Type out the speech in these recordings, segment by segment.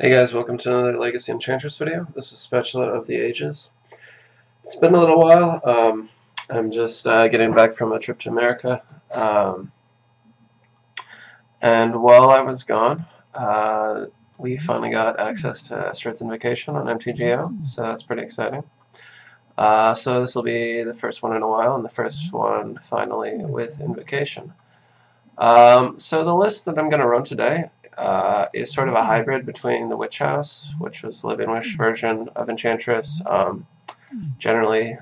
Hey guys, welcome to another Legacy Enchantress video. This is Spatula of the Ages. It's been a little while. I'm just getting back from a trip to America. And while I was gone, we finally got access to Estrid's Invocation on MTGO, so that's pretty exciting. So this will be the first one in a while, and the first one finally with Invocation. So the list that I'm going to run today is sort of a hybrid between the Witch House, which was the Living Wish version of Enchantress, generally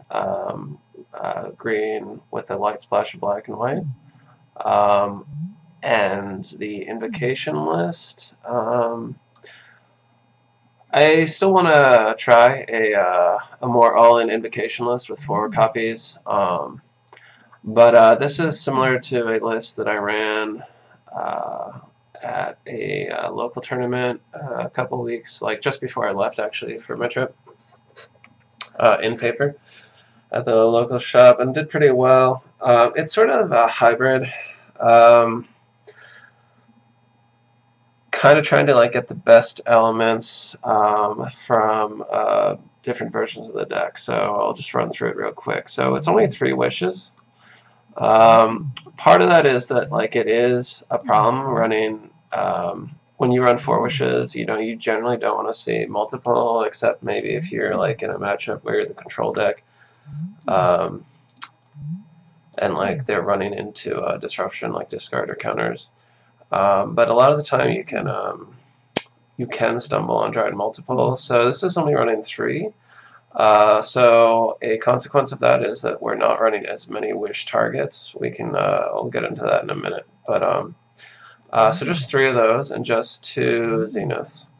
green with a light splash of black and white, and the Invocation list. I still want to try a more all-in Invocation list with 4 copies. But this is similar to a list that I ran at a local tournament a couple weeks, like just before I left actually for my trip, in paper at the local shop, and did pretty well. It's sort of a hybrid, kind of trying to like get the best elements from different versions of the deck. So I'll just run through it real quick. So it's only 3 wishes. Part of that is that like it is a problem running when you run 4 wishes. You generally don't want to see multiple, except maybe if you're like in a matchup where you're the control deck, and like they're running into a disruption like discard or counters. But a lot of the time you can stumble on drawing multiple. So this is only running 3. So a consequence of that is that we're not running as many wish targets. We can I'll get into that in a minute. But so just 3 of those and just 2 Zeniths.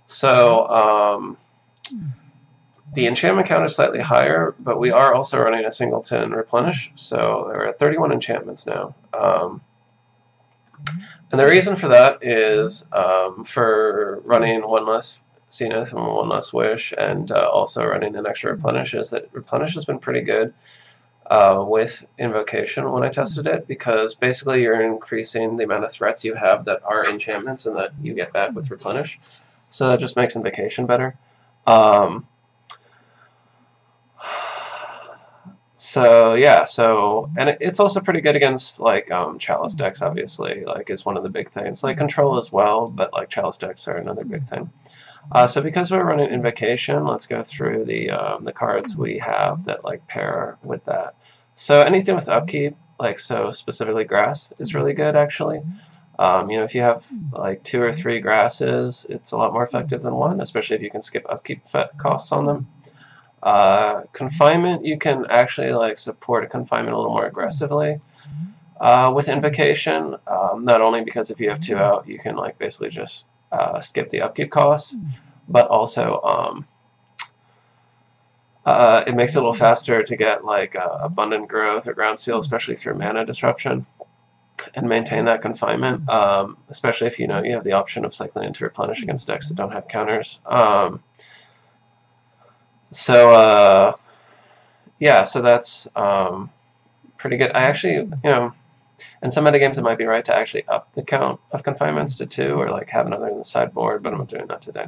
So the enchantment count is slightly higher, but we are also running a singleton Replenish. So we're at 31 enchantments now. And the reason for that is for running 1 less Zenith and 1 less Wish, and also running an extra Replenish, is that Replenish has been pretty good with Invocation when I tested it, because basically you're increasing the amount of threats you have that are enchantments and that you get back with Replenish. So that just makes Invocation better. So yeah, and it's also pretty good against like Chalice decks, obviously, like is one of the big things. Like Control as well, but like Chalice decks are another big thing. So because we're running Invocation, let's go through the cards we have that like pair with that. So anything with upkeep, like so specifically grass, is really good actually. If you have like 2 or 3 grasses, it's a lot more effective than 1, especially if you can skip upkeep costs on them. Confinement, you can actually like support a confinement a little more aggressively with Invocation, not only because if you have 2 out, you can like basically just skip the upkeep costs, but also it makes it a little faster to get like abundant growth or ground seal, especially through mana disruption, and maintain that confinement, especially if you have the option of cycling into Replenish against decks that don't have counters. Yeah, so that's pretty good. I actually, in some games it might be right to actually up the count of confinements to 2, or like have another in the sideboard, but I'm not doing that today.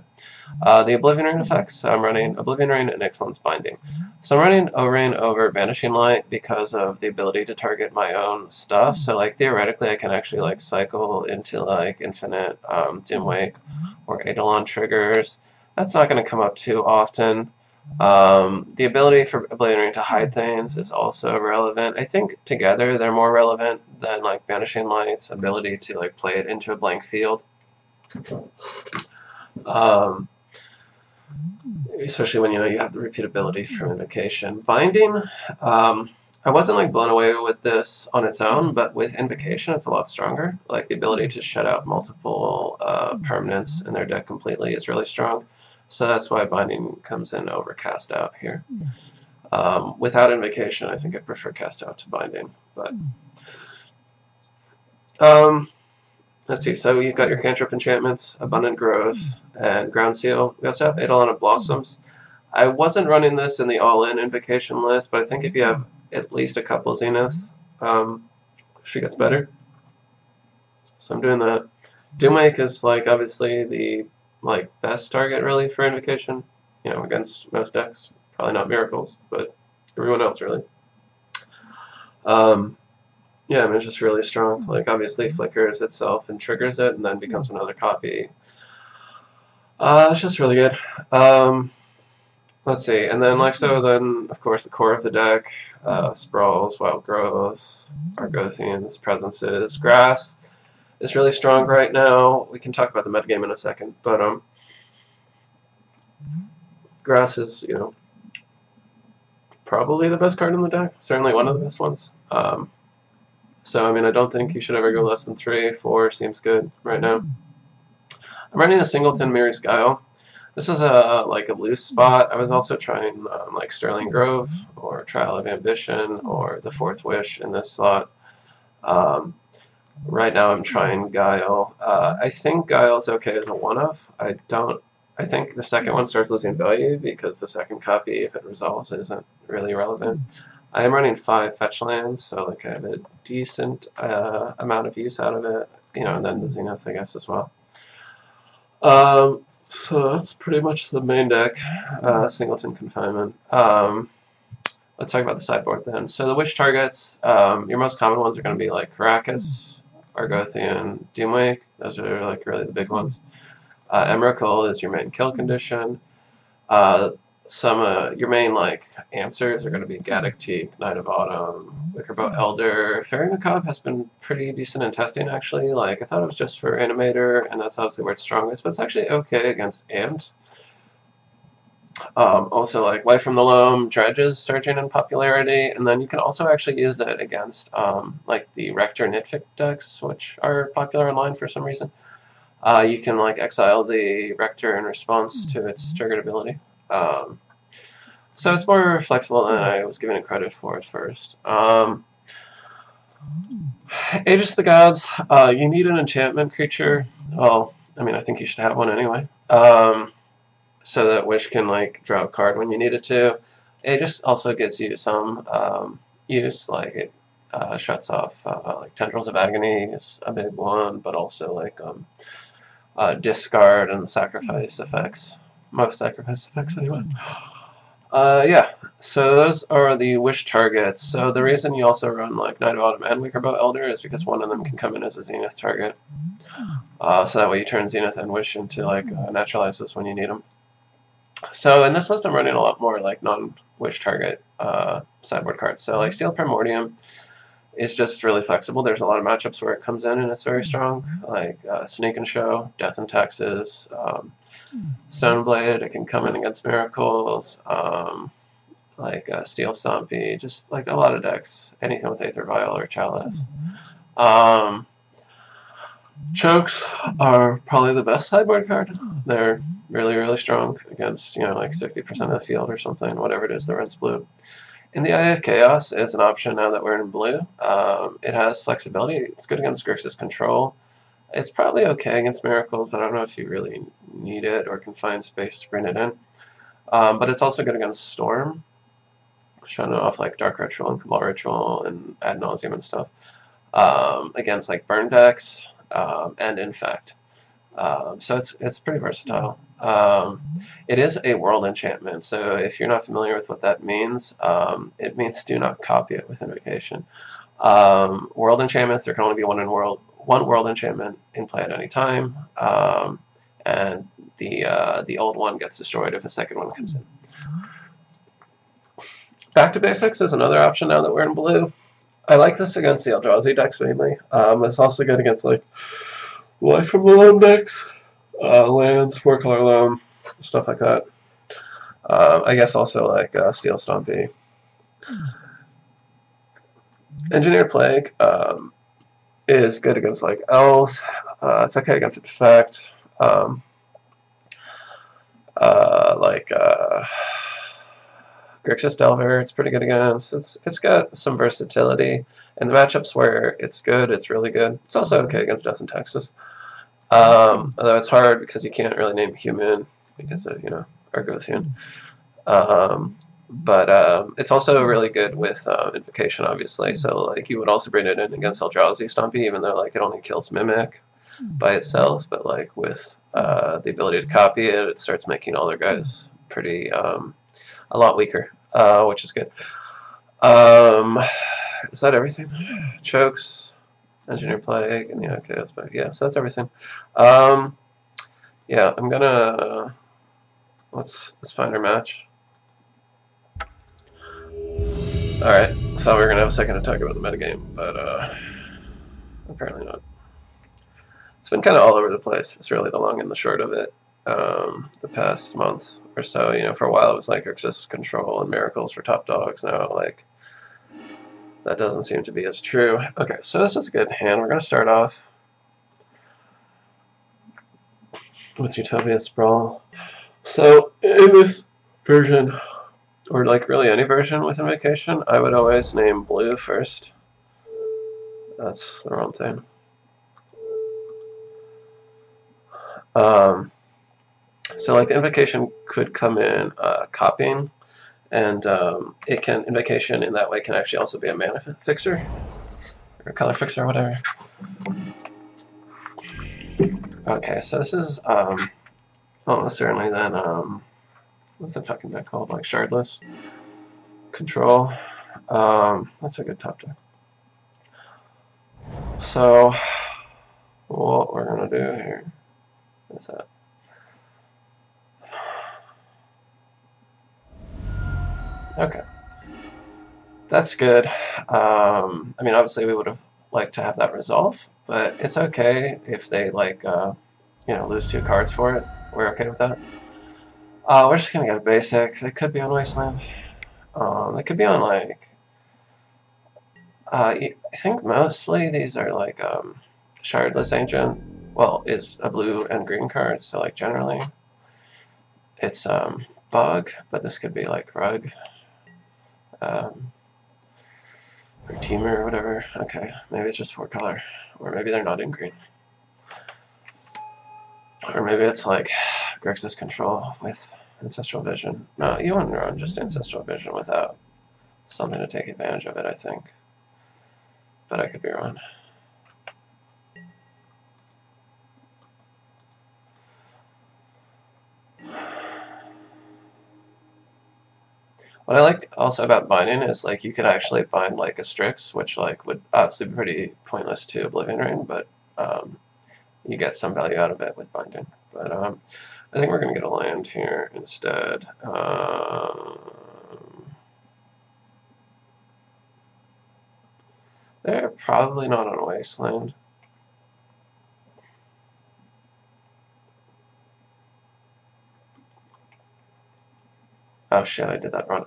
The Oblivion Ring effects, I'm running Oblivion Ring and Ixalan's Binding. So I'm running O-Rain over Vanishing Light because of the ability to target my own stuff. So like theoretically I can actually like cycle into like infinite Doomwake or Eidolon triggers. That's not going to come up too often. The ability for Oblivion Ring to hide things is also relevant. I think together they're more relevant than like Vanishing Light's ability to like play it into a blank field. Especially when you have the repeatability from Invocation. Binding, I wasn't like blown away with this on its own, but with Invocation it's a lot stronger. Like the ability to shut out multiple permanents in their deck completely is really strong. So that's why Binding comes in over Cast Out here. Without Invocation, I think I prefer Cast Out to Binding. But let's see. So you've got your cantrip enchantments, Abundant Growth, and Ground Seal. We also have Eidolon of Blossoms. I wasn't running this in the all-in Invocation list, but I think if you have at least a couple Zeniths, she gets better. So I'm doing that. Doomwake is like obviously the like best target really for Invocation. You know, against most decks. Probably not Miracles, but everyone else really. Yeah, I mean, it's just really strong. Like, obviously flickers itself and triggers it, and then becomes another copy. It's just really good. Let's see, and then then of course the core of the deck, Sprawls, Wild Growth, Argothians, Presences, Grass is really strong right now. We can talk about the metagame in a second, but Grass is, you know, probably the best card in the deck, certainly one of the best ones. So I mean, I don't think you should ever go less than 3. 4 seems good right now. I'm running a singleton Mirri's Guile. This is a loose spot. I was also trying like Sterling Grove or Trial of Ambition or the Fourth Wish in this slot. Right now I'm trying Guile. I think Guile's okay as a one-off. I think the second one starts losing value because the second copy, if it resolves, isn't really relevant. I am running 5 fetch lands, so like I have a decent amount of use out of it. You know, and then the Zenith, I guess, as well. So that's pretty much the main deck, Singleton Confinement. Let's talk about the sideboard then. So the wish targets, your most common ones are going to be like Karakas, Argothian, Doomwake. Those are like really the big ones. Emrakul is your main kill condition. Your main like answers are going to be Gaddock Teak, Knight of Autumn, Wickerboat Elder. Faerie Macabre has been pretty decent in testing actually. Like I thought it was just for Animator, and that's obviously where it's strongest, but it's actually okay against Ant. Also like Life from the Loam, Dredge is surging in popularity, and then you can also actually use it against like the Rector Nitfic decks, which are popular online for some reason. You can like exile the Rector in response to its triggered ability. So it's more flexible than I was giving it credit for at first. Aegis of the Gods, you need an enchantment creature. Well, I mean, I think you should have one anyway. So that Wish can like draw a card when you need it to. Aegis also gives you some use, like it shuts off like Tendrils of Agony is a big one, but also like discard and sacrifice effects. Most sacrifice effects anyway. Yeah, so those are the wish targets. So the reason you also run like Knight of Autumn and Wickerboat Elder is because one of them can come in as a Zenith target. So that way you turn Zenith and Wish into like naturalizes when you need them. So in this list I'm running a lot more like non-wish target sideboard cards. So like Seal of Primordium is just really flexible. There's a lot of matchups where it comes in and it's very strong, like Sneak and Show, Death and Taxes, Stoneblade. It can come in against Miracles, like Steel Stompy, just like a lot of decks, anything with Aether Vial or Chalice. Chokes are probably the best sideboard card. They're really, really strong against, you know, like 60% of the field or something, whatever it is that runs blue. In the Eye of Chaos is an option now that we're in blue. It has flexibility. It's good against Grixis Control. It's probably okay against Miracles, but I don't know if you really need it or can find space to bring it in. But it's also good against Storm, shutting off like Dark Ritual and Cabal Ritual and Ad Nauseam and stuff. Against like burn decks and Infect. So it's pretty versatile. It is a world enchantment, so if you're not familiar with what that means, it means do not copy it with Invocation. World enchantments, there can only be one world enchantment in play at any time, and the old one gets destroyed if a second one comes in. Back to Basics is another option now that we're in blue. I like this against the Eldrazi decks mainly. It's also good against like Life from the Loam decks, lands, 4-color loam, stuff like that. I guess also like Steel Stompy. Engineered Plague is good against like elves. It's okay against Infect. Grixis Delver, it's pretty good against. It's got some versatility. In the matchups where it's good, it's really good. It's also okay against Death and Taxes. Although it's hard because you can't really name human because of, you know, Argothian. But it's also really good with Invocation, obviously. So like you would also bring it in against Eldrazi Stompy, even though like it only kills Mimic by itself. But like with the ability to copy it, it starts making all their guys pretty a lot weaker, which is good. Is that everything? Chokes, Engineer Plague, and yeah, okay, that's back. Yeah, so that's everything. Yeah, I'm gonna let's find our match. All right, thought we were gonna have a second to talk about the metagame, but apparently not. It's been kind of all over the place. It's really the long and the short of it. The past month or so, you know, for a while it was like Grixis Control and Miracles for top dogs. Now, like, that doesn't seem to be as true. Okay, so this is a good hand. We're gonna start off with Utopia Sprawl. So in this version, or like really any version with Invocation, I would always name blue first. That's the wrong thing. So like the Invocation could come in copying, and it can Invocation in that way can actually also be a mana fixer or color fixer or whatever. Okay, so this is almost certainly then what's the fucking deck called? Like Shardless Control. That's a good top deck. So what we're gonna do here is that. Okay, that's good. I mean, obviously we would have liked to have that resolve, but it's okay if they like, you know, lose 2 cards for it. We're okay with that. We're just gonna get a basic. They could be on Wasteland. They could be on like. I think mostly these are like Shardless Ancient. Well, is a blue and green card, so like generally it's Bug, but this could be like Rug. Or Teamer or whatever. Okay, maybe it's just 4 color. Or maybe they're not in green. Or maybe it's like Grixis Control with Ancestral Vision. No, you wouldn't run just Ancestral Vision without something to take advantage of it, I think. But I could be wrong. What I like also about binding is like you could actually bind like a Strix, which like would obviously be pretty pointless to Oblivion Ring, but you get some value out of it with binding. But I think we're gonna get a land here instead. They're probably not on a Wasteland. Oh shit, I did that wrong.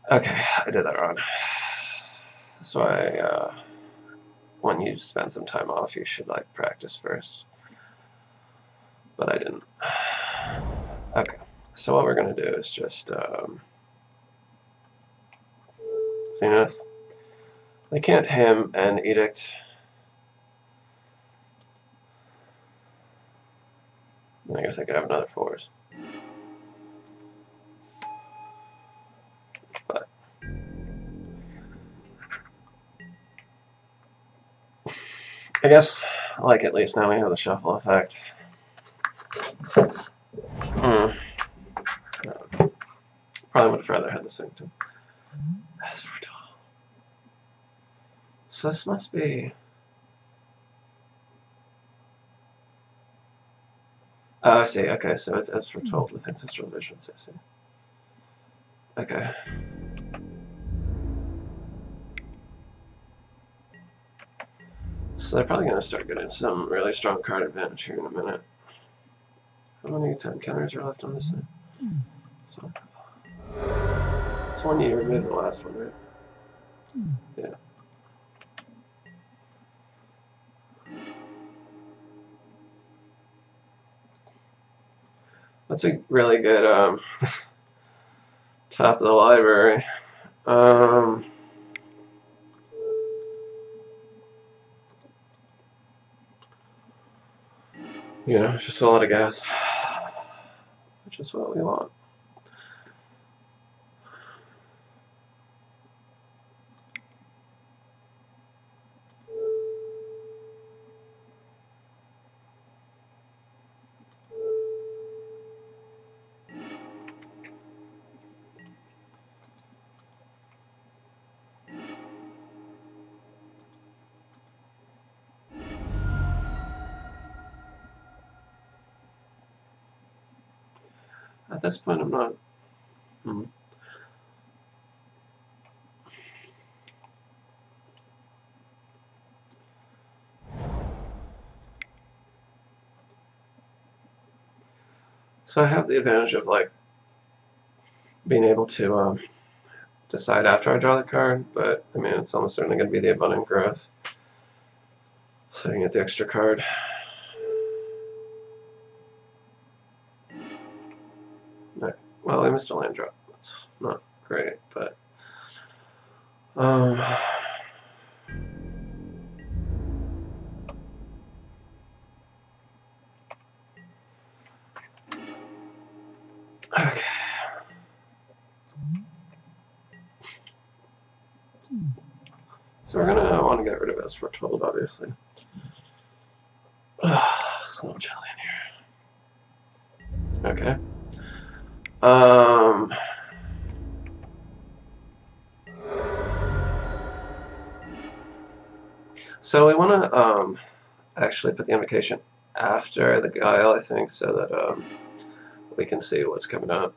Okay, I did that wrong. So when you spend some time off, you should like practice first. But I didn't. Okay, so what we're gonna do is just Zenith. They can't him and Edict. I guess I could have another 4s. But I guess, like, at least now we have the shuffle effect. Probably would have rather had the Sanctum. As Foretold. So this must be. Oh, I see. Okay, so it's As Foretold with Ancestral Visions. I see. Okay. So they're probably going to start getting some really strong card advantage here in a minute. How many time counters are left on this thing? So, it's one you remove the last one, right? Yeah. That's a really good top of the library. You know, just a lot of gas, which is what we want. At this point, I'm not. So I have the advantage of like being able to decide after I draw the card, but I mean it's almost certainly going to be the Abundant Growth. So I can get the extra card. Right. Well, I missed a land drop. That's not great, but okay. So we're gonna want to get rid of As Foretold, obviously. It's a little chilly in here. Okay. So we want to actually put the Invocation after the Guile, I think, so that we can see what's coming up.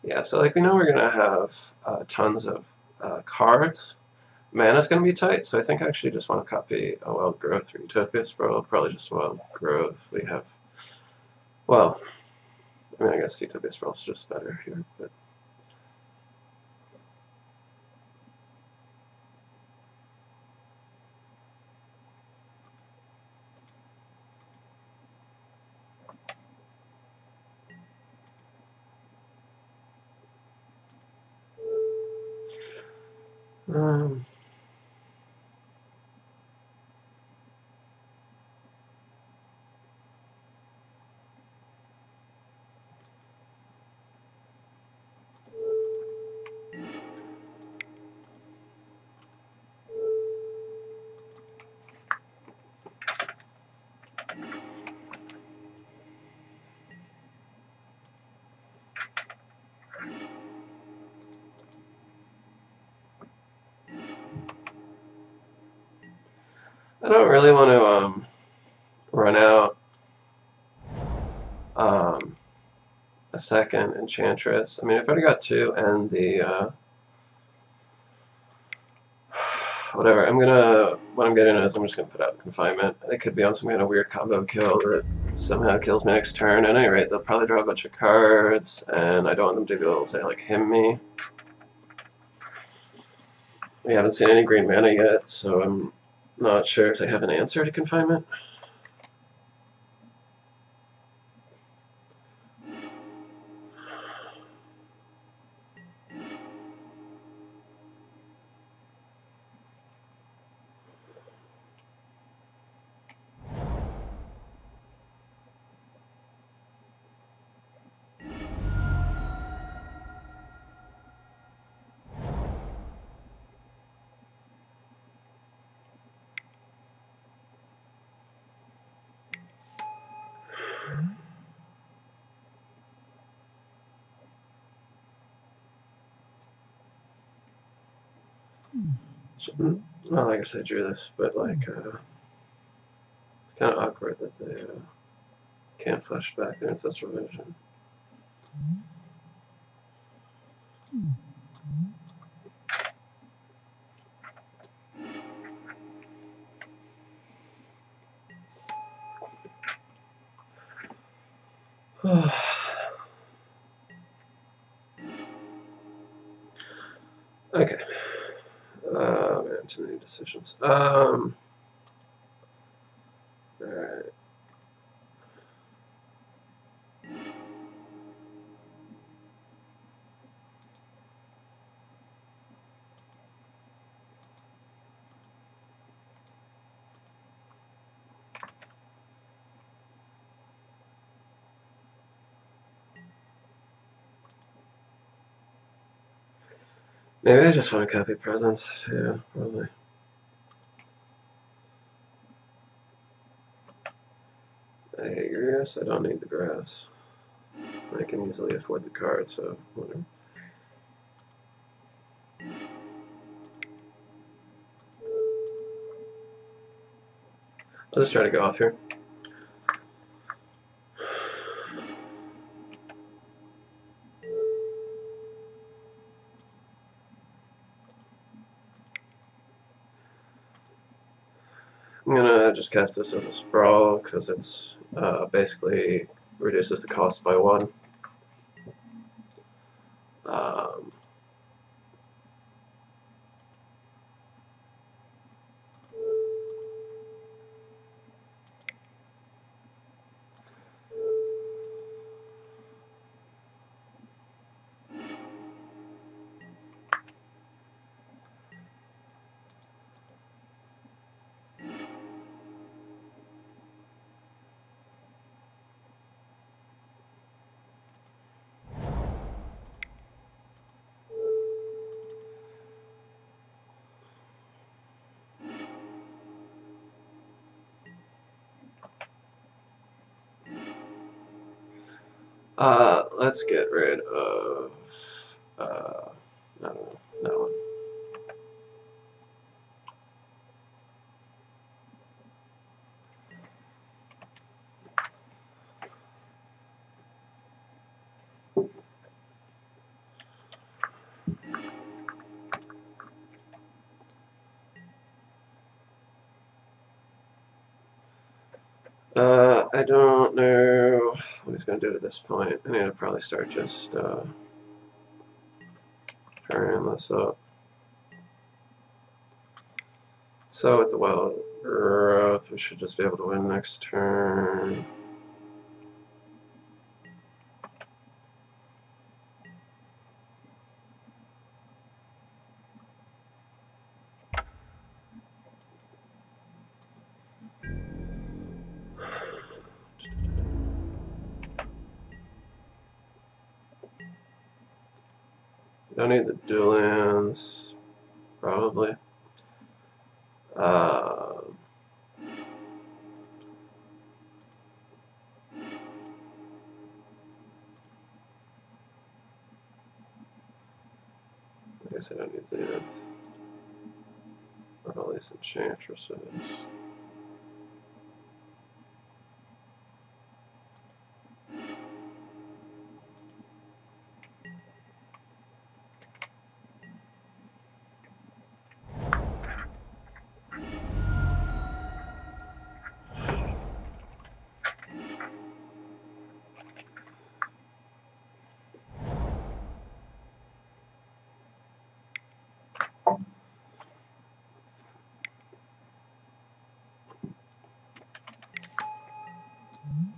Yeah, so like we know we're gonna have tons of cards. Mana's gonna be tight, so I think I actually just want to copy a Wild Growth or Utopia Sprawl. Probably just Wild Growth. We have, well, I mean I guess Utopia Sprawl is just better here, but. I don't really want to run out a second Enchantress. I mean, I've already got two and the whatever. What I'm getting is I'm just gonna put out Confinement. They could be on some kind of weird combo kill that somehow kills me next turn. At any rate, they'll probably draw a bunch of cards, and I don't want them to be able to like him me. We haven't seen any green mana yet, so I'm not sure if they have an answer to Confinement. Well, I guess I drew this, but like, kind of awkward that they can't flash back their Ancestral Vision. Okay. Man, too many decisions. Alright. Maybe I just want to copy presents. Yeah, probably. I hate grass. I don't need the grass. I can easily afford the card, so whatever. I'll just try to go off here. cast this as a Sprawl because it's basically reduces the cost by 1. Let's get rid of, I don't know, that one. I don't know what he's going to do at this point. I need to probably start just hurrying this up. So with the Wild Growth, we should just be able to win next turn. Don't need the dual lands, probably. I guess I don't need Zenith. Or all these Enchantresses.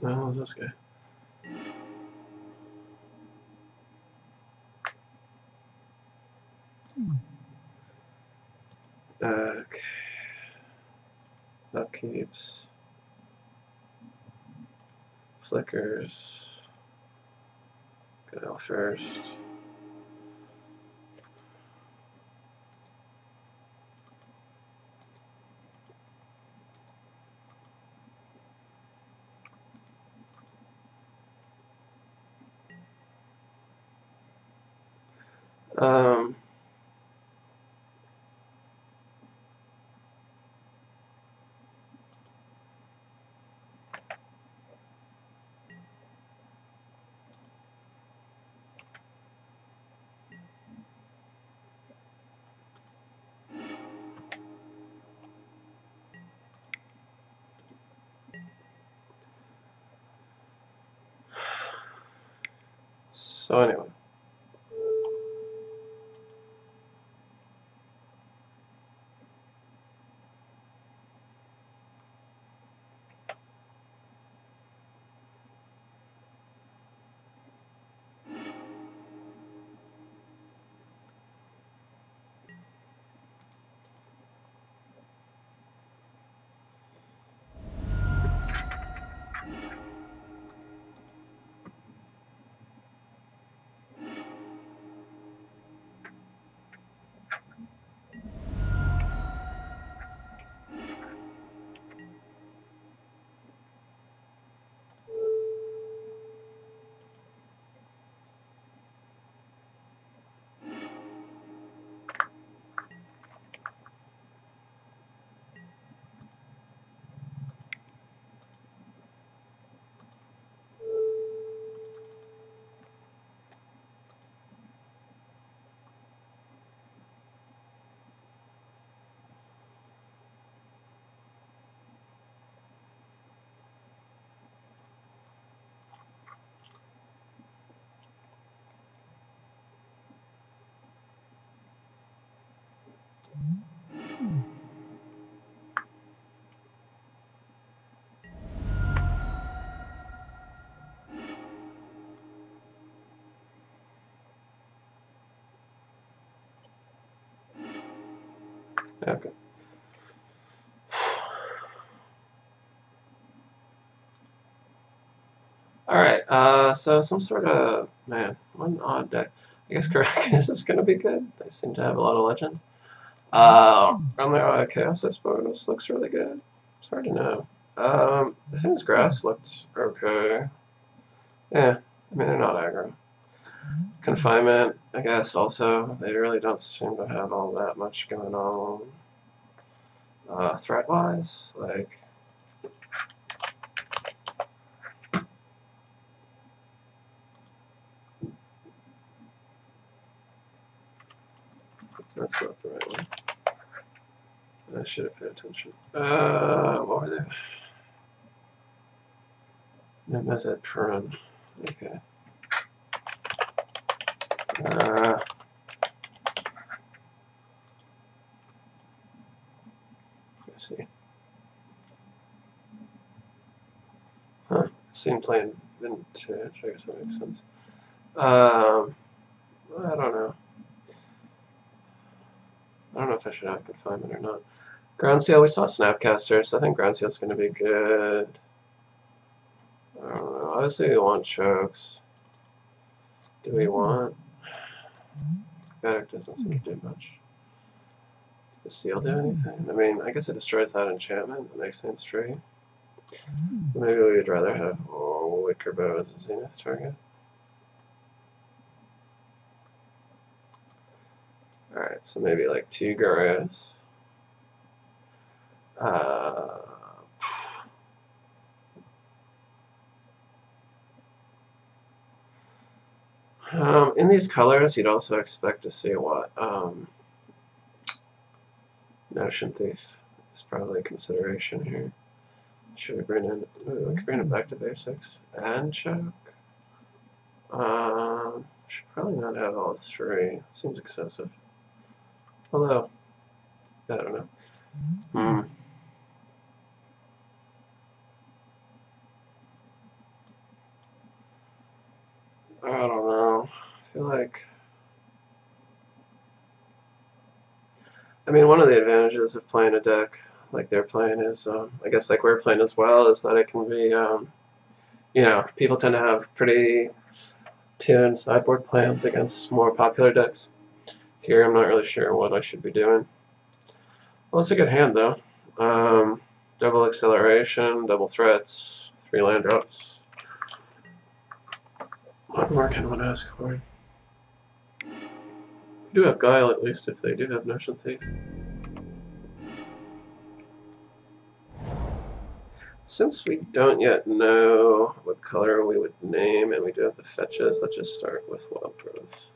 What was this guy? Okay. Upkeeps. Flickers. Guile first. So anyway. Okay. Alright, so some sort of, man, one odd deck. I guess Karakas is going to be good. They seem to have a lot of legends. Run the Chaos, I suppose, looks really good. It's hard to know. The thing's grass looked okay. Yeah, I mean, they're not aggro. Confinement, I guess, also, they really don't seem to have all that much going on. Threat-wise, like... That's not the right one. I should have paid attention. What were they? Nemezet Prun. Okay. Let's see. Huh. Seen playing vintage. I guess that makes sense. I don't know. I don't know if I should have confinement or not. Ground Seal, we saw Snapcaster, so I think Ground Seal's going to be good. I don't know. Obviously, we want chokes. Do we want? Better doesn't seem to do much. Does Seal do anything? I mean, I guess it destroys that enchantment. That makes things free. Maybe we'd rather have Wicker Bow as a Zenith target. Alright, so maybe like 2 Garias. In these colors, you'd also expect to see what? Notion Thief is probably a consideration here. Should we bring in? Ooh, we could bring it back to basics and choke. Should probably not have all 3. Seems excessive. Although, I don't know. I don't know. I feel like... I mean, one of the advantages of playing a deck like they're playing is, I guess like we're playing as well, is that it can be, you know, people tend to have pretty tuned sideboard plans against more popular decks. Here, I'm not really sure what I should be doing. Well, it's a good hand, though. Double acceleration, double threats, 3 land drops. What more can one ask for? We do have Guile, at least, if they do have Notion Thief. Since we don't yet know what color we would name, and we do have the fetches, let's just start with Wild Growth.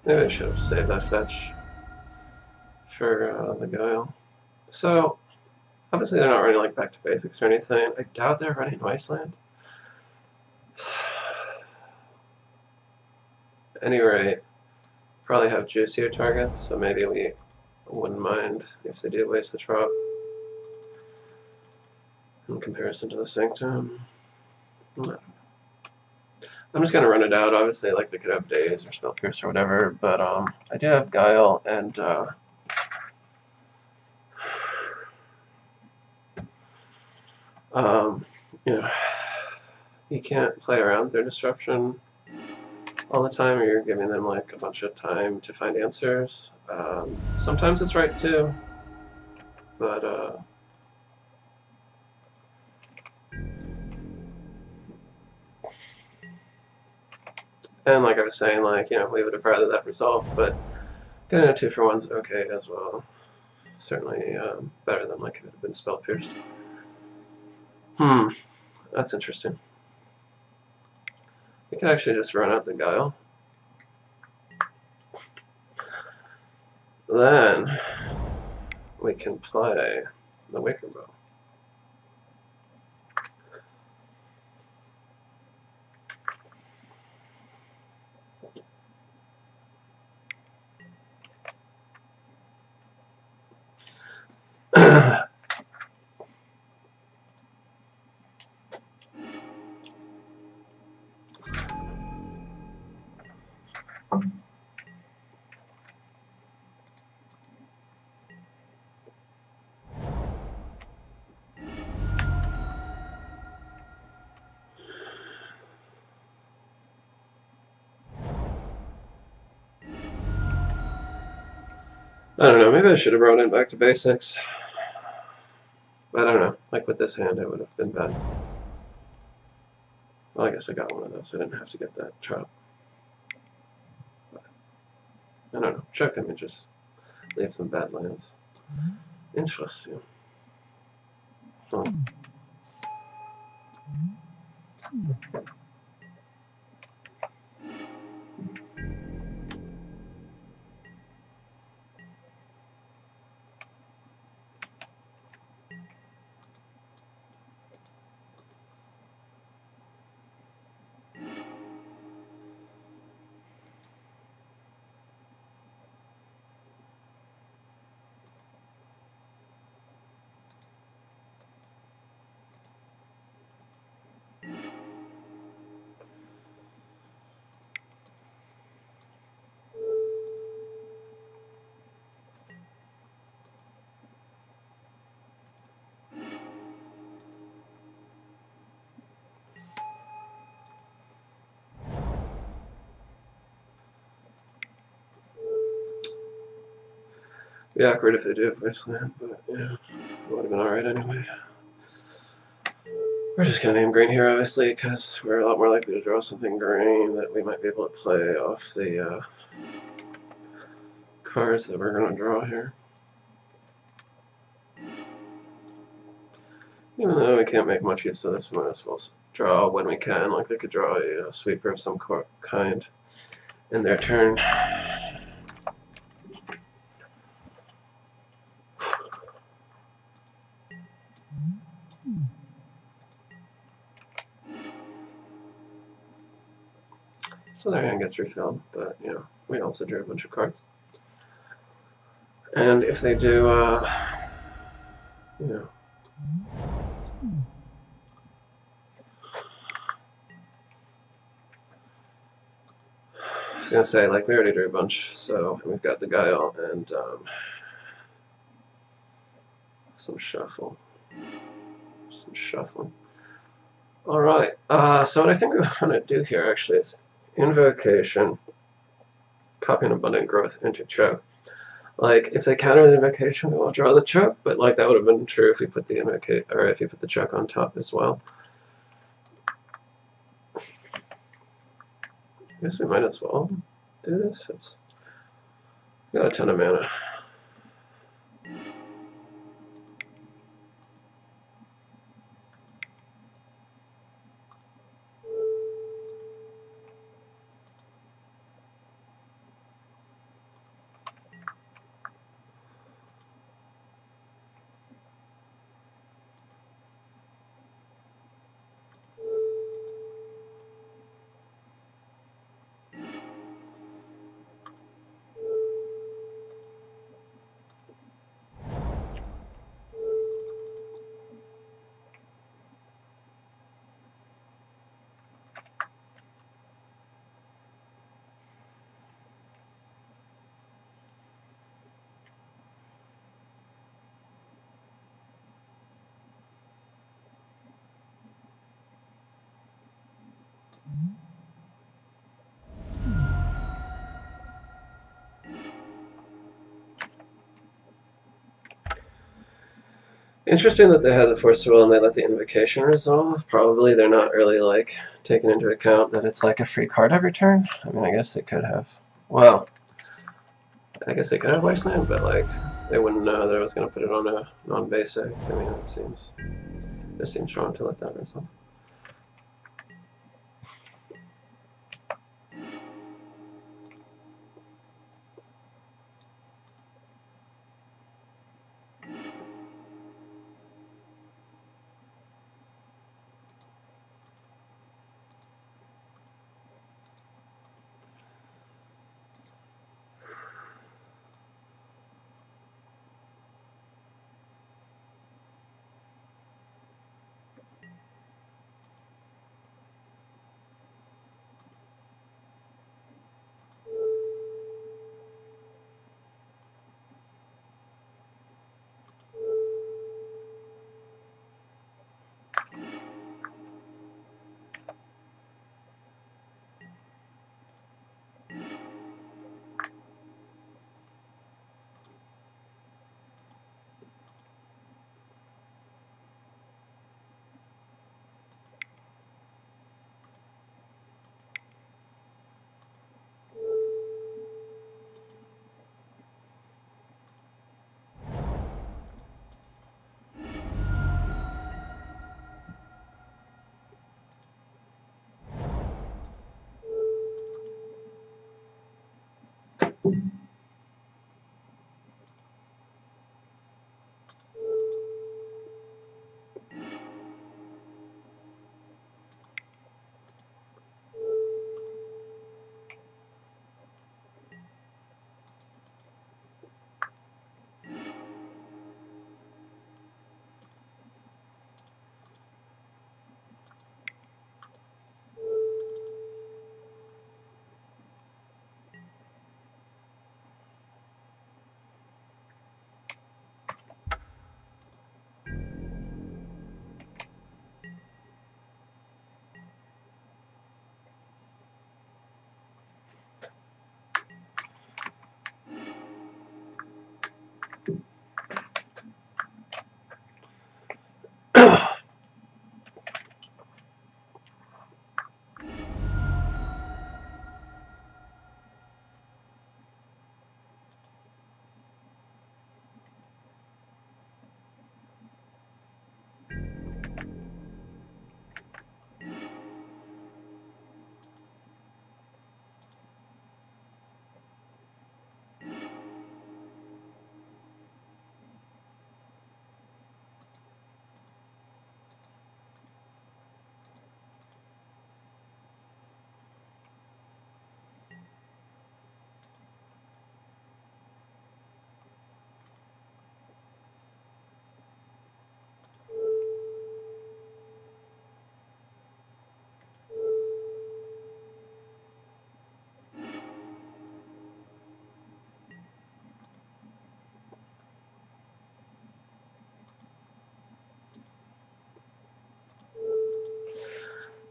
Maybe I should have saved that fetch for the Guile. So, obviously they're not running like back to basics or anything. I doubt they're running Wasteland. At any rate, probably have juicier targets, so maybe we wouldn't mind if they do waste the trop in comparison to the Sanctum. I'm just gonna run it out. Obviously, like they could have Days or Spell Pierce or whatever, but I do have Guile, and you know, you can't play around their disruption all the time, or you're giving them like a bunch of time to find answers. Sometimes it's right too, but and like I was saying, like, you know, we would have rather that resolve, but getting a 2-for-1's okay as well. Certainly better than like if it had been spell pierced. That's interesting. We can actually just run out the Guile. Then we can play the Wicker Bow. I don't know, maybe I should have brought it back to basics. But I don't know, like with this hand it would have been bad. Well, I guess I got one of those, I didn't have to get that trap. But, I don't know, check images. Leave some bad lands. Interesting. Huh. Be awkward if they do have wasteland, but yeah, it would have been alright anyway. We're just gonna name green here, obviously, because we're a lot more likely to draw something green that we might be able to play off the cards that we're gonna draw here. Even though we can't make much use of this, we might as well draw when we can. Like they could draw a sweeper of some kind in their turn. So their hand gets refilled, but you know, we also drew a bunch of cards. And if they do, you know, I was gonna say, like, we already drew a bunch, so we've got the Guile and some shuffle. Some shuffling. Alright, so what I think we're gonna do here actually is Invocation, copy an Abundant Growth into choke. Like, if they counter the Invocation, we will draw the choke, but like that would have been true if we put the if you put the choke on top as well. I guess we might as well do this. It's got a ton of mana. Interesting that they had the Force of Will and they let the Invocation resolve. Probably they're not really like taking into account that it's like a free card every turn. I mean, I guess they could have. Well, I guess they could have Wasteland, but like they wouldn't know that I was going to put it on a non-basic. I mean, it seems wrong to let that resolve.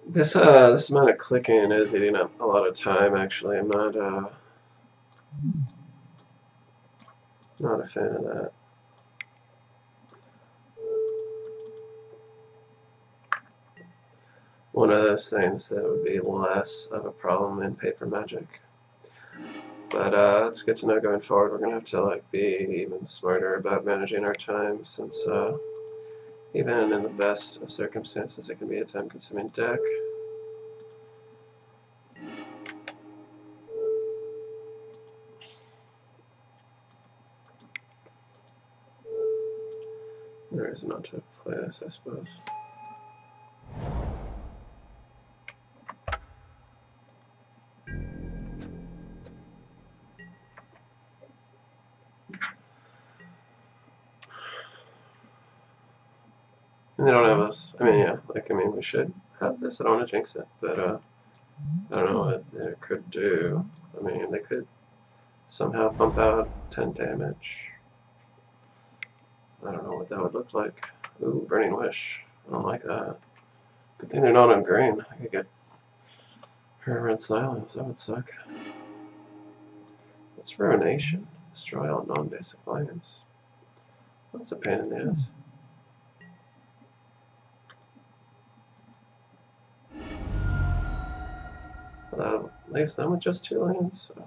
This amount of clicking is eating up a lot of time. Actually, I'm not a fan of that. One of those things that would be less of a problem in paper Magic. But it's good to know going forward. We're gonna have to like be even smarter about managing our time, since even in the best of circumstances, it can be a time-consuming deck. There is not to play this, I suppose. And they don't have us. I mean, yeah, like, I mean, we should have this. I don't want to jinx it, but I don't know what they could do. I mean, they could somehow pump out 10 damage. I don't know what that would look like. Ooh, Burning Wish. I don't like that. Good thing they're not on green. I could get her Red Silence. That would suck. What's Ruination? Destroy all non-basic lands. That's a pain in the ass. That leaves them with just 2 lands. So.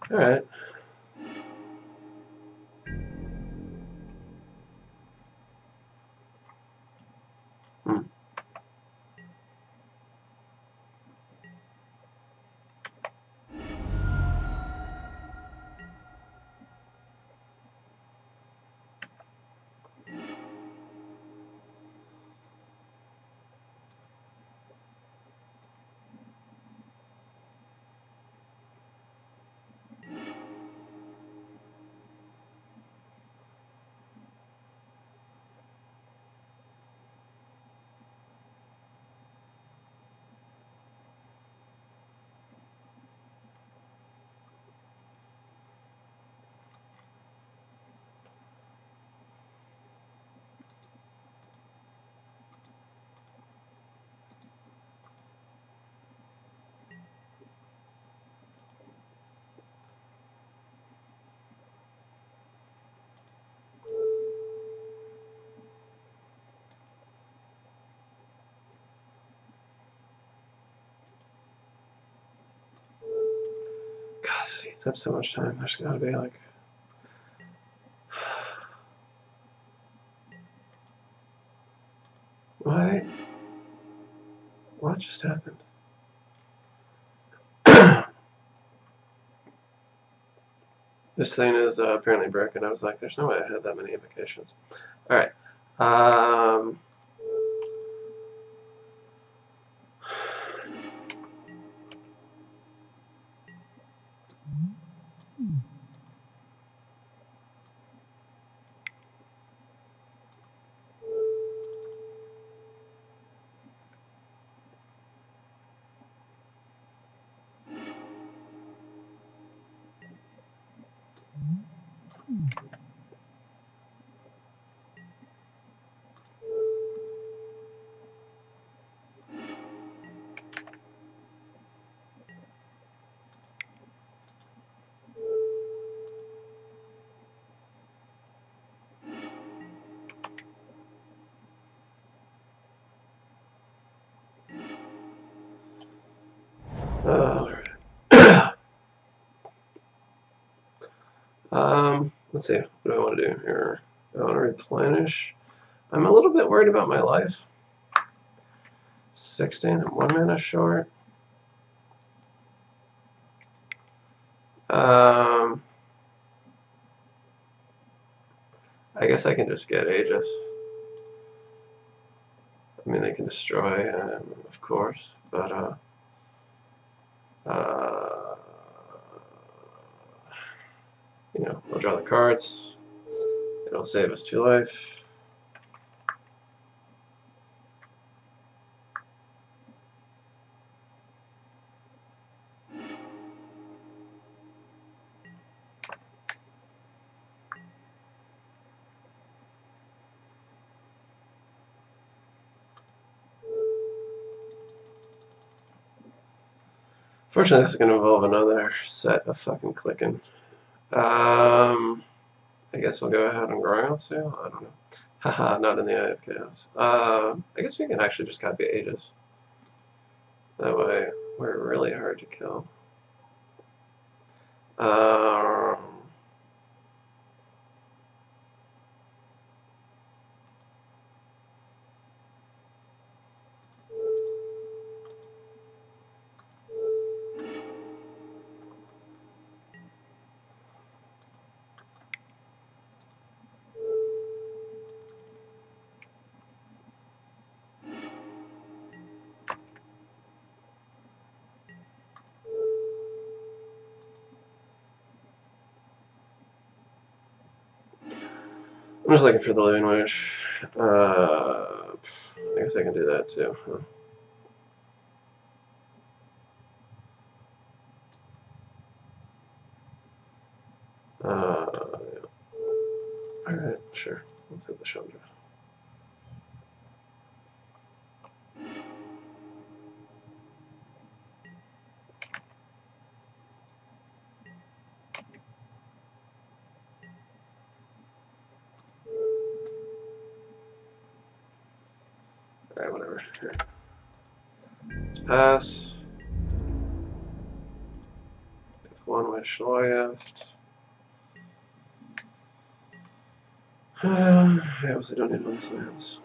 Alright. God, it eats up so much time. There's gotta be like... Why? What just happened? This thing is apparently broken. I was like, there's no way I had that many invocations. Alright. Alright. Let's see. What do I want to do here? I want to replenish. I'm a little bit worried about my life. 16. I'm 1 mana short. I guess I can just get Aegis. I mean, they can destroy, of course, but you know, we'll draw the cards. It'll save us 2 life. Fortunately, this is going to involve another set of fucking clicking. I guess we'll go ahead and grow out Seal. I don't know. Haha, not in the Eye of Chaos. I guess we can actually just copy Ages. That way, we're really hard to kill. I'm just looking for the Living Wish. I guess I can do that too. Huh. Yeah. Alright, sure. Let's hit the Chandra. Alright, whatever. Here. Let's pass. One wish left. I obviously don't need all these lands.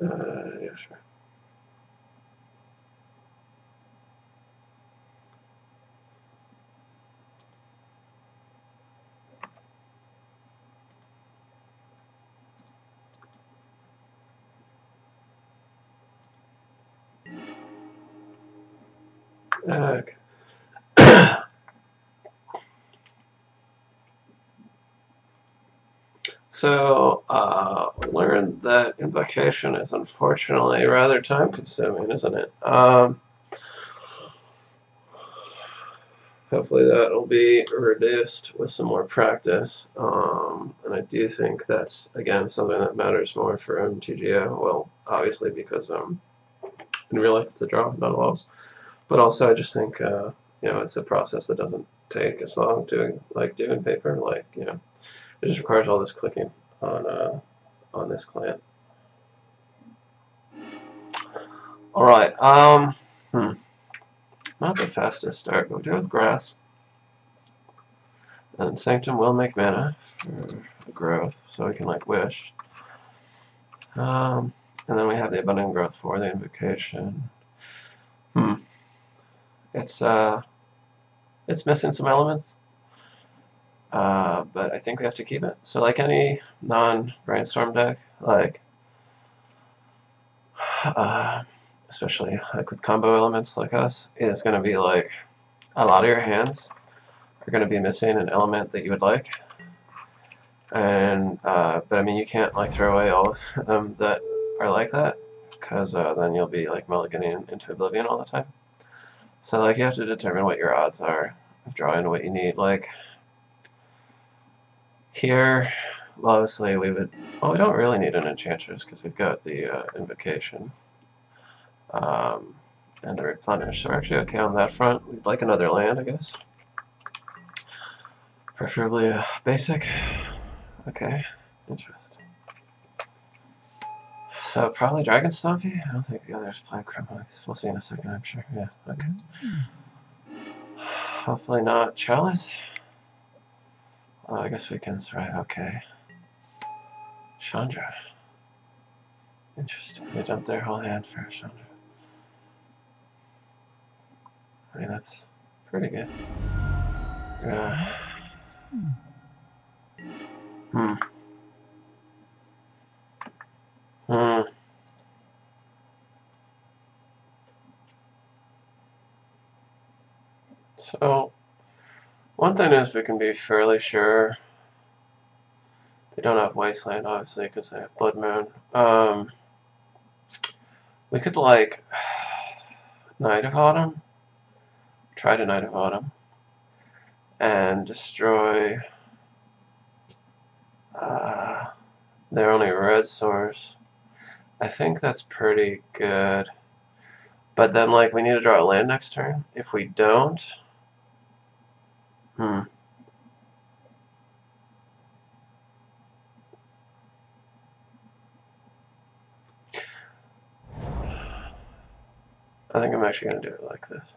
Yeah, sure. Okay. So, learned that Invocation is unfortunately rather time-consuming, isn't it? Hopefully that'll be reduced with some more practice. And I do think that's, again, something that matters more for MTGO. Well, obviously because in real life it's a draw, not a loss. But also I just think, it's a process that doesn't take as long to do in paper. It just requires all this clicking on this client. All right. Not the fastest start, but we'll do it with grass. And Sanctum will make mana for growth, so we can wish. And then we have the abundant growth for the Invocation. It's missing some elements. But I think we have to keep it. So like any non-brainstorm deck, especially with combo elements like us, it is going to be a lot of your hands are going to be missing an element that you would like. And but I mean you can't throw away all of them that are like that, because then you'll be mulliganing into Oblivion all the time. So you have to determine what your odds are of drawing what you need. Here, well, obviously we don't really need an Enchantress because we've got the Invocation and the Replenish, so we're actually okay on that front. We'd like another land, I guess. Preferably basic. Okay, interesting. So probably Dragon Stompy? I don't think the others play Chromux. We'll see in a second, I'm sure. Yeah, okay. Hopefully not Chalice. I guess we can survive. Okay. Chandra. Interesting. They dumped their whole hand for Chandra. I mean, that's pretty good. So, one thing is we can be fairly sure they don't have Wasteland, obviously, because they have Blood Moon. We could, like, Night of Autumn. Try to Night of Autumn. And destroy their only red source. I think that's pretty good. But then, like, we need to draw a land next turn. If we don't... I think I'm actually going to do it like this.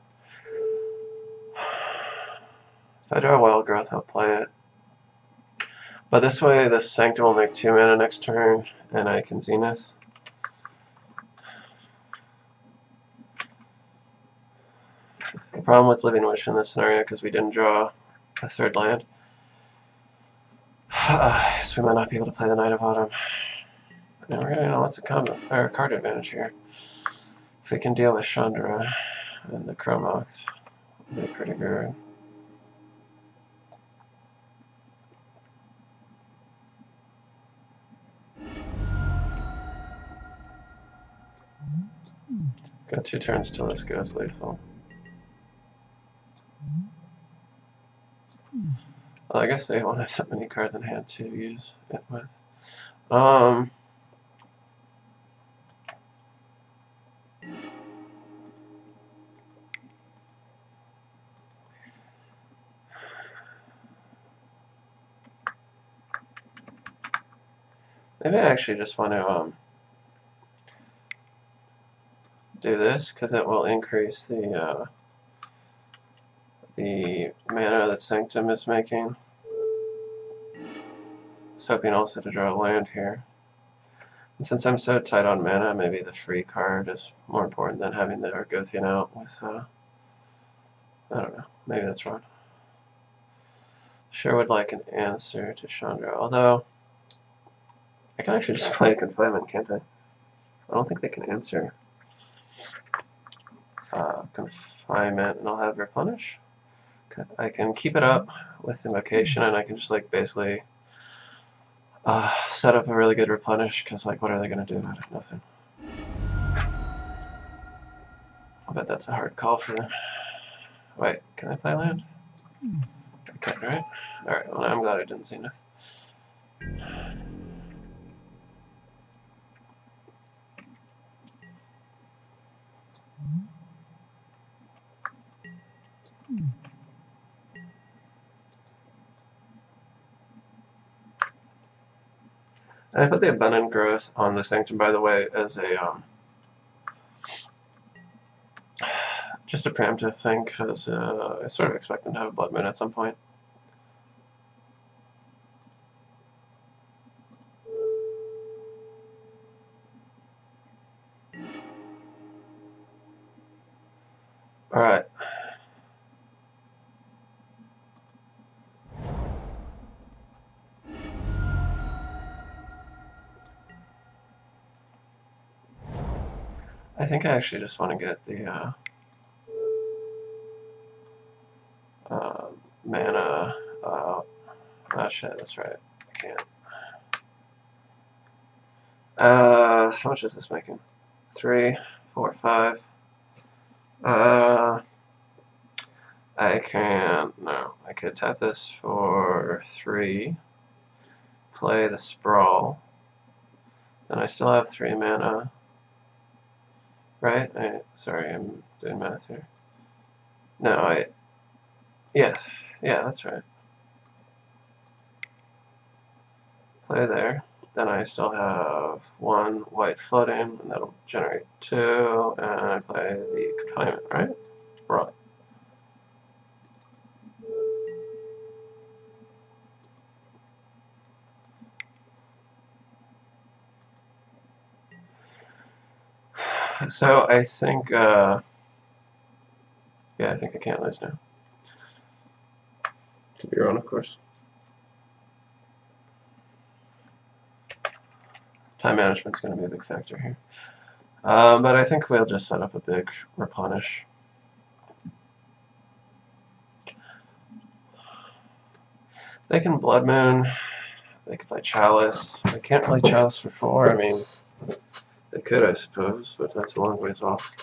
If I draw Wild Growth, I'll play it. But this way, this Sanctum will make 2 mana next turn, and I can Zenith. The problem with Living Wish in this scenario, because we didn't draw a third land, is we might not be able to play the Night of Autumn. And we're getting lots of card advantage here. If we can deal with Chandra and the Chromox, it'll be pretty good. Got 2 turns till this goes lethal. Well, I guess they won't have that many cards in hand to use it with. Maybe I actually just want to do this, because it will increase the mana that Sanctum is making. I was hoping also to draw a land here. And since I'm so tight on mana, maybe the free card is more important than having the Argothian out with, I don't know, maybe that's wrong. Sure would like an answer to Chandra, although I can actually just play a Confinement, can't I? I don't think they can answer Confinement, and I'll have Replenish. I can keep it up with Invocation, and I can just, like, basically set up a really good Replenish, because, like, what are they going to do about it? Nothing. I bet that's a hard call for them. Wait, can I play land? Okay, right? Alright, well, I'm glad I didn't see enough. And I put the Abundant Growth on the Sanctum, by the way, as a just a preemptive thing, because I sort of expect them to have a Blood Moon at some point. Alright. I think I actually just want to get the mana. Oh shit, that's right. I can't. How much is this making? 3, 4, 5. I can. No, I could tap this for 3. Play the Sprawl. Then I still have 3 mana. Right? Sorry, I'm doing math here. No, yes. Yeah, that's right. Play there. Then I still have 1 white floating, and that'll generate 2, and I play the Confinement, right? Right. So I think, yeah, I think I can't lose now. Could be wrong, of course. Time management's going to be a big factor here. But I think we'll just set up a big Replenish. They can Blood Moon. They could play Chalice. They can't play Chalice for 4. I mean, they could, I suppose, but that's a long ways off.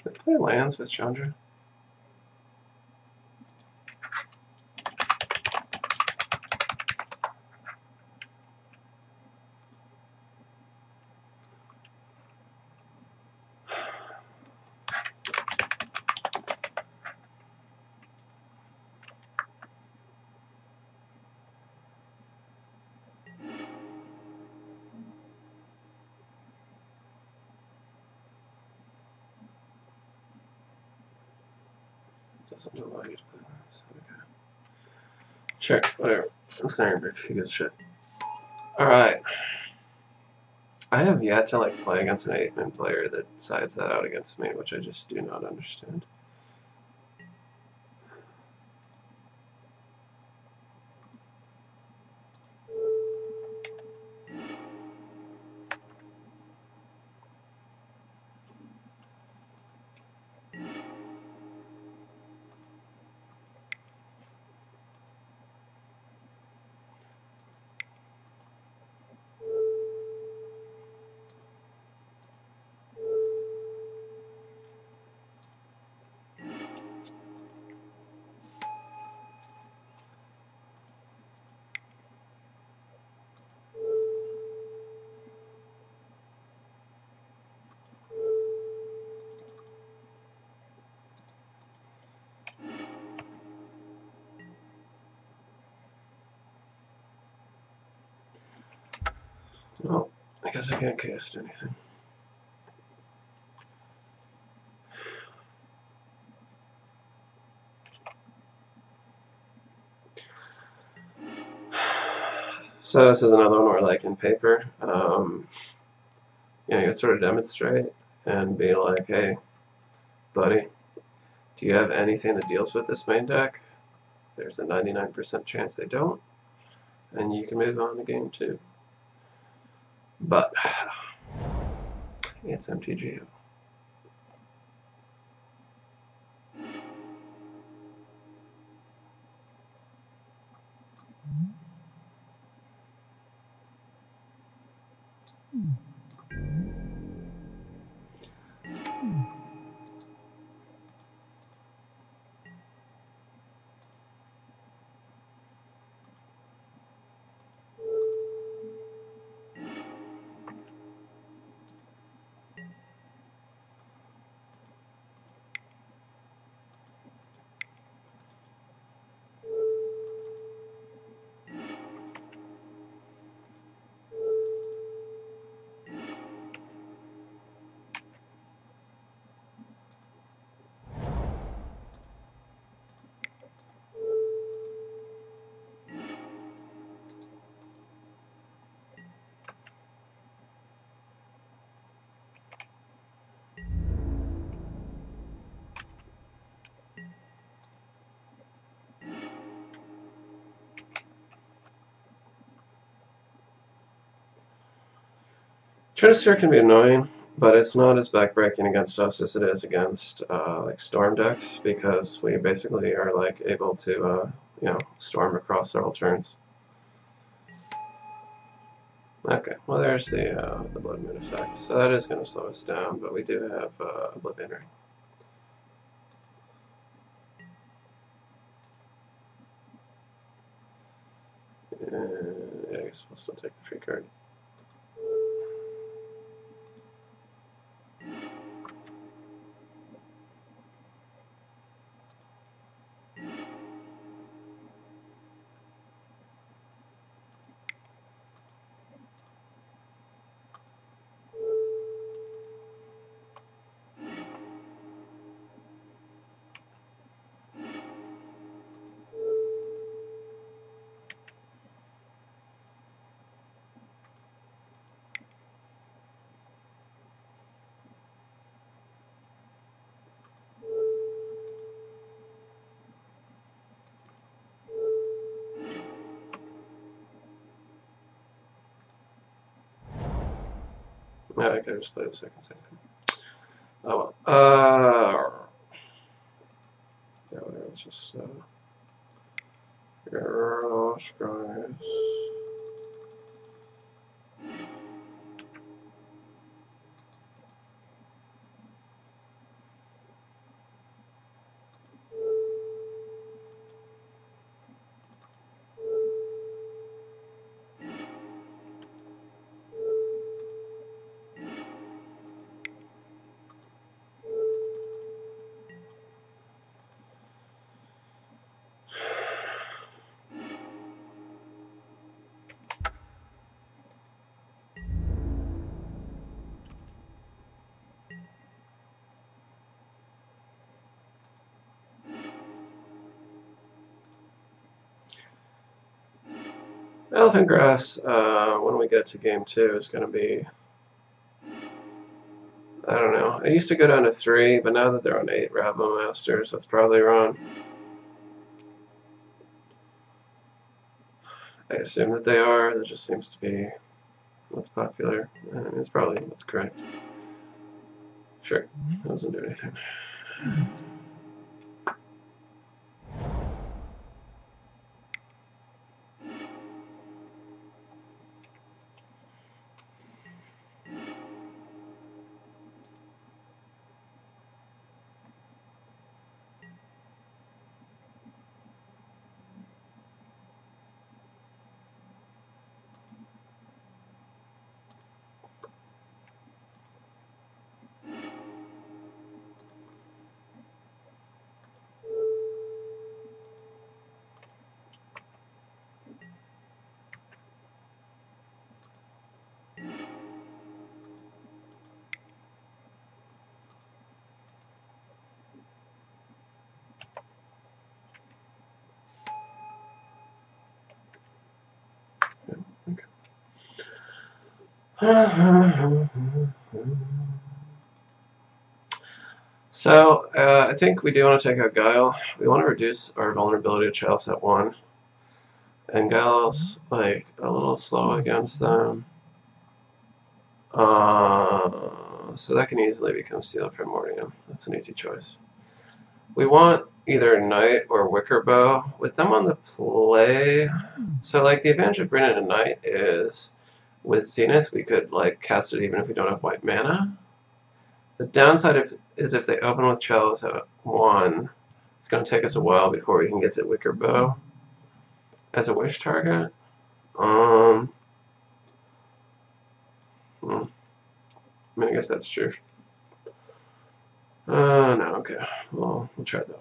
They play lands with Chandra. Doesn't allow you to play lands. Okay. Sure, whatever. I'm snaring bridge. Who gives a shit? Alright. I have yet to like play against an 8-man player that sides that out against me, which I just do not understand. Well, I guess I can't cast anything. So this is another one where, like, in paper, you can sort of demonstrate and be like, hey, buddy, do you have anything that deals with this main deck? There's a 99% chance they don't, and you can move on to game 2. But it's MTGO. Trinister can be annoying, but it's not as backbreaking against us as it is against like storm decks, because we basically are like able to storm across several turns. Okay, well there's the Blood Moon effect, so that is going to slow us down, but we do have Oblivion Ring. Yeah, I guess we'll still take the free card. Yeah, I could just play the second Sanctum. Oh well. Yeah, whatever, let's just gosh, guys. Elephant Grass, when we get to game 2, is going to be, I don't know. I used to go down to 3, but now that they're on 8 Rabble Masters, that's probably wrong. I assume that they are. That just seems to be what's popular. It's probably what's correct. Sure, that doesn't do anything. So, I think we do want to take out Guile. We want to reduce our vulnerability to Chalice at 1. And Guile's, like, a little slow against them. So that can easily become Seal of Primordium. That's an easy choice. We want either Knight or Wicker Bow. With them on the play... So, like, the advantage of bringing a Knight is... With Zenith, we could, like, cast it even if we don't have white mana. The downside is if they open with Chalice at 1, it's going to take us a while before we can get to Wicker Bow as a wish target. I mean, I guess that's true. No, okay. Well, we'll try it that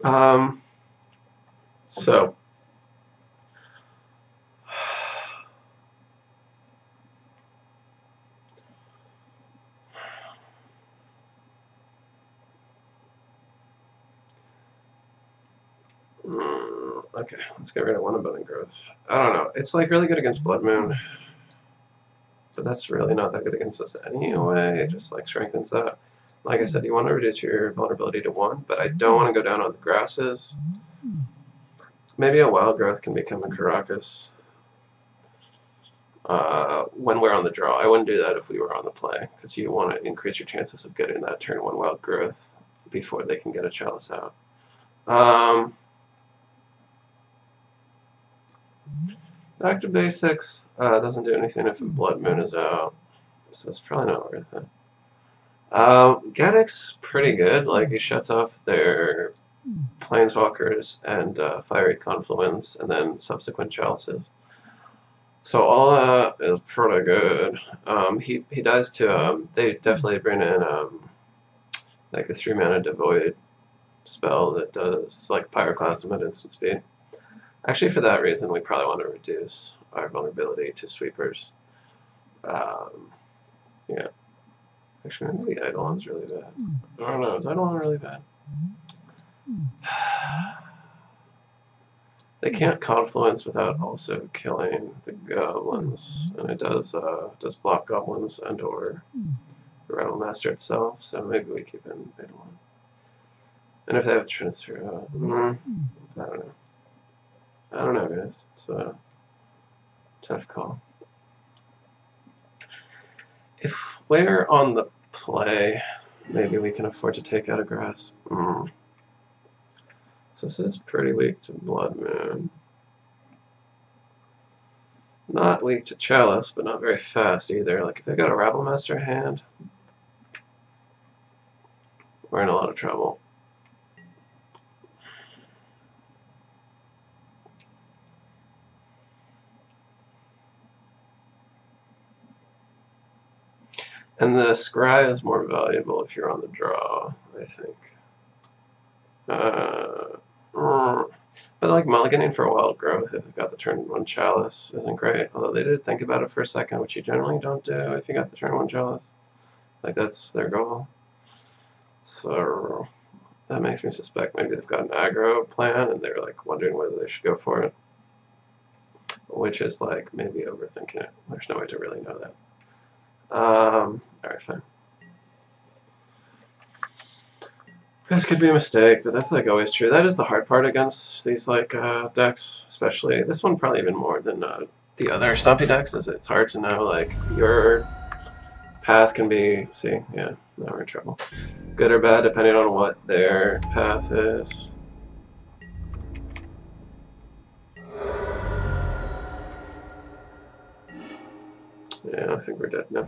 way. So... Okay, let's get rid of one abundant growth. I don't know. It's like really good against Blood Moon, but that's really not that good against us anyway. It just like strengthens that. Like I said, you want to reduce your vulnerability to 1, but I don't want to go down on the grasses. Maybe a wild growth can become a Karakas when we're on the draw. I wouldn't do that if we were on the play, because you want to increase your chances of getting that turn 1 wild growth before they can get a Chalice out. Back to basics. Doesn't do anything if Blood Moon is out, so it's probably not worth it. Gaddock's pretty good. Like, he shuts off their Planeswalkers and Fiery Confluence, and then subsequent Chalices. So all that is pretty good. He dies to they definitely bring in like a 3-mana Devoid spell that does like Pyroclasm at instant speed. Actually, for that reason, we probably want to reduce our vulnerability to sweepers. Yeah. Actually, maybe Eidolon's really bad. I don't know. Is Eidolon really bad? They can't Confluence without also killing the goblins, and it does block goblins and or the Realm Master itself. So maybe we keep in Eidolon. And if they have transfer, I don't know. I don't know, guys. It's a tough call. If we're on the play, maybe we can afford to take out a grass. So this is pretty weak to Blood Moon. Not weak to Chalice, but not very fast either. Like, if they've got a Rabble Master hand, we're in a lot of trouble. And the Scry is more valuable if you're on the draw, I think. But like mulliganing for a Wild Growth if you've got the turn 1 Chalice isn't great. Although they did think about it for a second, which you generally don't do if you got the turn 1 Chalice. Like, that's their goal. So that makes me suspect maybe they've got an aggro plan and they're like wondering whether they should go for it. Which is like maybe overthinking it. There's no way to really know that. Alright, fine. This could be a mistake, but that's like always true. That is the hard part against these like decks, especially this one probably even more than the other Stompy decks. Is it's hard to know like your path can be. See, yeah, now we're in trouble. Good or bad depending on what their path is. Yeah, I think we're dead now.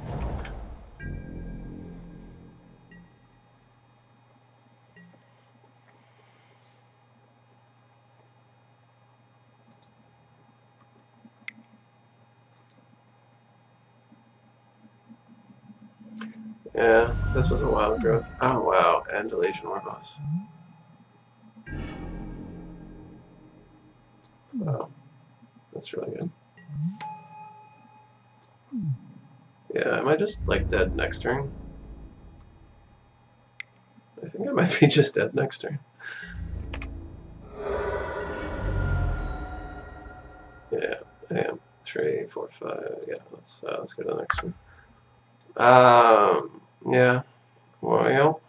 Yeah, this was a Wild Growth. Oh wow, and a Legion War Boss. Wow, that's really good. Yeah, am I just like dead next turn? I think I might be just dead next turn. Yeah, I am. 3, 4, 5. Yeah, let's go to the next one. Yeah. Well,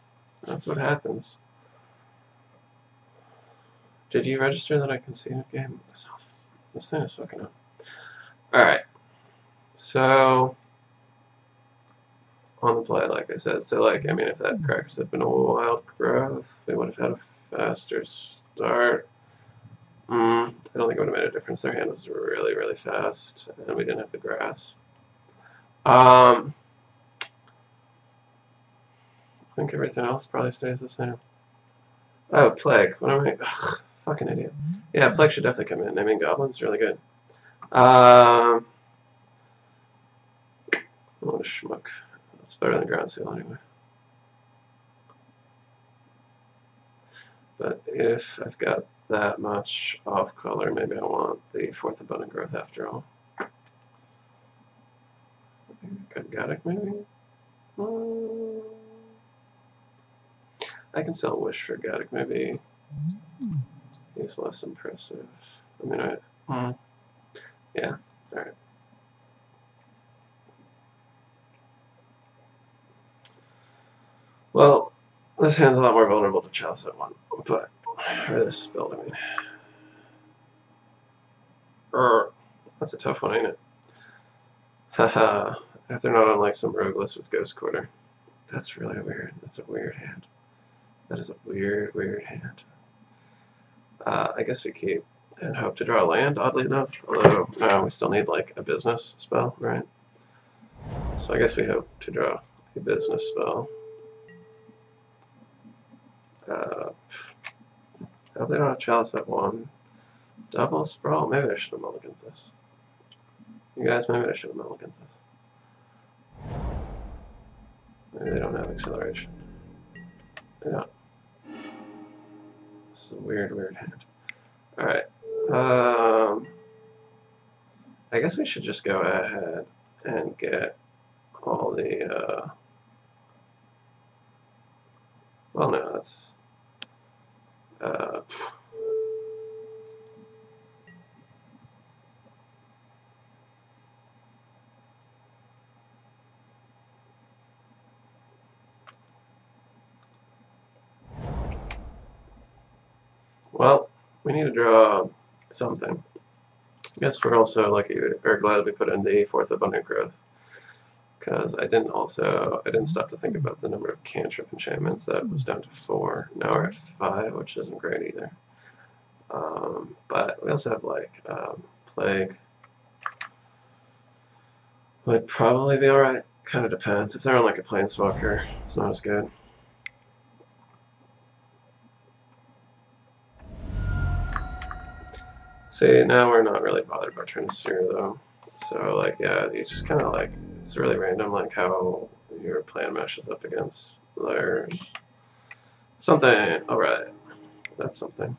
that's what happens. Did you register that I conceded game myself? This thing is fucking up. Alright. So, on the play, like I said. So, like, I mean, if that Karakas had been a Wild Growth, we would have had a faster start. I don't think it would have made a difference. Their hand was really, really fast, and we didn't have the grass. I think everything else probably stays the same. Oh, Plague. What am I? Ugh, fucking idiot. Yeah, Plague should definitely come in. I mean, Goblin's really good. What a schmuck. That's better than Ground Seal anyway. But if I've got that much off color, maybe I want the 4th Abundant Growth after all. Gaddock, maybe? I can sell Wish for Gaddock, maybe. He's less impressive. I mean, yeah, alright. Well, this hand's a lot more vulnerable to Chalice at 1, but, or this build, I mean. That's a tough one, ain't it? Haha, if they're not on like some rogue list with Ghost Quarter. That's really weird. That's a weird hand. That is a weird, weird hand. I guess we keep and hope to draw land, oddly enough. Although, no, we still need like a business spell, right? So I guess we hope to draw a business spell. Hope they don't have Chalice at 1. Double Sprawl. Maybe I should have mulliganed this. You guys, maybe I should have mulliganed this. Maybe they don't have acceleration. They don't. This is a weird, weird hand. Alright. I guess we should just go ahead and get all the, well, no, that's, well, we need to draw something. I guess we're also lucky or glad we put in the 4th Abundant Growth. Because I didn't stop to think about the number of cantrip enchantments. That was down to 4. Now we're at 5, which isn't great either. But we also have like Plague. Would probably be alright. Kind of depends. If they're on like a Planeswalker, it's not as good. See, now we're not really bothered by Trinisphere though. So like, yeah, you just kind of like, it's really random like how your plan meshes up against theirs. Something, alright. That's something.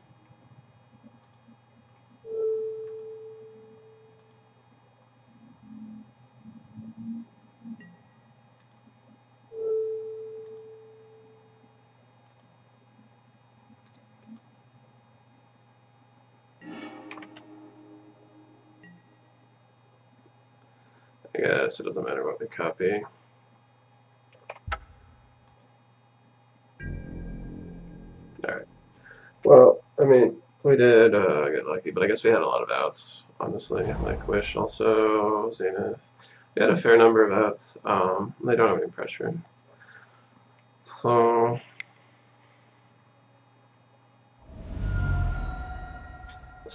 I guess it doesn't matter what we copy. Alright. Well, I mean, we did get lucky, but I guess we had a lot of outs, honestly. Like Wish also, Zenith. We had a fair number of outs. They don't have any pressure. So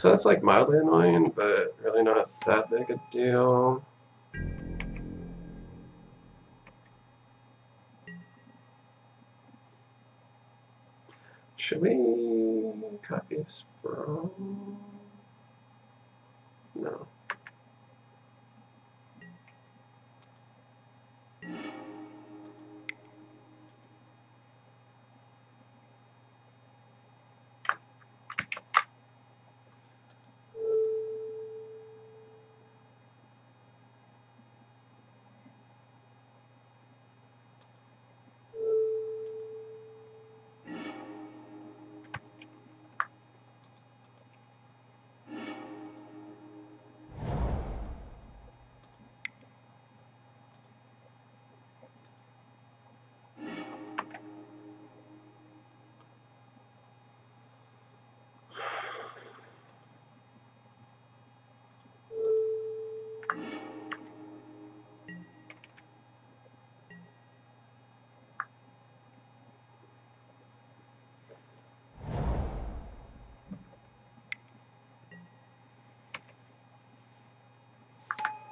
that's like mildly annoying, but really not that big a deal. Should we copy Sprawl? No.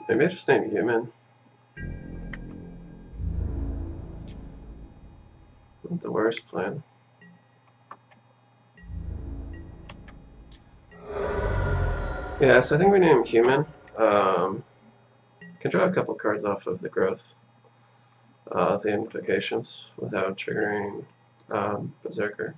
Maybe I just name human. Not the worst plan. Yeah, so I think we name human. Can draw a couple cards off of the growth, the invocations without triggering Berserker.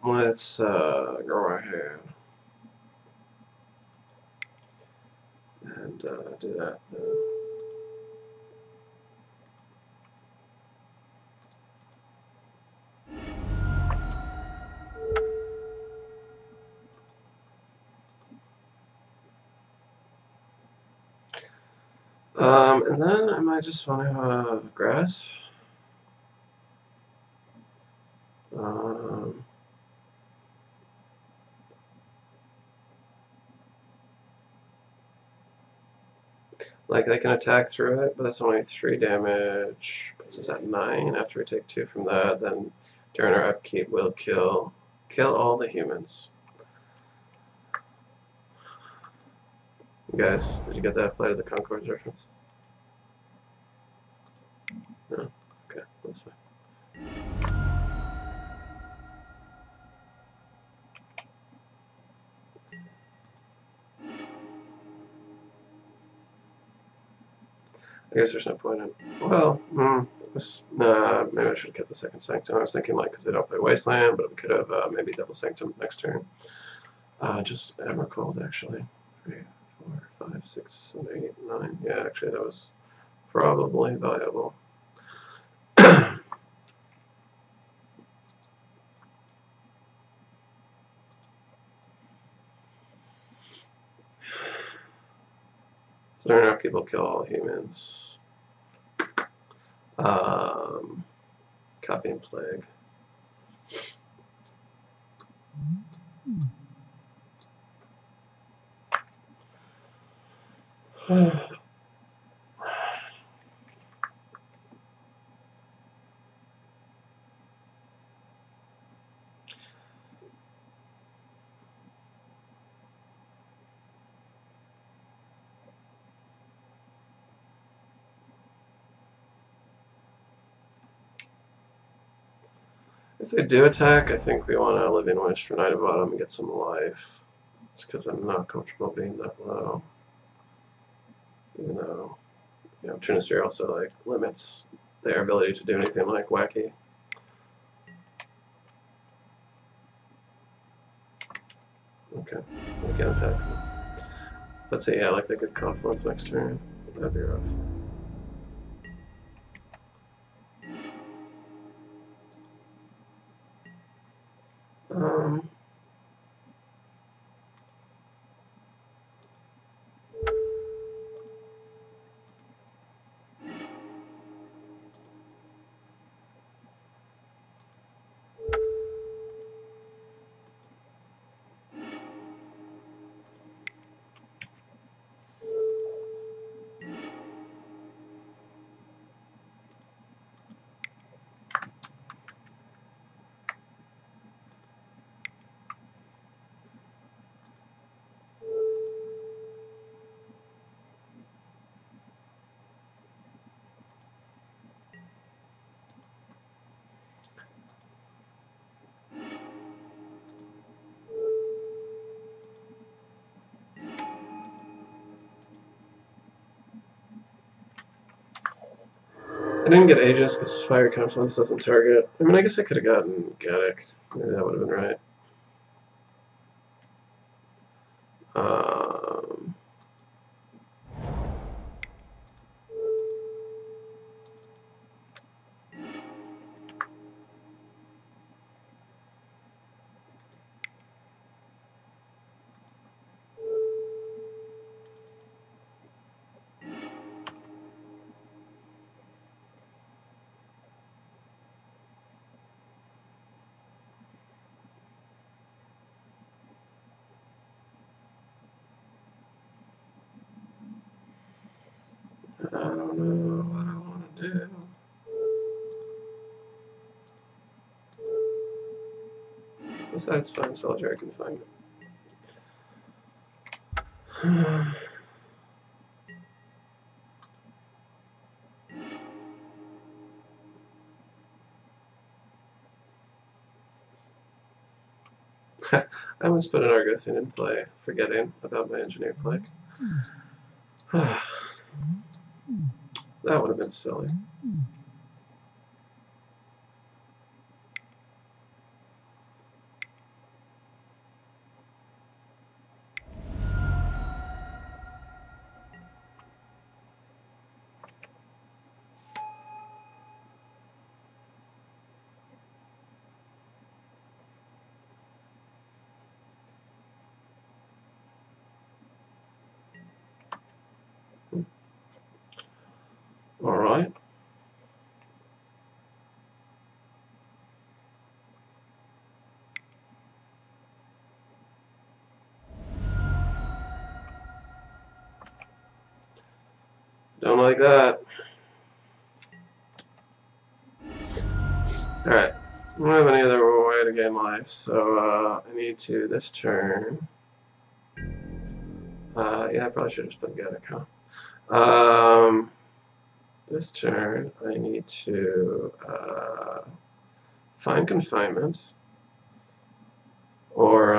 Let's go ahead and do that then. And then I might just want to grass. Like they can attack through it, but that's only 3 damage. Puts us at 9. After we take 2 from that, then during our upkeep we'll kill all the humans. You guys, did you get that Flight of the Conchords reference? No? Okay, that's fine. I guess there's no point in. Well, nah, maybe I should have kept the second Sanctum. I was thinking, like, because they don't play Wasteland, but we could have maybe double Sanctum next turn. Just Emerald, actually. 3, 4, 5, 6, 7, 8, 9. Yeah, actually, that was probably viable. Southern upkeep kill all humans. Copy and plague. If they do attack, I think we want to Oblivion Ring for Knight of Bottom and get some life. Just because I'm not comfortable being that low. Even though, you know, Trinister also like limits their ability to do anything like wacky. Okay, we can attack. Let's say, yeah, like they could Confluence next turn. That'd be rough. I didn't get Aegis because Fire Confluence doesn't target. I mean, I guess I could have gotten Gaddock. Maybe that would have been right. I don't know what I want to do. Besides find Solitary Confinement. I almost put an Argothian in play, forgetting about my engineer plague. That would have been silly. Alright. Don't like that. Alright. I don't have any other way to gain life, so I need to this turn. Yeah, I probably should have just put Gaddock, huh? This turn I need to find Confinement, or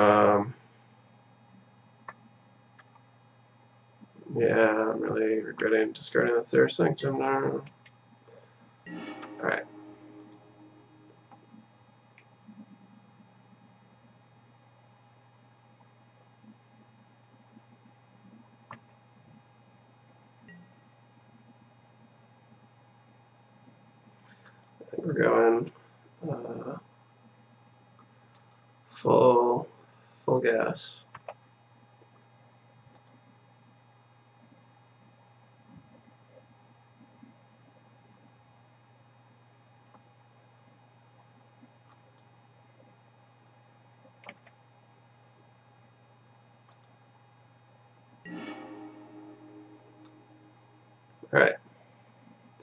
yeah, I'm really regretting discarding that Serra Sanctum now. Alright. I think we're going full gas.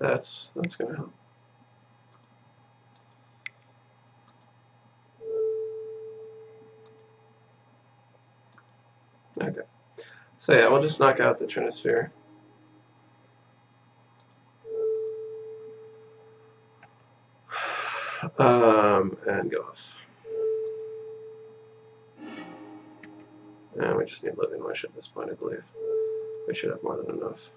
That's gonna help. Okay. So yeah, we'll just knock out the Trinisphere. And go off. And we just need Living Wish at this point, I believe. We should have more than enough.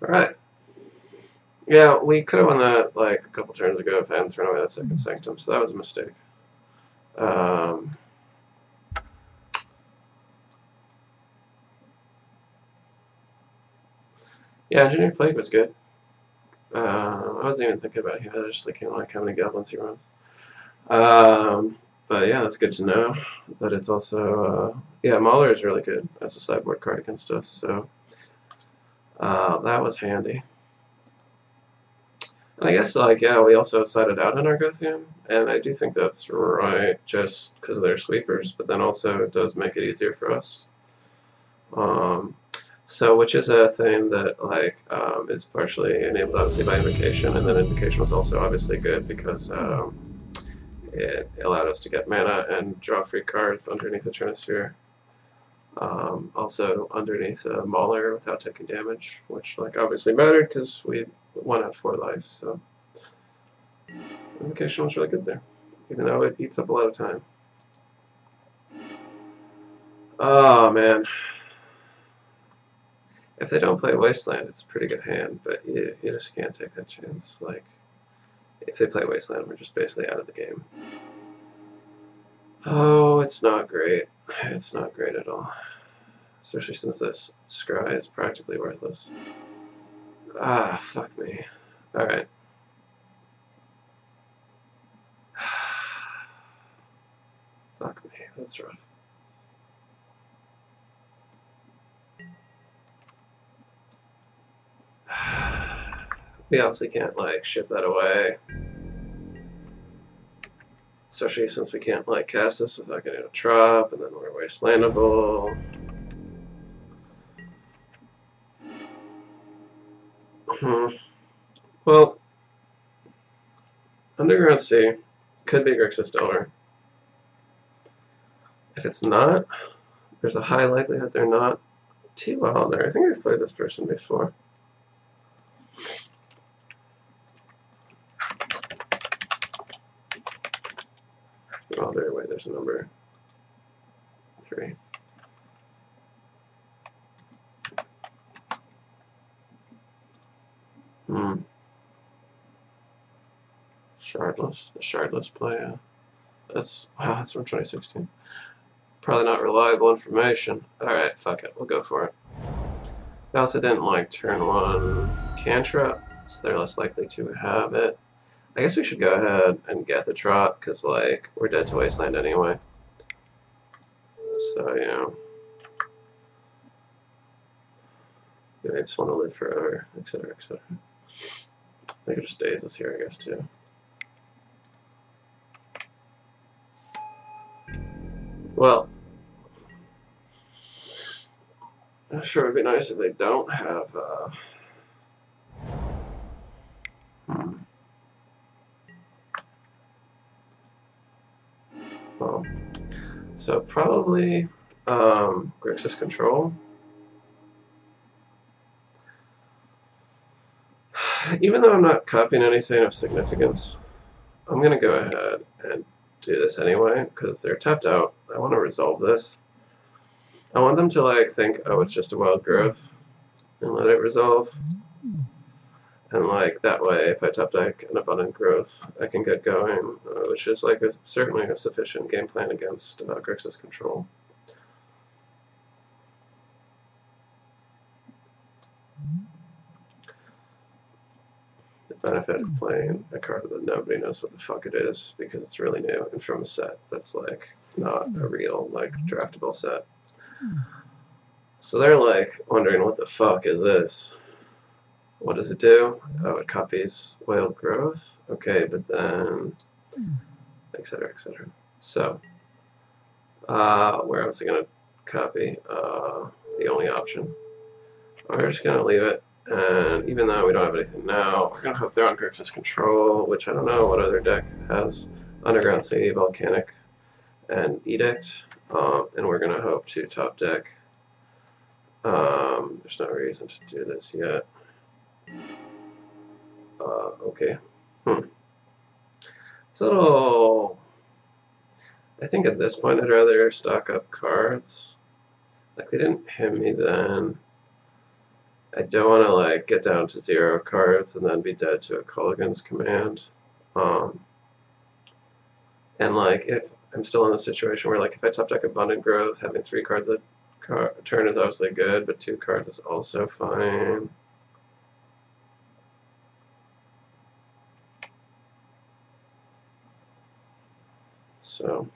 Alright. Yeah, we could have won that like a couple turns ago if I hadn't thrown away that second Sanctum, so that was a mistake. Yeah, Engineered Plague was good. I wasn't even thinking about him. I was just thinking like how many goblins he runs. But yeah, that's good to know. But it's also yeah, Mauler is really good as a sideboard card against us, so that was handy. And I guess like yeah, we also sided out on Argothian, and I do think that's right, just because of their sweepers. But then also it does make it easier for us. So, which is a thing that like is partially enabled obviously by Invocation, and then Invocation was also obviously good because it allowed us to get mana and draw free cards underneath the Trinisphere. Also underneath Mauler without taking damage, which like obviously mattered because we won at 4 life. So Invocation was really good there, even though it eats up a lot of time. Oh man. If they don't play Wasteland, it's a pretty good hand, but you just can't take that chance. Like, if they play Wasteland, we're just basically out of the game. Oh, it's not great. It's not great at all. Especially since this Scry is practically worthless. Ah, fuck me. Alright. Fuck me, that's rough. We obviously can't, like, ship that away. Especially since we can't, like, cast this without getting a drop, and then we're wastelandable. Well, Underground Sea could be Grixis Delver. If it's not, there's a high likelihood they're not too wild there. I think I've played this person before. Oh, wait, there's a number 3. Shardless. The Shardless play. That's from 2016. Probably not reliable information. Alright, fuck it. We'll go for it. They also didn't like turn 1 cantrip, so they're less likely to have it. I guess we should go ahead and get the drop, because, like, we're dead to Wasteland anyway. So, you know. I just want to live forever, etc., etc. They could just daze us here, I guess, too. Well, I'm sure it would be nice if they don't have, Well, so probably, Grixis Control. Even though I'm not copying anything of significance, I'm going to go ahead and do this anyway, because they're tapped out. I want to resolve this. I want them to like think, oh, it's just a wild growth, and let it resolve. And like that way, if I tap deck an abundant growth, I can get going, which is like certainly a sufficient game plan against Grixis Control. benefit of playing a card that nobody knows what the fuck it is because it's really new and from a set that's like not a real like draftable set. So they're like wondering what the fuck is this? What does it do? Oh, it copies wild growth. Okay, but then etc. etc. So where else are gonna copy? The only option. We're just gonna leave it. And even though we don't have anything now, we're going to hope they're on Grixis Control, which I don't know what other deck has. Underground Sea, Volcanic, and Edict. And we're going to hope to top deck. There's no reason to do this yet. Okay. It's a little... I think at this point I'd rather stock up cards. Like, they didn't hit me then. I don't want to like get down to 0 cards and then be dead to a Culligan's command. And like if I'm still in a situation where like if I top deck Abundant Growth, having 3 cards a turn is obviously good, but 2 cards is also fine. So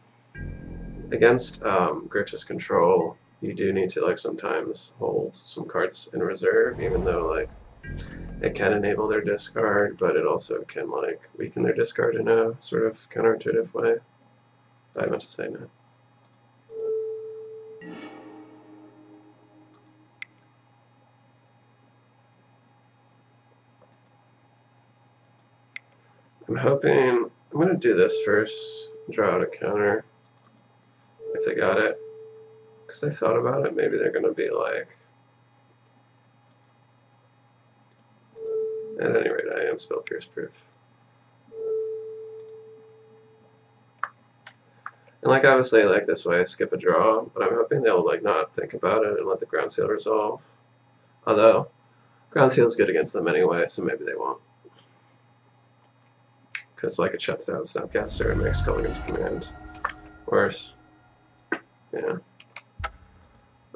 against Grixis Control, you do need to like sometimes hold some cards in reserve, even though like it can enable their discard, but it also can like weaken their discard in a sort of counterintuitive way. I meant to say no. I'm hoping I'm gonna do this first, draw out a counter if they got it. Because I thought about it, maybe they're gonna be like, at any rate, I am spell pierce proof. And like obviously like this way, I skip a draw, but I'm hoping they'll like not think about it and let the ground seal resolve. Although ground seal is good against them anyway, so maybe they won't. Because like it shuts down Snapcaster and makes Culligan's command worse. Yeah.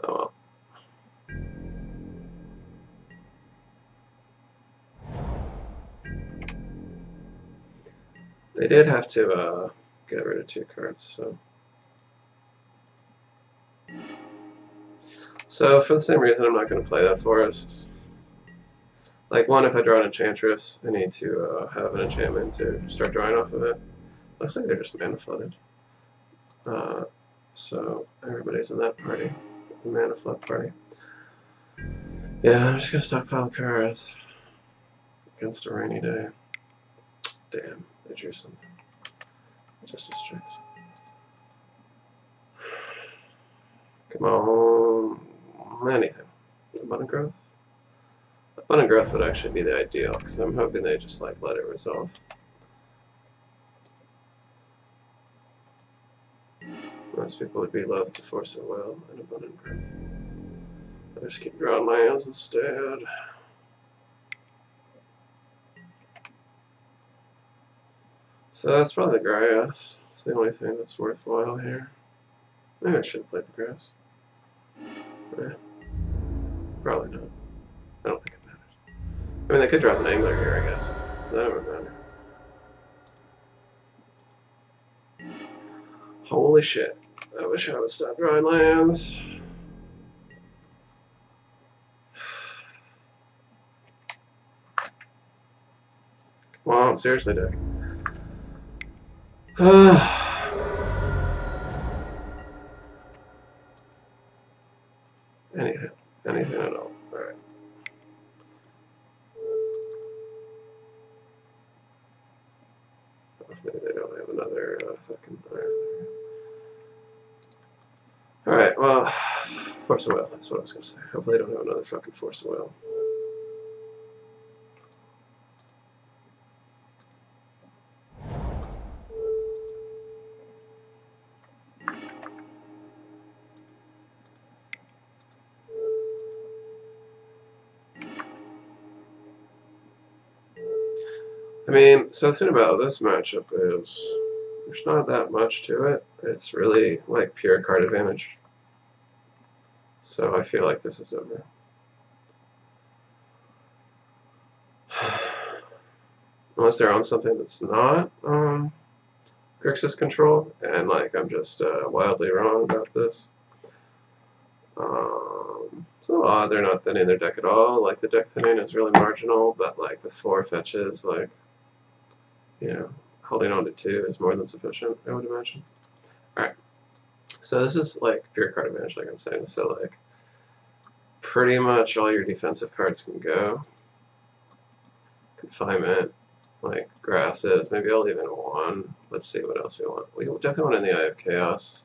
Oh well. They did have to get rid of 2 cards, so. So for the same reason, I'm not going to play that forest. Like one, if I draw an Enchantress, I need to have an enchantment to start drawing off of it. Looks like they're just mana flooded. So everybody's in that party, the mana flood party. Yeah, I'm just gonna stockpile cards against a rainy day. Damn, they drew something. Just a strix. Come on, anything. Abundant Growth? Abundant Growth would actually be the ideal, because I'm hoping they just like let it resolve. Most people would be loath to force a will in Abundant Growth. I just keep drawing my hands instead. So that's probably the grass. It's the only thing that's worthwhile here. Maybe I should have played the grass. Probably not. I don't think it matters. I mean, they could drop an angler here, I guess. That would matter. Holy shit. I wish I would stop drawing lands. Come on, seriously, Dick. Anything at all. Alright. Hopefully they don't have another fucking... Alright, well, Force of Will, that's what I was going to say. Hopefully they don't have another fucking Force of Will. I mean, so the thing about this matchup is there's not that much to it. It's really like pure card advantage. So I feel like this is over. unless they're on something that's not Grixis Control, and like I'm just wildly wrong about this. It's a little odd they're not thinning their deck at all. Like the deck thinning is really marginal, but like with 4 fetches, like, you know, holding on to 2 is more than sufficient, I would imagine. Alright, so this is like pure card advantage, like I'm saying. So like pretty much all your defensive cards can go. Confinement, like grasses, maybe I'll leave in a 1. Let's see what else we want. We definitely want in the Eye of Chaos.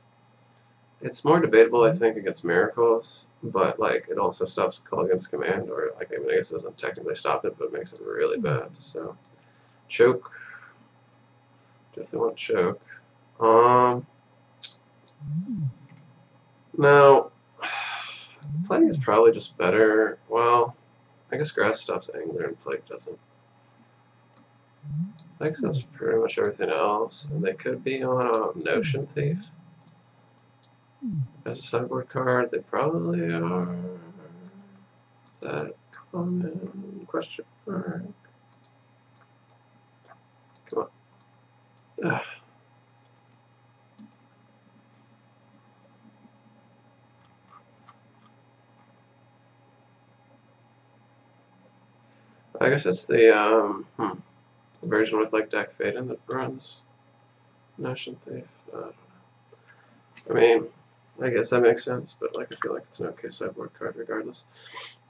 It's more debatable, I think, against Miracles, but like it also stops Call Against Command, or like I mean, I guess it doesn't technically stop it, but it makes it really bad. So choke, definitely want choke. Now plague is probably just better. Well, I guess grass stops Angler and plague doesn't. Plague stops pretty much everything else, and they could be on Notion Thief. As a sideboard card, they probably are. Is that common? Question mark. Come on. Ugh. I guess it's the version with like deck Faden that runs Notion Thief. I don't know. I mean, I guess that makes sense, but like I feel like it's an okay sideboard card regardless.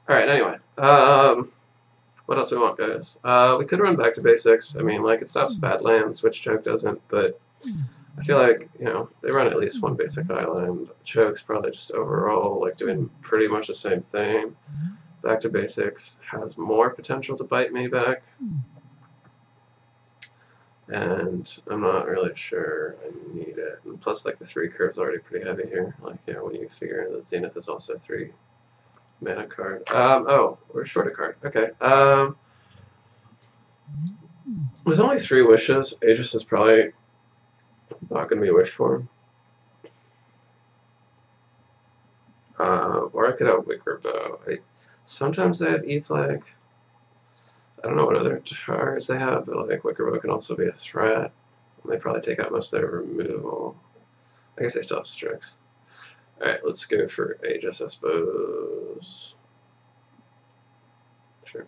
Alright, anyway. What else do we want, guys? We could run back to basics. I mean, like, it stops Badlands, Switch Choke doesn't, but I feel like, you know, they run at least 1 basic island. Choke's probably just overall, like, doing pretty much the same thing. Back to basics has more potential to bite me back. And I'm not really sure I need it. And plus, like, the 3 curve's already pretty heavy here. Like, you know, when you figure that Zenith is also a 3 mana card. Oh, we're short a card. Okay. With only 3 wishes, Aegis is probably not going to be wished for. Or I could have Wicker Bow. Sometimes they have E-Flag. I don't know what other cards they have, but like Wicker Bow can also be a threat. They probably take out most of their removal. I guess they still have Strix. Alright, let's go for Aegis, I suppose. Sure.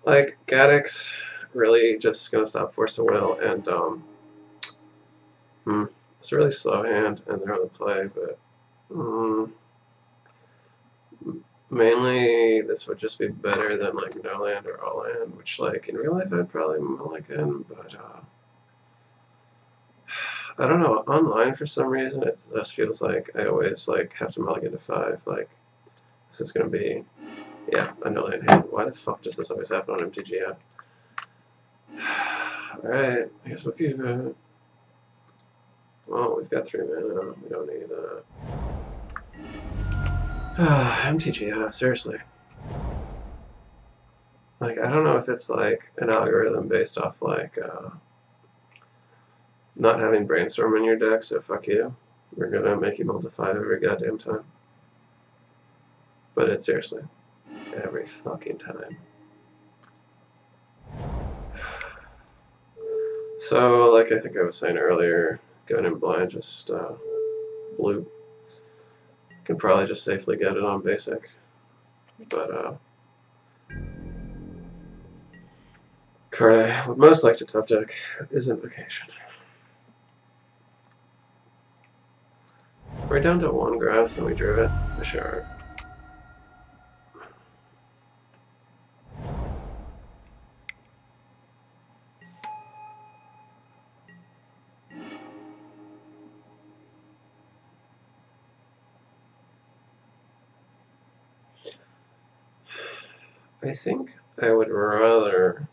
Like, Gaddock's really just gonna stop Force of Will, and it's a really slow hand, and they're on the play, but mainly this would just be better than like no land or all land, which like in real life I'd probably mulligan, but I don't know. Online for some reason it just feels like I always like have to mulligan to 5. Like this is gonna be, yeah, a no land hand. Why the fuck does this always happen on MTGO? Alright, I guess we'll keep it. Well, we've got 3 mana. We don't need that. MTGO, seriously. Like, I don't know if it's like an algorithm based off like not having brainstorm in your deck, so fuck you. We're gonna make you multiply every goddamn time. But it's seriously every fucking time. So, like I think I was saying earlier, going in blind just blue. Can probably just safely get it on basic, but card I would most like to top deck is Invocation. We're down to 1 grass and we drew it. Sure. I think I would rather.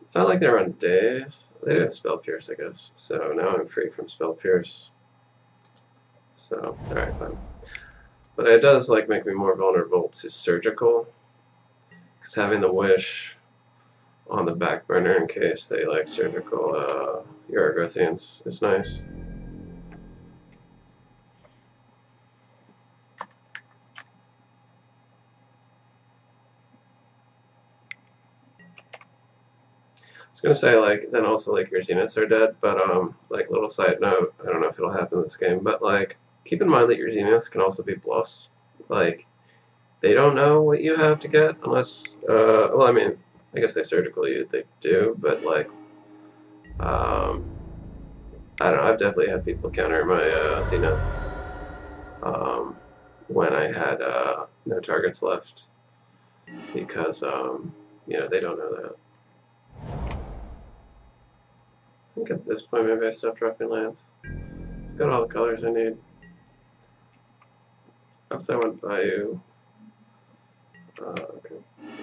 It's not like they're on days. They do have Spell Pierce, I guess. So now I'm free from Spell Pierce. So, alright, fine. But it does like make me more vulnerable to surgical. Because having the wish on the back burner in case they like surgical your Argothians is nice. was gonna say, like, then also, like, your Zeniths are dead, but, like, little side note, I don't know if it'll happen this game, but, like, keep in mind that your Zeniths can also be bluffs. Like, they don't know what you have to get unless, well, I mean, I guess they surgically they do, but, like, I don't know, I've definitely had people counter my, Zeniths, when I had, no targets left, because, you know, they don't know that. I think at this point maybe I stop dropping lands. I've got all the colors I need. Perhaps I went Bayou. Okay.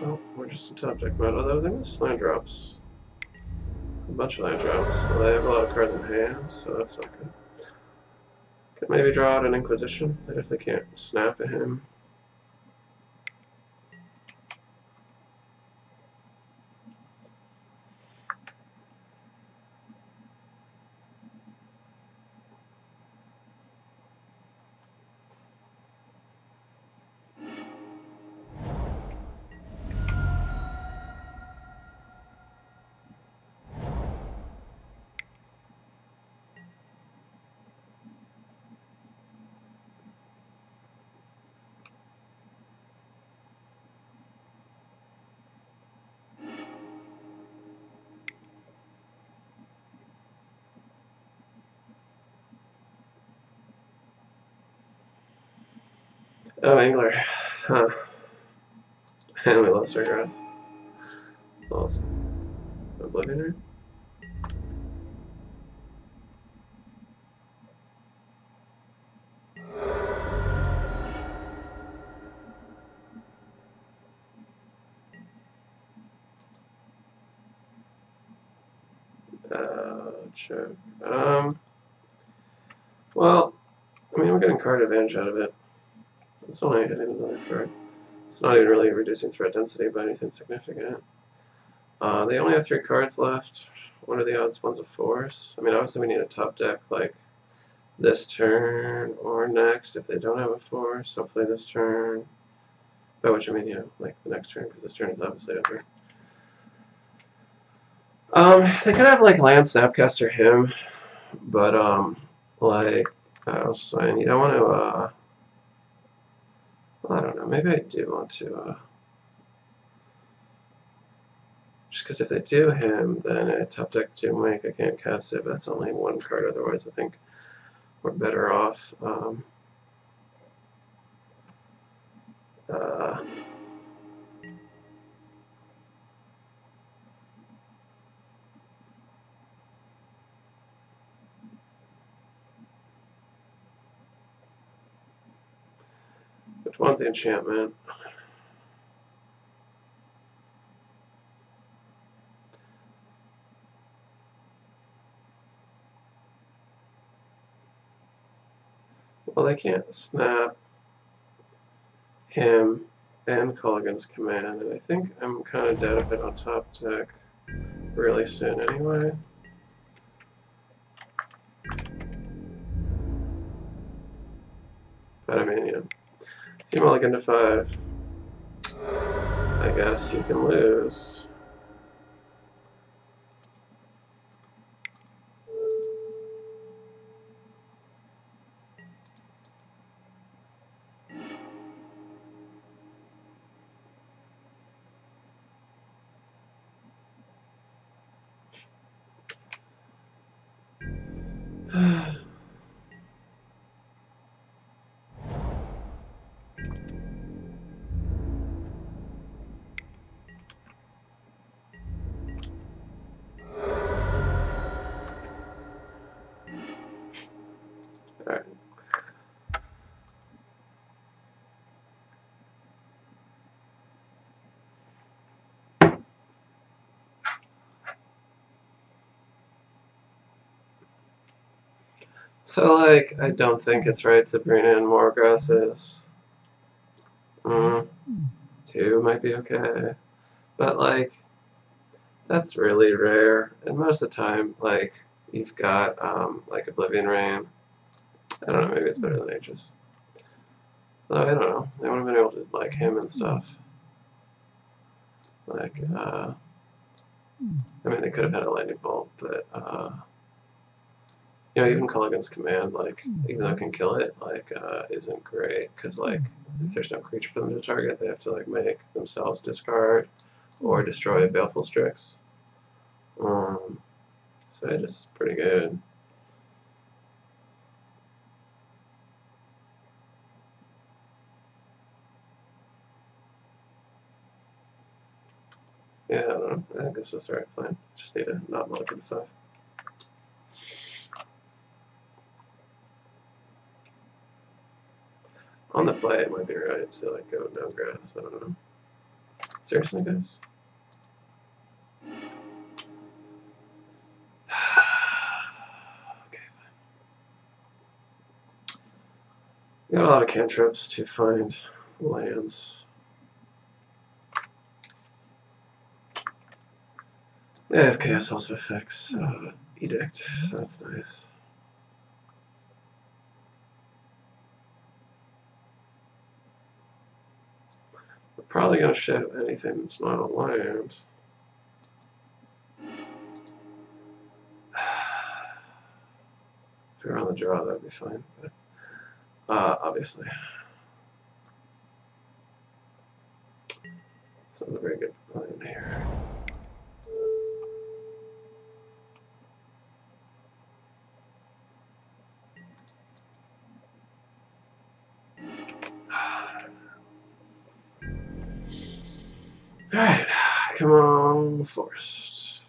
Oh, we're just in top deck mode. Although they must land drops. A bunch of land drops. So they have a lot of cards in hand, so that's not good. Could maybe draw out an Inquisition, that if they can't snap at him. Oh, Angler. Huh. And we lost our grass. Lost. Oblivion Ring? Check. Well, I mean, we're getting card advantage out of it. It's only hitting another card. It's not even really reducing threat density by anything significant. They only have 3 cards left. What are the odds? One's a force. I mean, obviously we need a top deck like this turn or next if they don't have a force. Hopefully this turn. By which I mean, you know, like the next turn, because this turn is obviously over. They could have like land Snapcaster him, but like I was saying, you don't want to. Well, I don't know. Maybe I do want to. Just because if they do him, then a top deck Doomwake, I can't cast it. But that's only 1 card. Otherwise, I think we're better off. Which one's the enchantment? Well, they can't snap him and Culligan's command, and I think I'm kind of dead if I don't top deck really soon anyway. But I mean, yeah. If you mulligan to 5, I guess you can lose. Alright. So, like, I don't think it's right to bring in more grasses. 2 might be okay. But, like, that's really rare. And most of the time, like, you've got, like, Oblivion Ring. I don't know, maybe it's better than Aegis. Though, I don't know. They would have been able to, like, him and stuff. Like, I mean, they could have had a lightning bolt, but you know, even Culligan's command, like, even though it can kill it, like, isn't great, because, like, if there's no creature for them to target, they have to, like, make themselves discard or destroy a Baleful Strix. So it is pretty good. Yeah, I don't know. I think this was the right plan. Just need to not monkey this off. On the play, it might be right to like go no grass. I don't know. Seriously, guys? Okay, fine. We got a lot of cantrips to find lands. Yeah, FKS also affects Edict, so that's nice. We're probably going to ship anything that's not on land. If we were on the draw, that'd be fine, but obviously. So a very good plan here. Alright, come on, Forest.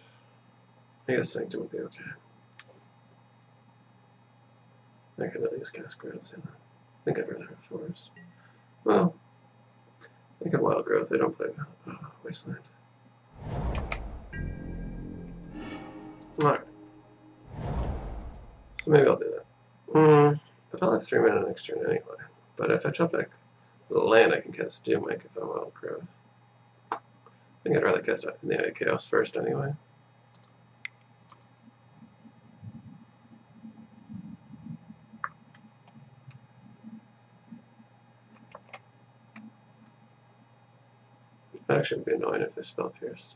I guess Sanctum would be okay. I could at least cast Growth in. I think I'd rather have Forest. Well, I could Wild Growth, they don't play Wasteland. Alright. So maybe I'll do that. But I'll have 3 mana next turn anyway. But if I jump back to the land, I can cast Doomwake if I Wild Growth. I think I'd rather cast in the Chaos first anyway. That actually would be annoying if they spell pierced.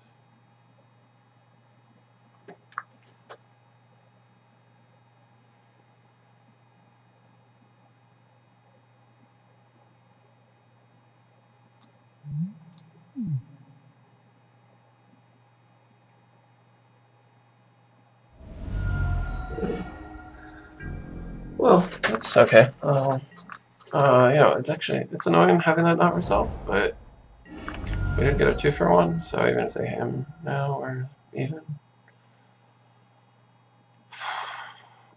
Well, that's okay. You know, it's annoying having that not resolved, but we did get a 2-for-1, so even if they ham now, we're even.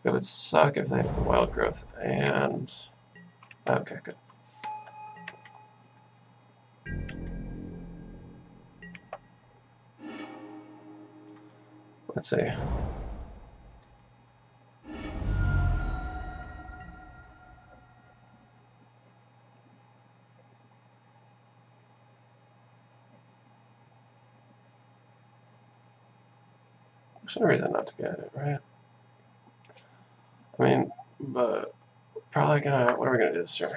It would suck if they have the Wild Growth and... Okay, good. Let's see. There's no reason not to get it, right? I mean, but probably gonna... What are we gonna do this turn?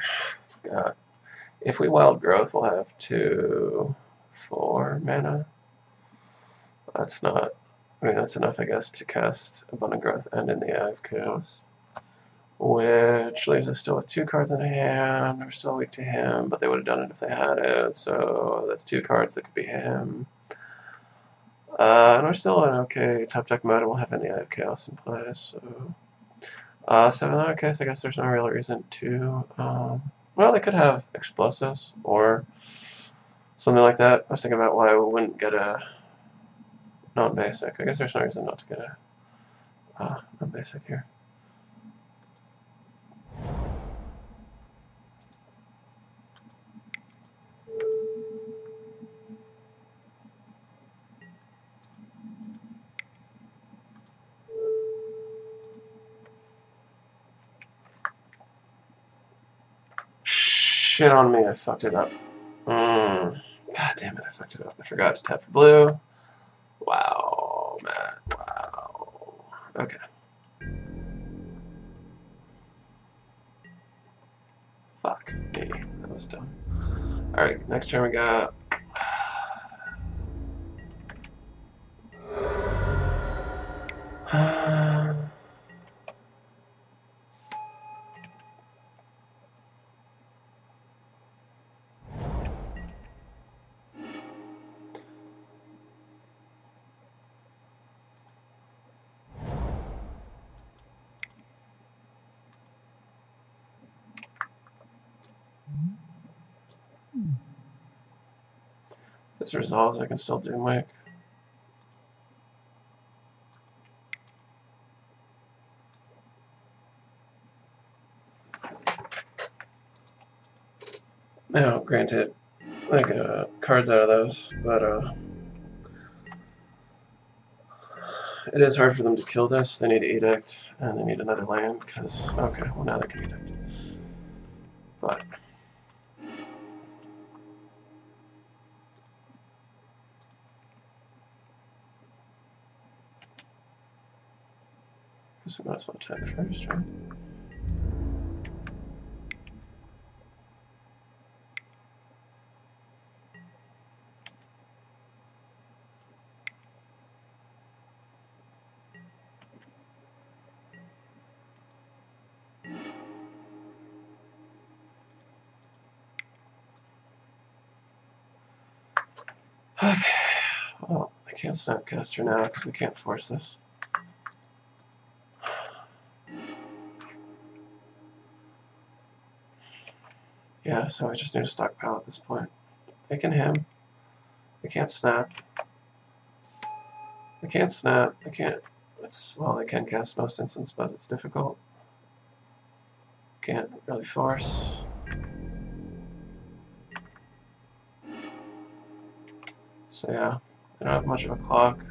If we Wild Growth, we'll have 2, 4 mana. That's not... I mean, that's enough, I guess, to cast Abundant Growth and in the Eye of Chaos. Which leaves us still with 2 cards in hand. We're still weak to him, but they would have done it if they had it, so that's 2 cards that could be him. And we're still in okay top deck mode, and we'll have in the Eye of Chaos in play, so... So in that case, I guess there's no real reason to... well, they could have Explosives, or something like that. I was thinking about why we wouldn't get a non-basic. I guess there's no reason not to get a non-basic here. Shit on me, I fucked it up. God damn it, I fucked it up. I forgot to tap for blue. Wow, man, wow. Okay. Fuck me, that was dumb. Alright, next turn we got... this resolves, I can still Doomwake. Now, granted, I get cards out of those, but it is hard for them to kill this. They need to Edict, and they need another land, because, okay, well now they can Edict. But so might as well attack first, right? Okay, well, I can't Snapcaster now because I can't force this. Yeah, so I just need to stockpile at this point. Taking him. I can't snap. I can't snap. I can't. It's, well, I can cast most instants, but it's difficult. Can't really force. So yeah, I don't have much of a clock.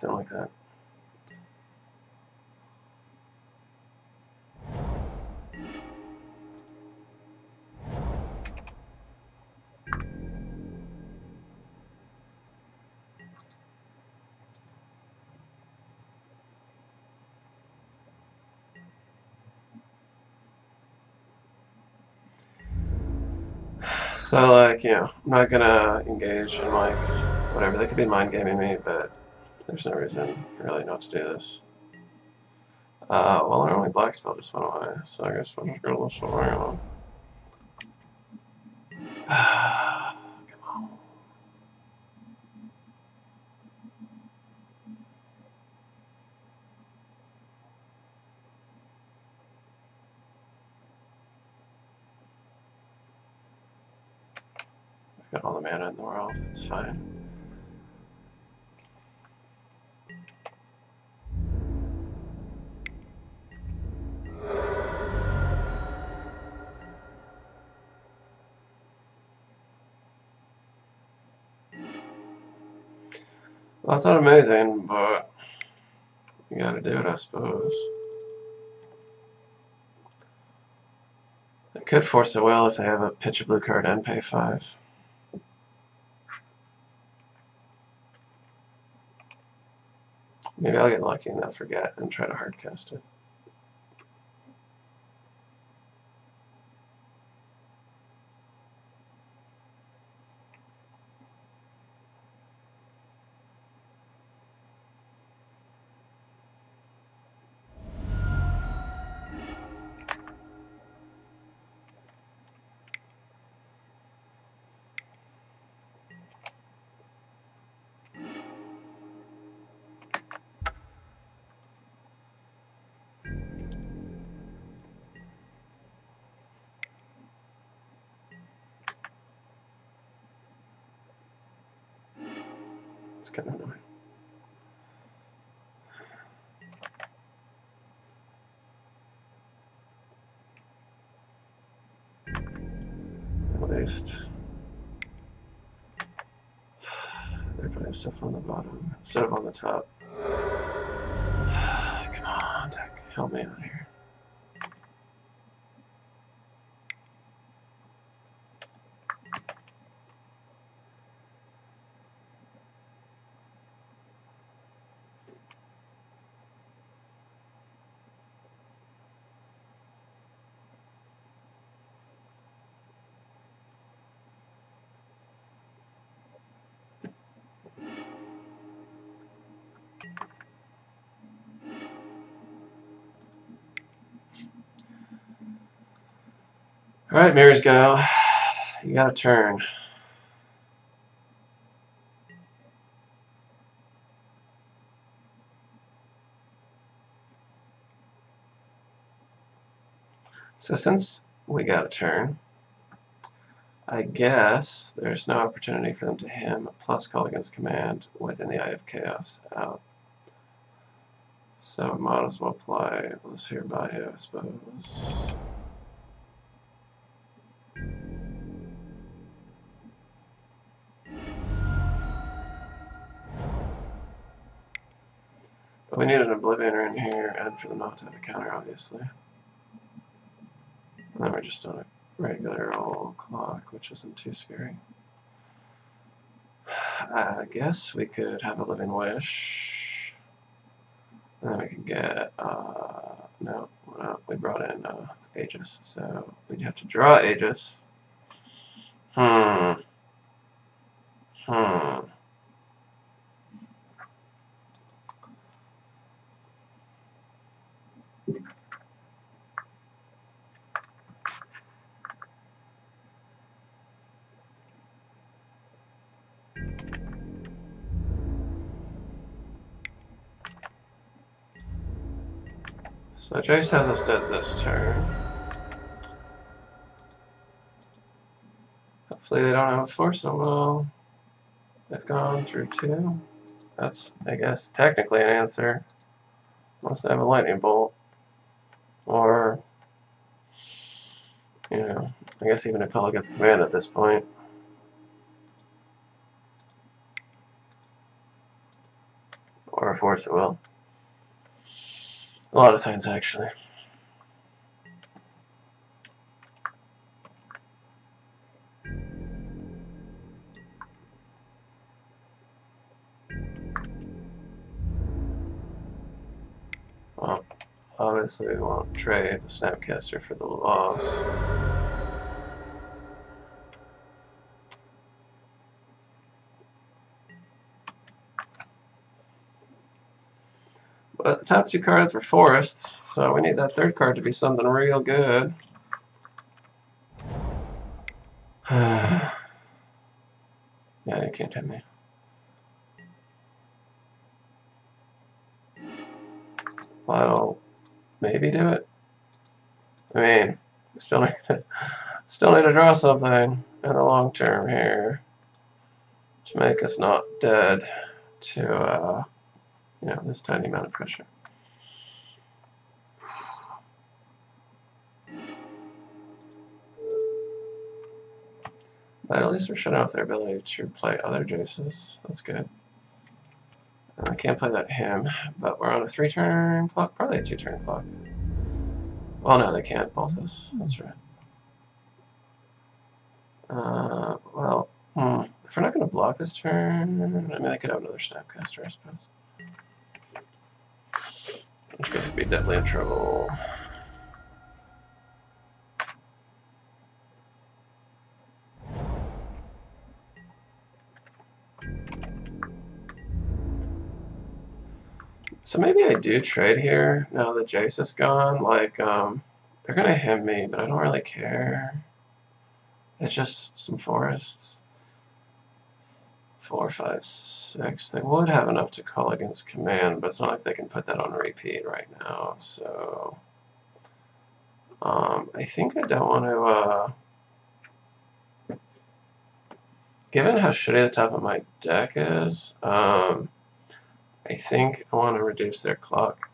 Don't like that. So, like, you know, I'm not gonna engage in, like, whatever. They could be mind gaming me, but there's no reason really not to do this. Well, our only black spell just went away, so I guess we'll just go this way on. Come on. I've got all the mana in the world, it's fine. Well, it's not amazing, but you gotta do it, I suppose. I could force a will if they have a pitch a blue card and pay 5. Maybe I'll get lucky and not forget and try to hardcast it. It's kind of annoying. At least they're putting stuff on the bottom instead of on the top. Come on, deck, help me out here. Alright, Mirri's Guile. You got a turn. So since we got a turn, I guess there's no opportunity for them to him plus call against command within the Eye of Chaos out. So might as well play this here Bayou, I suppose. But we need an Oblivion Ring here, and for them not to have a counter, obviously. And then we're just on a regular old clock, which isn't too scary. I guess we could have a Living Wish. And then we could get, no, we brought in Aegis, so we'd have to draw Aegis. So Jace has us dead this turn. Hopefully they don't have a Force so well. They've gone through 2. That's, I guess, technically an answer. Unless they have a Lightning Bolt. Or, you know, I guess even a call against command at this point. Or a Force of Will. A lot of times, actually. Well, obviously we won't trade the Snapcaster for the loss. But the top 2 cards were forests, so we need that 3rd card to be something real good. Yeah, you can't hit me. Well, that'll maybe do it. I mean, still need to draw something in the long term here to make us not dead to you know, this tiny amount of pressure. But at least we're shutting off their ability to play other Jaces. That's good. I can't play that him, but we're on a 3-turn clock, probably a 2-turn clock. Well, no, they can't both us. That's right. Well, if we're not going to block this turn, I mean, they could have another Snapcaster, I suppose. In which case, we'd be definitely in trouble. So maybe I do trade here now that Jace is gone. Like, they're going to hit me, but I don't really care. It's just some forests. 4, 5, 6. They would have enough to call against command, but it's not like they can put that on repeat right now. So, I think I don't want to. Given how shitty the top of my deck is, I think I want to reduce their clock.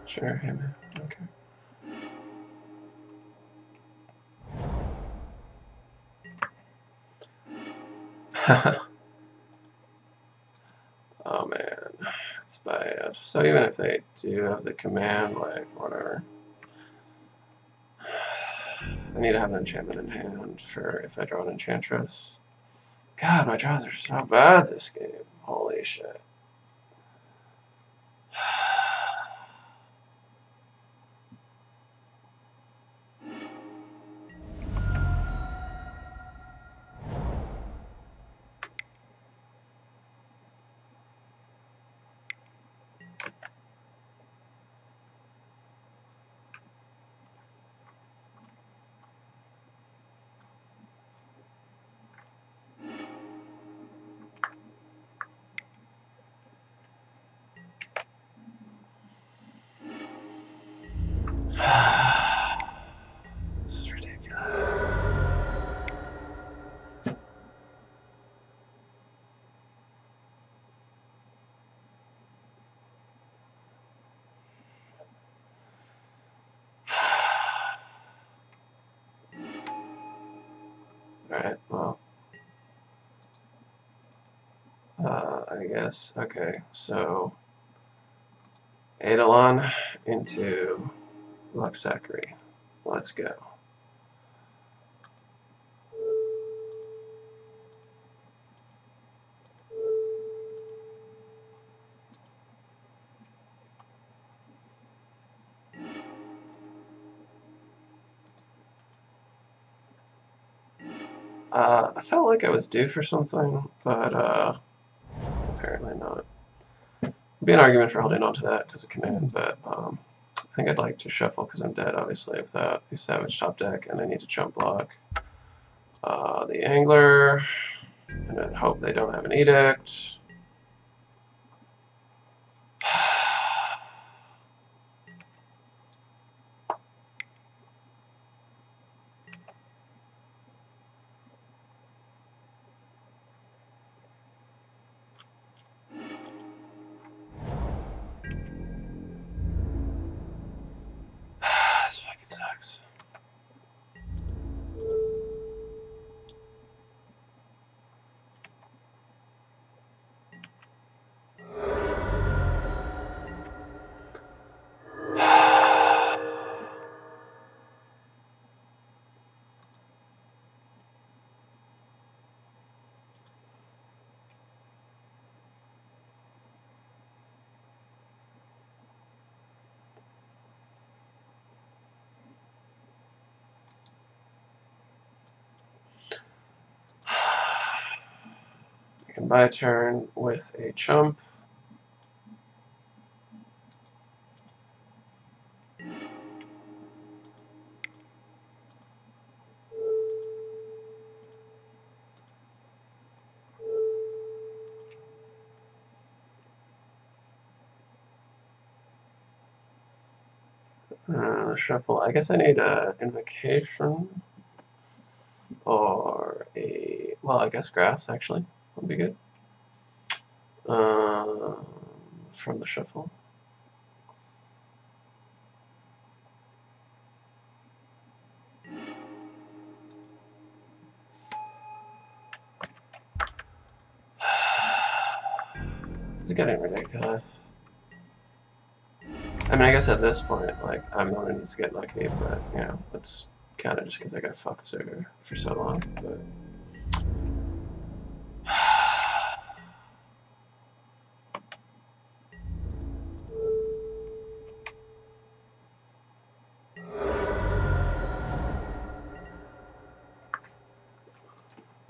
Sure, hey man, okay. Oh man, it's bad. So even if they do have the command, like, whatever. I need to have an enchantment in hand for if I draw an Enchantress. God, my draws are so bad this game. Holy shit. Alright, well. I guess, okay, so Eidolon into Luxackery. Let's go. I felt like I was due for something, but apparently not. There'd be an argument for holding on to that because of command, but I think I'd like to shuffle because I'm dead, obviously, without a Savage top deck, and I need to chump block the Angler, and I hope they don't have an Edict. This fucking sucks. I can buy a turn with a chump. Shuffle. I guess I need a Invocation or a, well, I guess Grass actually would be good. From the shuffle. It's getting ridiculous. I mean, I guess at this point, like, I'm the one who needs to get lucky, but, you know, it's kind of just because I got fucked for so long, but...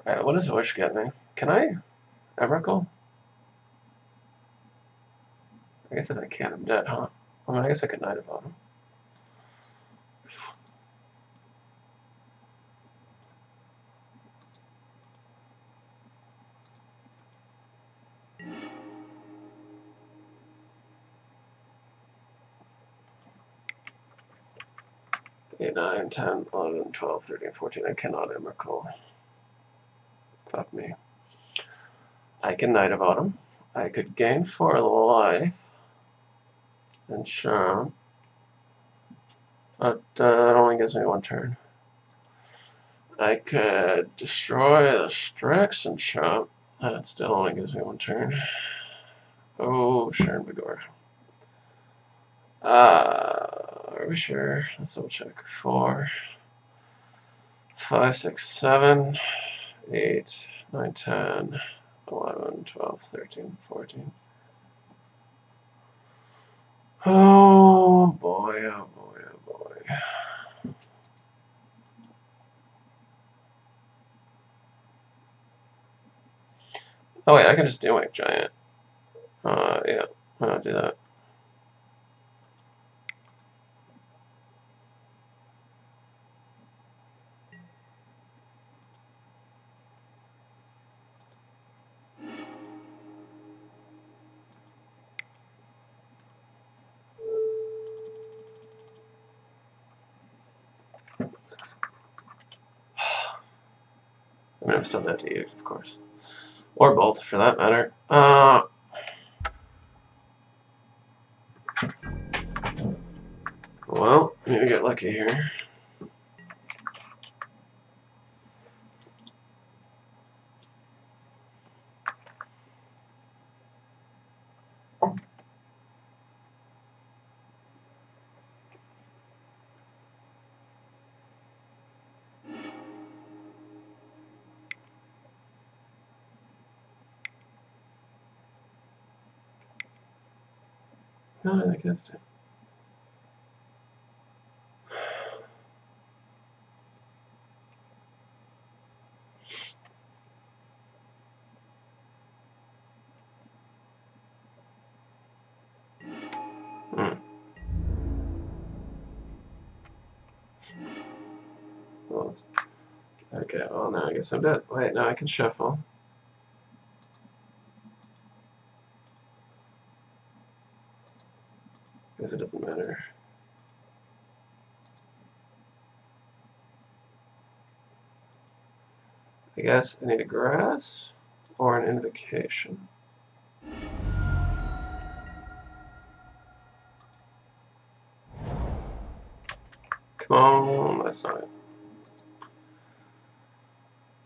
Alright, what does Wish get me? Can I Emrakul? I guess if I can't, I'm dead, huh? I mean, I guess I could Knight of Autumn. Eight, 9, 10, 11, 12, 13, 14. I cannot Emrakul. Fuck me. I can Knight of Autumn. I could gain 4 life and charm, but it only gives me 1 turn. I could destroy the Strix and chomp, and it still only gives me 1 turn. Oh, Sharon Begor. Are we sure? Let's double check. 4, 5, 6, 7, 8, 9, 10, 11, 12, 13, 14. Oh boy, oh boy, oh boy. Oh wait, I can just Doomwake Giant. Yeah, I'll do that. I mean, I'm still dead to Edict, of course. Or Bolt, for that matter. Well, I need to get lucky here. Oh, I guessed it. Well, okay, well now I guess I'm dead. Wait, now I can shuffle. I guess it doesn't matter. I guess I need a grass or an invocation. Come on, that's not it.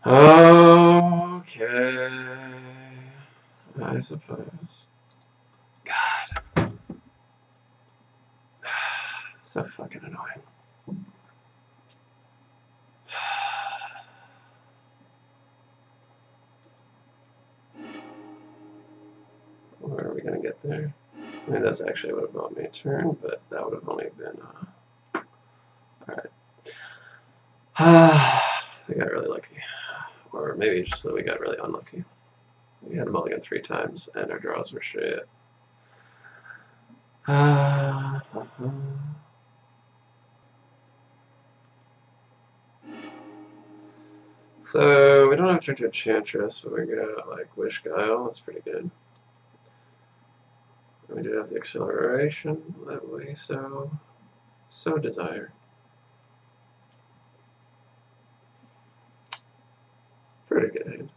Okay, I suppose. God. So fucking annoying. Where are we gonna get there? I mean, that's actually would have bought me a turn, but that would have only been, alright. We got really lucky. Or maybe just that we got really unlucky. We had a mulligan 3 times, and our draws were shit. So, we don't have turn to Enchantress, but we got, like, Wish Guile. That's pretty good. We do have the acceleration that we so desire. Pretty good hand.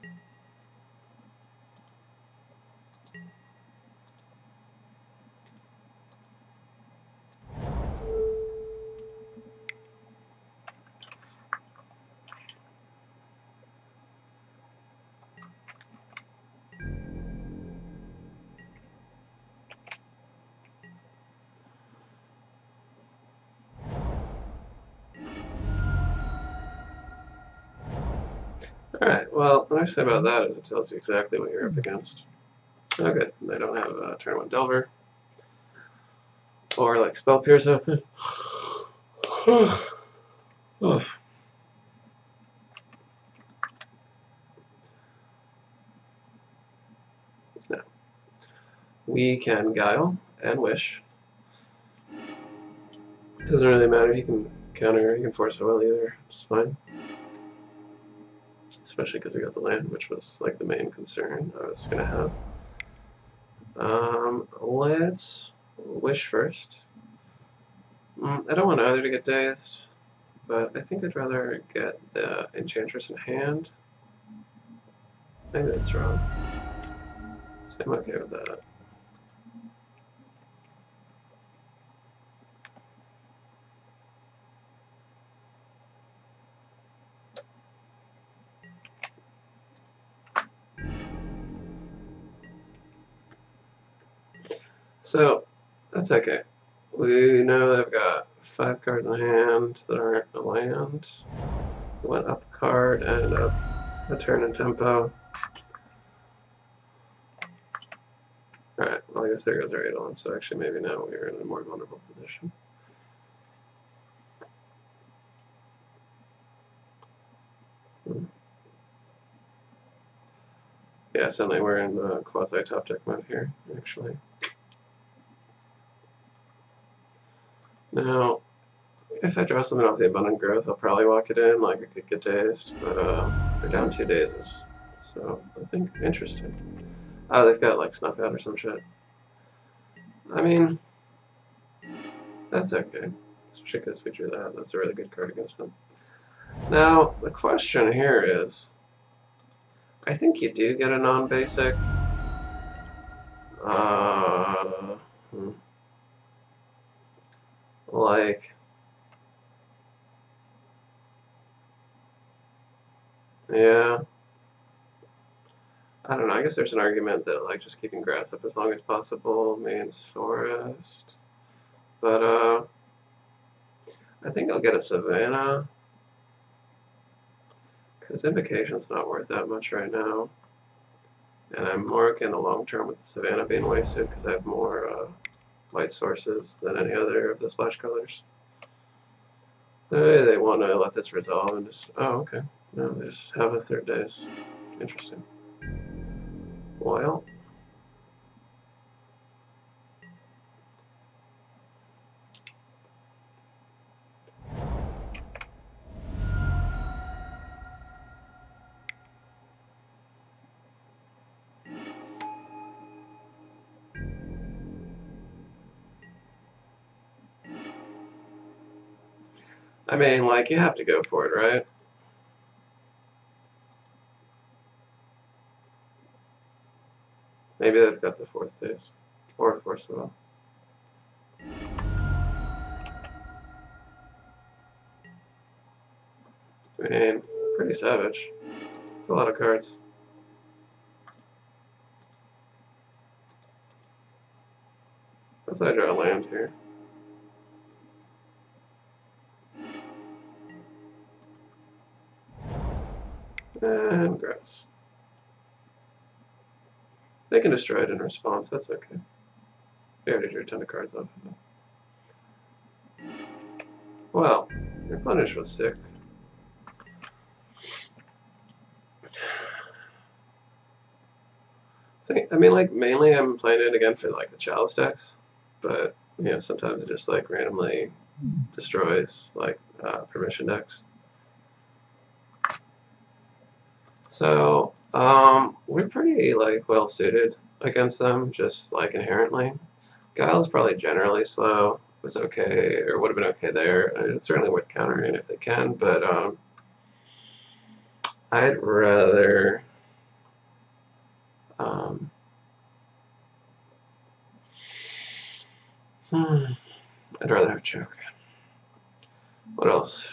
Alright, well, the nice thing about that is it tells you exactly what you're up against. Oh good, they don't have a turn 1 Delver. Or like Spell Pierce open. Oh. Now, we can Guile and Wish. Doesn't really matter, you can counter, you can force a will either, it's fine. Especially because we got the land, which was like the main concern I was going to have. Let's Wish first. I don't want either to get dazed, but I think I'd rather get the Enchantress in hand. Maybe that's wrong. So I'm okay with that. So, that's okay. We know they've got 5 cards in hand that aren't a land. We went up a card and up a turn in tempo. Alright, well I guess there goes our Eidolon, so actually maybe now we're in a more vulnerable position. Yeah, suddenly we're in quasi-top deck mode here, actually. Now, if I draw something off the Abundant Growth, I'll probably walk it in, like I could get dazed, but they're down 2 dazes, so I think interesting. Oh, they've got like Snuff Out or some shit. I mean, that's okay, especially because we drew that. That's a really good card against them. Now, the question here is, I think you do get a non-basic. Like, yeah. I don't know, I guess there's an argument that like just keeping grass up as long as possible means forest. But I think I'll get a Savannah. Because Invocation's not worth that much right now. And I'm more okay in the long term with the Savannah being wasted because I have more white sources than any other of the splash colors. They want to let this resolve and just, oh, okay. No, they just have a third daze. Interesting. Well. I mean, like, you have to go for it, right? Maybe they've got the fourth daze. Or Force of Will. I mean, pretty savage. It's a lot of cards. Hopefully I draw a land here. And grass. They can destroy it in response, that's okay. They already drew a ton of cards off of it. Well, Replenish was sick. I mean, like, mainly I'm playing it again for, like, the Chalice decks. But, you know, sometimes it just, like, randomly destroys, like, permission decks. So, we're pretty, like, well suited against them, just, like, inherently. Guile's probably generally slow, was okay, or would have been okay there. It's certainly worth countering if they can, but, I'd rather, I'd rather have choke. What else?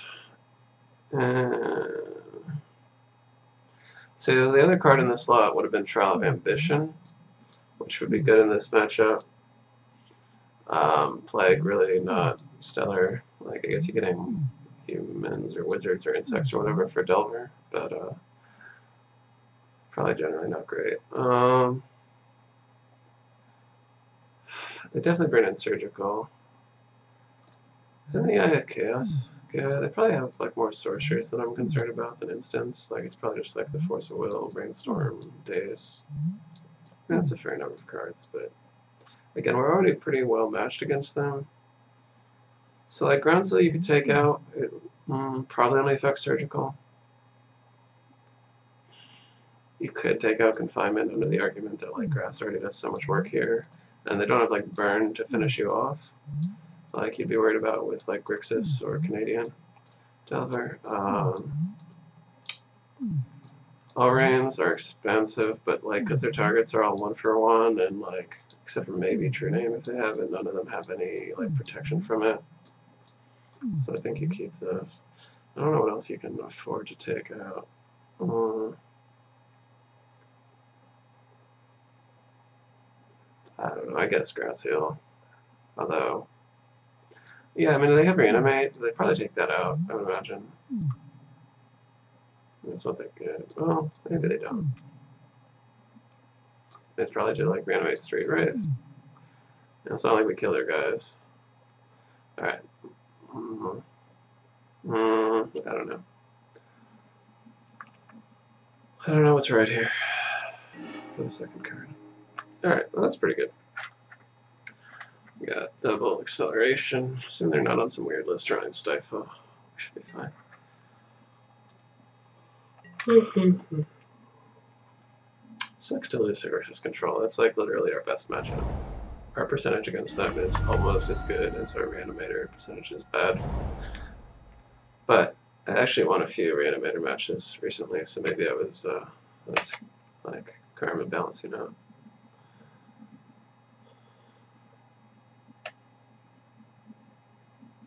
So the other card in the slot would have been Trial of Ambition, which would be good in this matchup. Plague, really not stellar. Like, I guess you're getting humans or wizards or insects or whatever for Delver, but probably generally not great. They definitely bring in Surgical. Is there any Chaos? Yeah, they probably have like more sorceries that I'm concerned about than instants. Like, it's probably just like the Force of Will, Brainstorm, Daze. I mean, that's a fair number of cards, but again, we're already pretty well matched against them. So like Ground Seal you could take out. It probably only affects Surgical. You could take out Confinement under the argument that like Grass already does so much work here, and they don't have like Burn to finish you off. Like you'd be worried about with like Grixis or Canadian Delver. All Rains are expensive, but like because their targets are all 1-for-1, and like except for maybe True Name if they have it, none of them have any like protection from it. So I think you keep those. I don't know what else you can afford to take out. I don't know. I guess Ground Seal. Although, yeah, I mean, they have Reanimate. They probably take that out, I would imagine. That's not that good. Well, maybe they don't. It's probably just like Reanimate Street Wraith. It's not like we kill their guys. Alright. I don't know. I don't know what's right here for the second card. Alright, well that's pretty good. We got double acceleration. Assume they're not on some weird list running Stifle. We should be fine. Sucks to lose to Grixis Control. That's like literally our best matchup. Our percentage against them is almost as good as our Reanimator percentage is bad. But I actually won a few Reanimator matches recently, so maybe I was, that's like karma balancing out.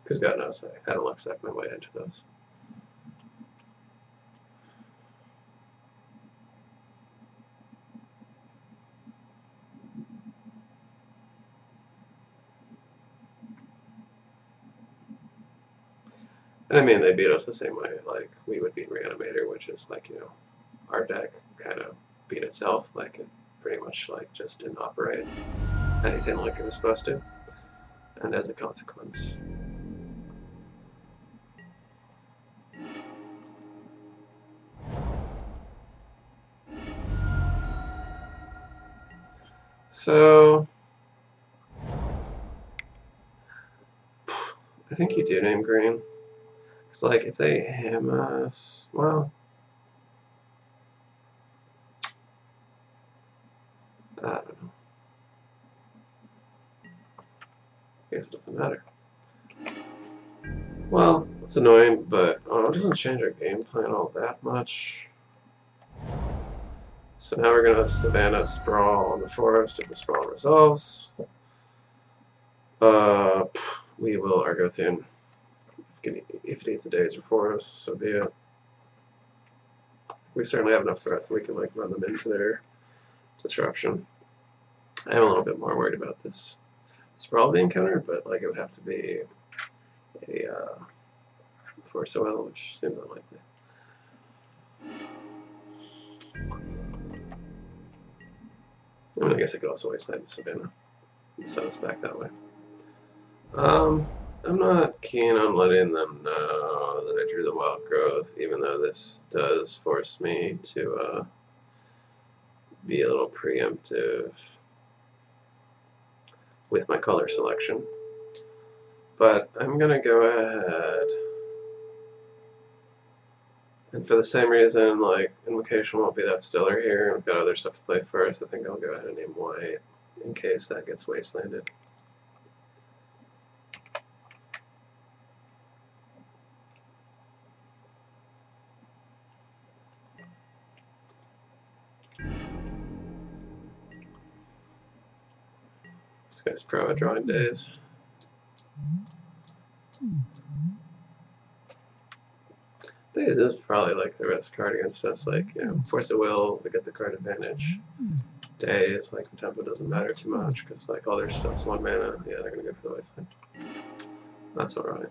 Because God knows I had to luck suck my way into those. And I mean, they beat us the same way, like, we would beat Reanimator, which is, like, you know, our deck kind of beat itself, like, it pretty much, like, just didn't operate anything like it was supposed to. and as a consequence. So, I think you do name green. It's like if they ham us, well, I don't know. I guess it doesn't matter. Well, it's annoying, but it doesn't change our game plan all that much. So now we're going to Savannah Sprawl on the forest if the Sprawl resolves. We will Argothian. If it eats a Daze or Forest, so be it. We certainly have enough threats that we can like run them into their disruption. I am a little bit more worried about this Sprawl being countered, but like it would have to be a Force of Will, which seems unlikely. I mean, I guess I could also wasteland Savannah and set us back that way. I'm not keen on letting them know that I drew the Wild Growth, even though this does force me to be a little preemptive with my color selection. But I'm going to go ahead, and for the same reason, like, Invocation won't be that stellar here, I've got other stuff to play first, I think I'll go ahead and name white, in case that gets wastelanded. This guy's pro at drawing days. Days is probably like the best card against us, like, you know, Force of Will, we get the card advantage. Days, like, the tempo doesn't matter too much, because, like, all their stuff's 1 mana, yeah, they're gonna go for the wasteland. That's alright.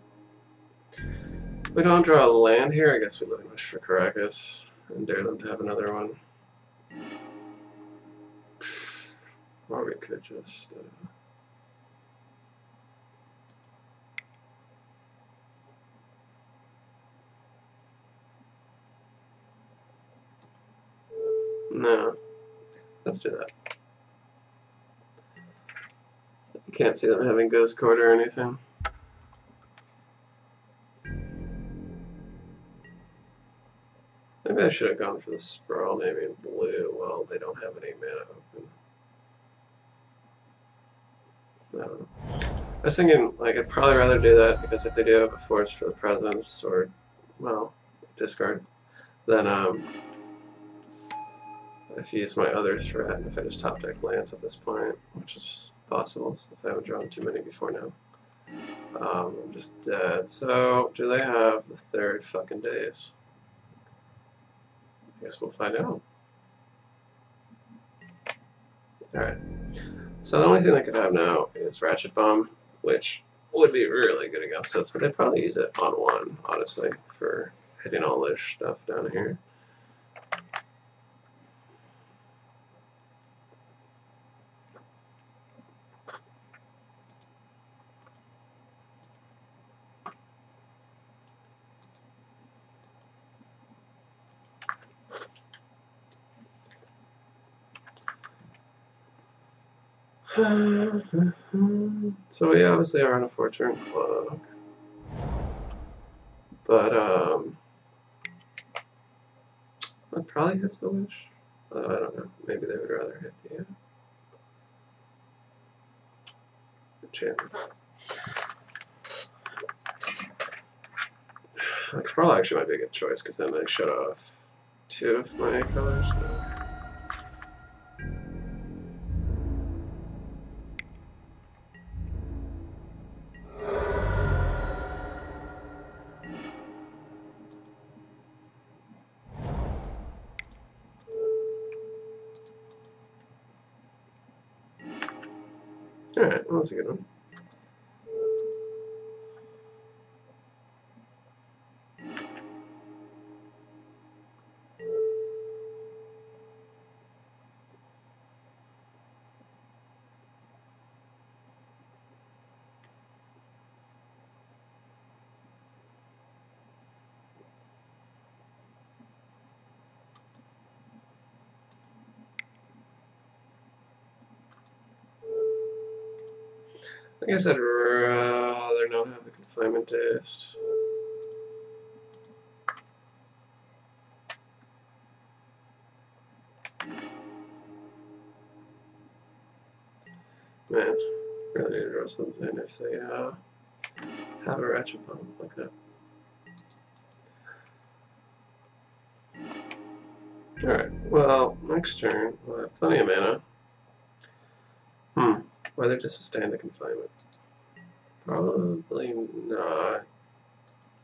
We don't draw a land here, I guess we live much for Karakas, and dare them to have another one. Or we could just, no. Let's do that. You can't see them having Ghost Court or anything. Maybe I should have gone for the Sprawl, maybe in blue. Well, they don't have any mana open. I don't know. I was thinking, like, I'd probably rather do that, because if they do have a Force for the presence, or, well, discard, then, if you use my other threat, and if I just top deck lands at this point, which is possible since I haven't drawn too many before now, I'm just dead. So, do they have the 3rd fucking days? I guess we'll find out. Alright. So the only thing they could have now is Ratchet Bomb, which would be really good against us, but they'd probably use it on 1, honestly, for hitting all this stuff down here. So we obviously are on a 4-turn clock, but that probably hits the wish. I don't know. Maybe they would rather hit the enchantment. Like, Sprawl actually might be a good choice, because then I shut off 2 of my colors. No. Alright, well, that's a good one. I guess I'd rather not have the confinement taste. Man, really need to draw something if they have a ratchet bomb like that. Alright, well, next turn we'll have plenty of mana. Whether to sustain the confinement. Probably not.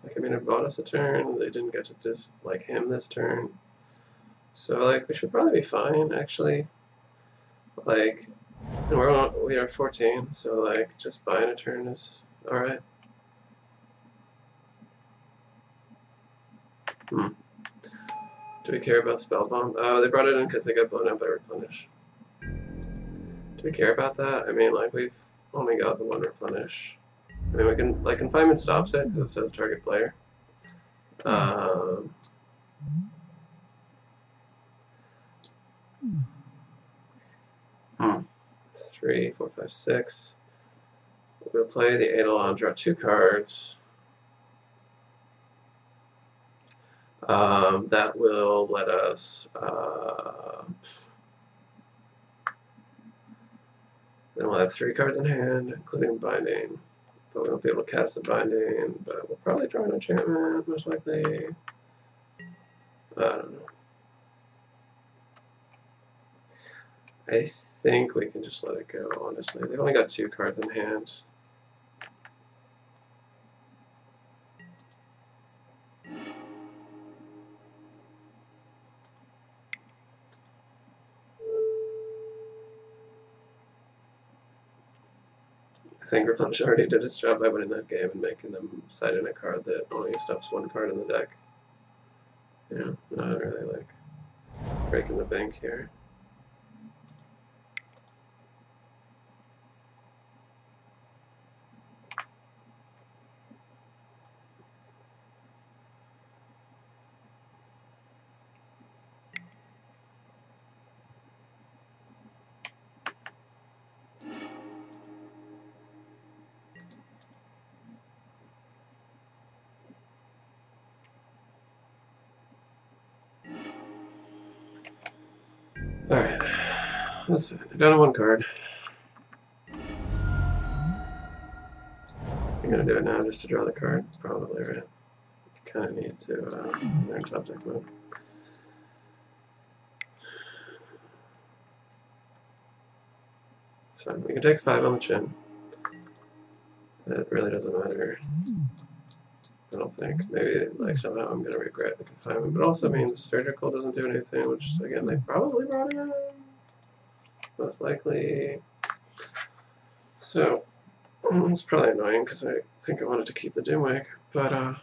Like, I mean, it bought us a turn, they didn't get to dislike him this turn. So, like, we should probably be fine, actually. Like, and we are 14, so, like, just buying a turn is alright. Do we care about Spellbomb? Oh, they brought it in because they got blown up by Replenish. Do we care about that? I mean, like, we've only got the one Replenish. I mean, we can, like, Confinement stops it because it says target player. 3, 4, 5, 6. We'll play the Eidolon, draw 2 cards. That will let us. Then we'll have 3 cards in hand, including Binding. But we won't be able to cast the Binding, but we'll probably draw an enchantment, most likely. I don't know. I think we can just let it go, honestly. They've only got 2 cards in hand. I think Replenish already did its job by winning that game and making them side in a card that only stops 1 card in the deck. You know, not really like breaking the bank here. Alright, that's fine. They're down to 1 card. I'm gonna do it now just to draw the card, probably, right? Kind of need to, because they're in top deck mode. It's fine. We can take 5 on the chin. That really doesn't matter. I don't think. Maybe, like, somehow I'm gonna regret the confinement, but also means surgical doesn't do anything, which, again, they probably brought it in. Most likely. So, it's probably annoying because I think I wanted to keep the Doomwake, but, alright.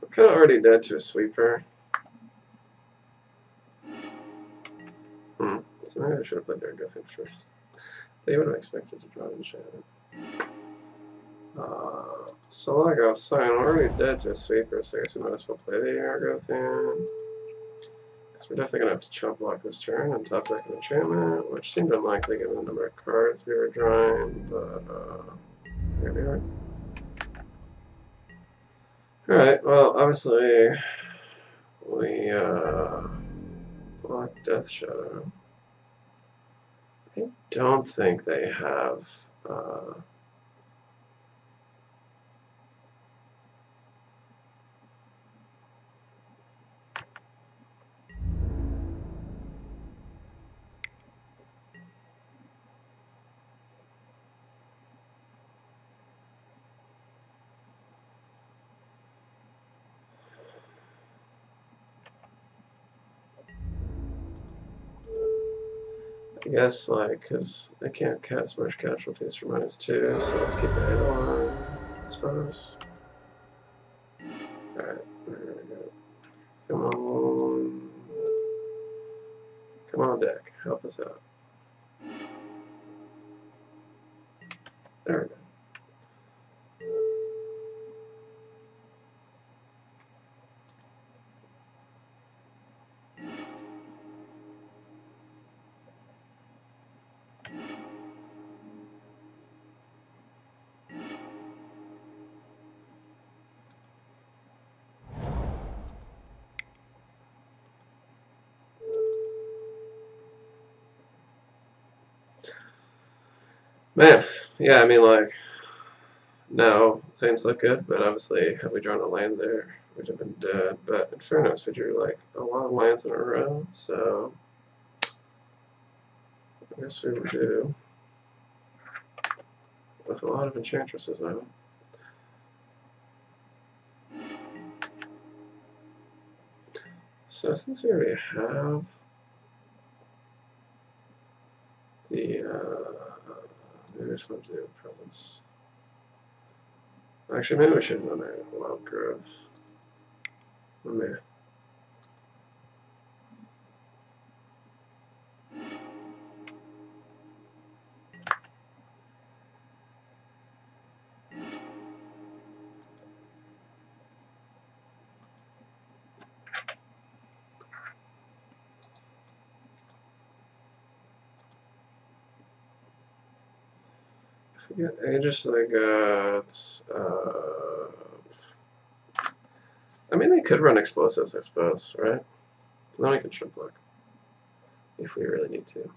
I'm kind of already dead to a sweeper. So maybe I should have played their Argothian first. They would have expected to draw an enchantment. So like I was saying, I'm already dead to a sweeper, so I guess we might as well play the Argothian. Because we're definitely going to have to chump block this turn and top deck an enchantment, which seemed unlikely given the number of cards we were drawing, but here we are. Alright, well, obviously, we block Death Shadow. I don't think they have guess, like, because they can't cast Marsh Casualties for -2, so let's keep the Eidolon, I suppose. Alright, there we go. Come on. Come on, deck. Help us out. There we go. Man, yeah, I mean, like, no, things look good, but obviously, had we drawn a land there, we'd have been dead. But in fairness, we drew, like, a lot of lands in a row, so I guess we would do with a lot of enchantresses, though. So since we already have the, maybe I just want to do presence. Actually, maybe we should run a wild growth. Maybe. If we get Aegis, they got. I mean, they could run explosives, I suppose, right? Then I can shrimp block if we really need to.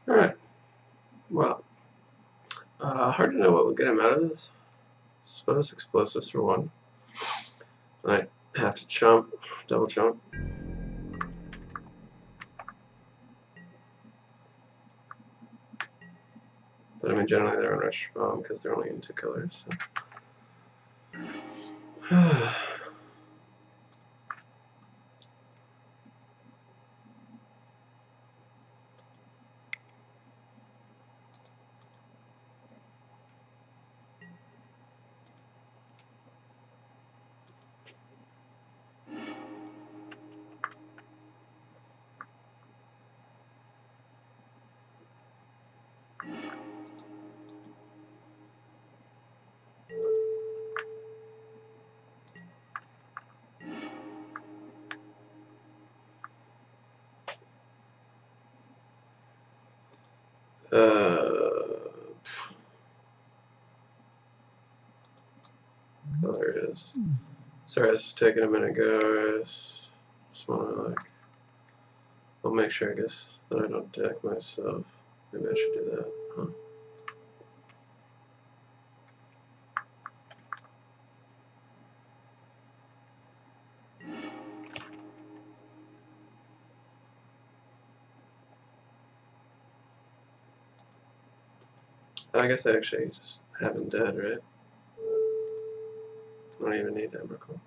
Alright. Well, hard to know what would get him out of this. Suppose explosives for one. I have to chump, double chump. But I mean, generally they're unrich because they're only in 2 colors. So. color is. Sorry, this is taking a minute, guys. Just want to like. I'll make sure, I guess, that I don't deck myself. Maybe I should do that, huh? I guess I actually just have him dead, right? I don't even need that Emrakul.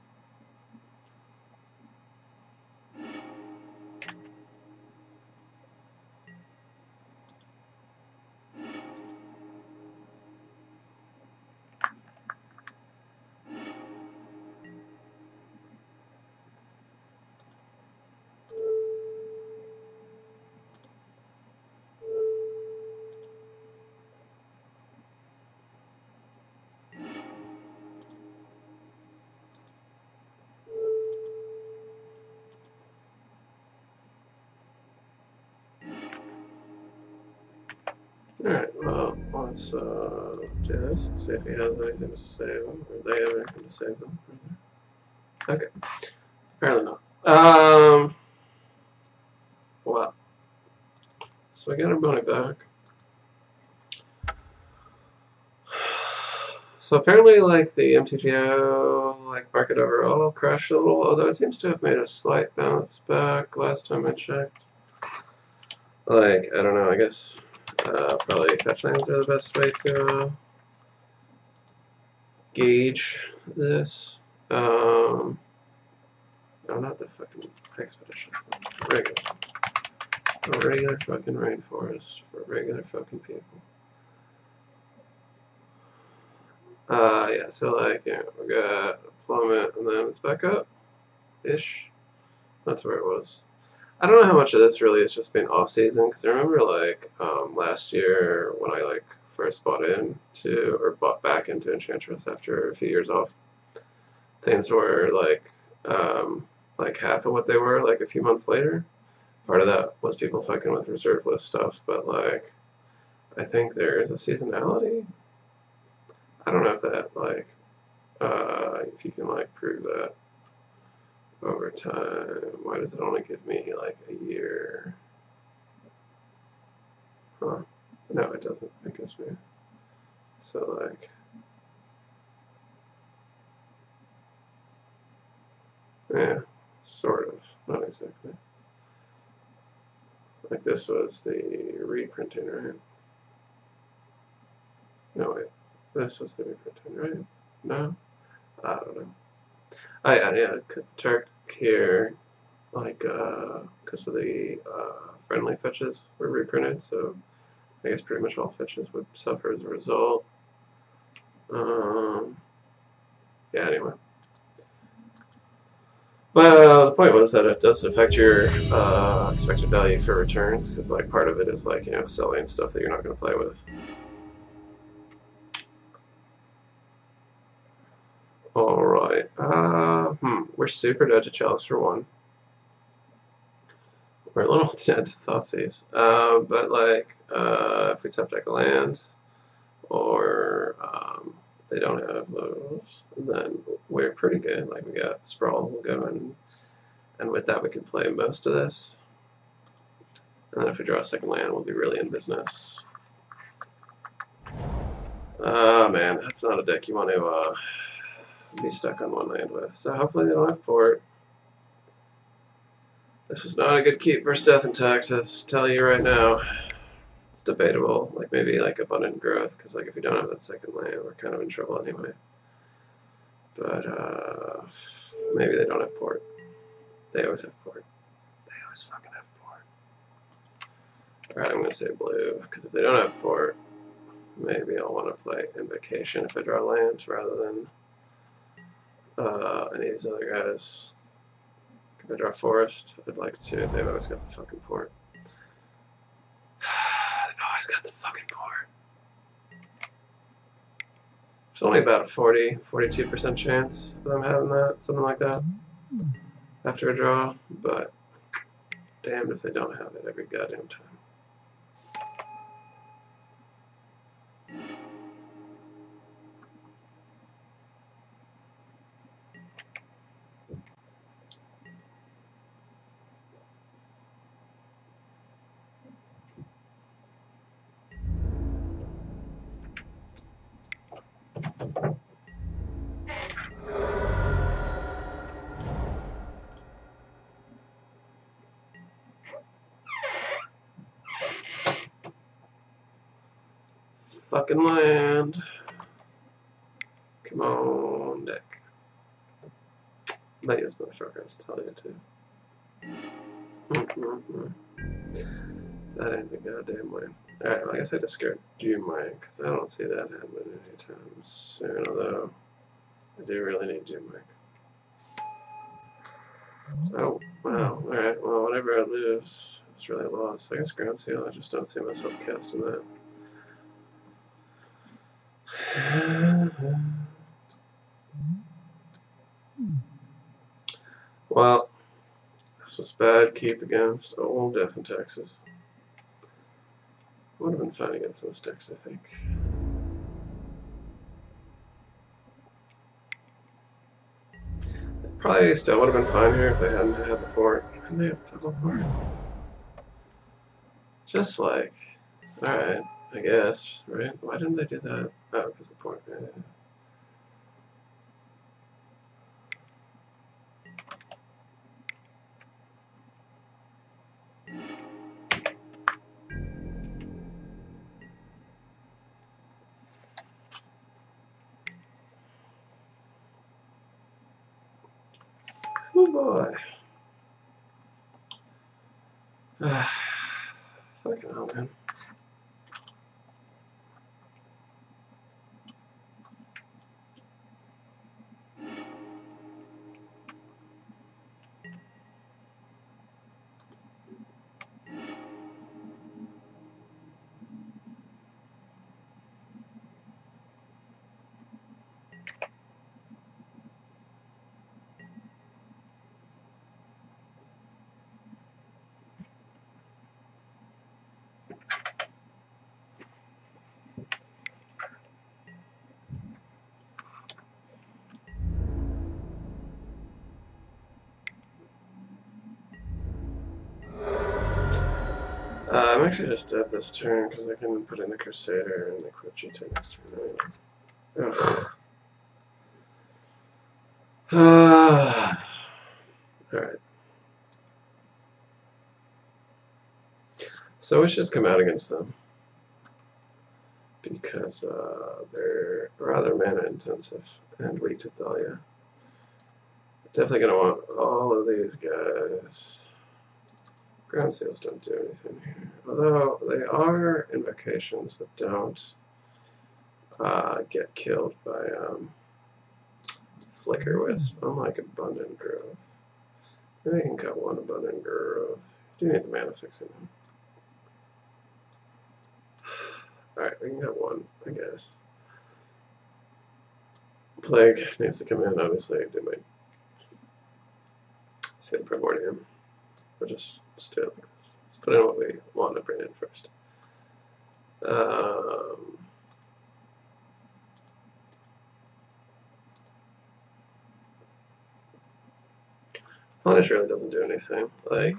Alright, well, let's do this and see if he has anything to save them, or they have anything to save them. Okay, apparently not. Well, so we got our money back. So apparently, like, the MTGO, like, market overall crashed a little, although it seems to have made a slight bounce back last time I checked. Like, I don't know, I guess probably fetch lands are the best way to gauge this. No, not the fucking expeditions. Regular. A regular fucking rainforest for regular fucking people. Yeah, so like, you know, we got a plummet and then it's back up ish. That's where it was. I don't know how much of this really is just being off season, because I remember like last year when I like first bought back into Enchantress after a few years off, things were like half of what they were like a few months later. Part of that was people fucking with reserve list stuff, but like I think there is a seasonality. I don't know if that like if you can like prove that over time. Why does it only give me like a year? Huh? No, it doesn't. It gives me. So like, yeah, sort of. Not exactly. Like this was the reprinting, right? No wait, this was the reprinting, right? No, I don't know. Yeah, Turk here, like, because of the friendly fetches were reprinted, so I guess pretty much all fetches would suffer as a result. Yeah, anyway. But the point was that it does affect your expected value for returns, because like part of it is like, you know, selling stuff that you're not going to play with. Alright, we're super dead to Chalice for one. We're a little dead to Thoughtseize. But like, if we tap deck a land, or they don't have those, then we're pretty good. Like, we got Sprawl, we'll go in, and with that we can play most of this. And then if we draw a second land, we'll be really in business. Oh man, that's not a deck you want to be stuck on one land with. So hopefully they don't have port. This was not a good keep versus Death and Taxes, tell you right now. It's debatable, like maybe like Abundant Growth, because like if we don't have that second land, we're kind of in trouble anyway. But maybe they don't have port. They always have port. They always fucking have port. Alright, I'm going to say blue, because if they don't have port, maybe I'll want to play Invocation if I draw lands rather than any of these other guys. If I draw Forest, I'd like to. They've always got the fucking port. They've always got the fucking port. There's only about a 42% chance of them having that, something like that, after a draw, but damned if they don't have it every goddamn time. fucking land. Come on, deck. Might use motherfuckers, tell you too. That ain't the goddamn way. Alright, well, I guess I discard Doomwake, because I don't see that happening anytime soon, although I do really need Doomwake. Oh, wow. Alright, well, whenever I lose, it's really lost. I guess Ground Seal, I just don't see myself casting that. Well, this was bad. Keep against old Death and Taxes. Would have been fine against those decks, I think. Probably still would have been fine here if they hadn't had the port. And they have double port. Just like, alright, I guess, right? Why didn't they do that? Oh, because the port. Yeah. Oh boy. Fucking hell, man. I'm actually just dead this turn because I can put in the Crusader and the Clip G2 next turn. Ugh. Alright. So we should come out against them because they're rather mana intensive and weak to Thalia. Definitely going to want all of these guys. Ground Seals don't do anything here. Although they are invocations that don't get killed by Flicker Wisp, unlike Abundant Growth. Maybe I can cut one Abundant Growth. Do need the mana fixing them. Alright, we can cut one, I guess. Plague needs to come in, obviously. Do my Seal of Primordium. We'll just do it like this. Let's put in what we want to bring in first. Replenish really doesn't do anything. Like,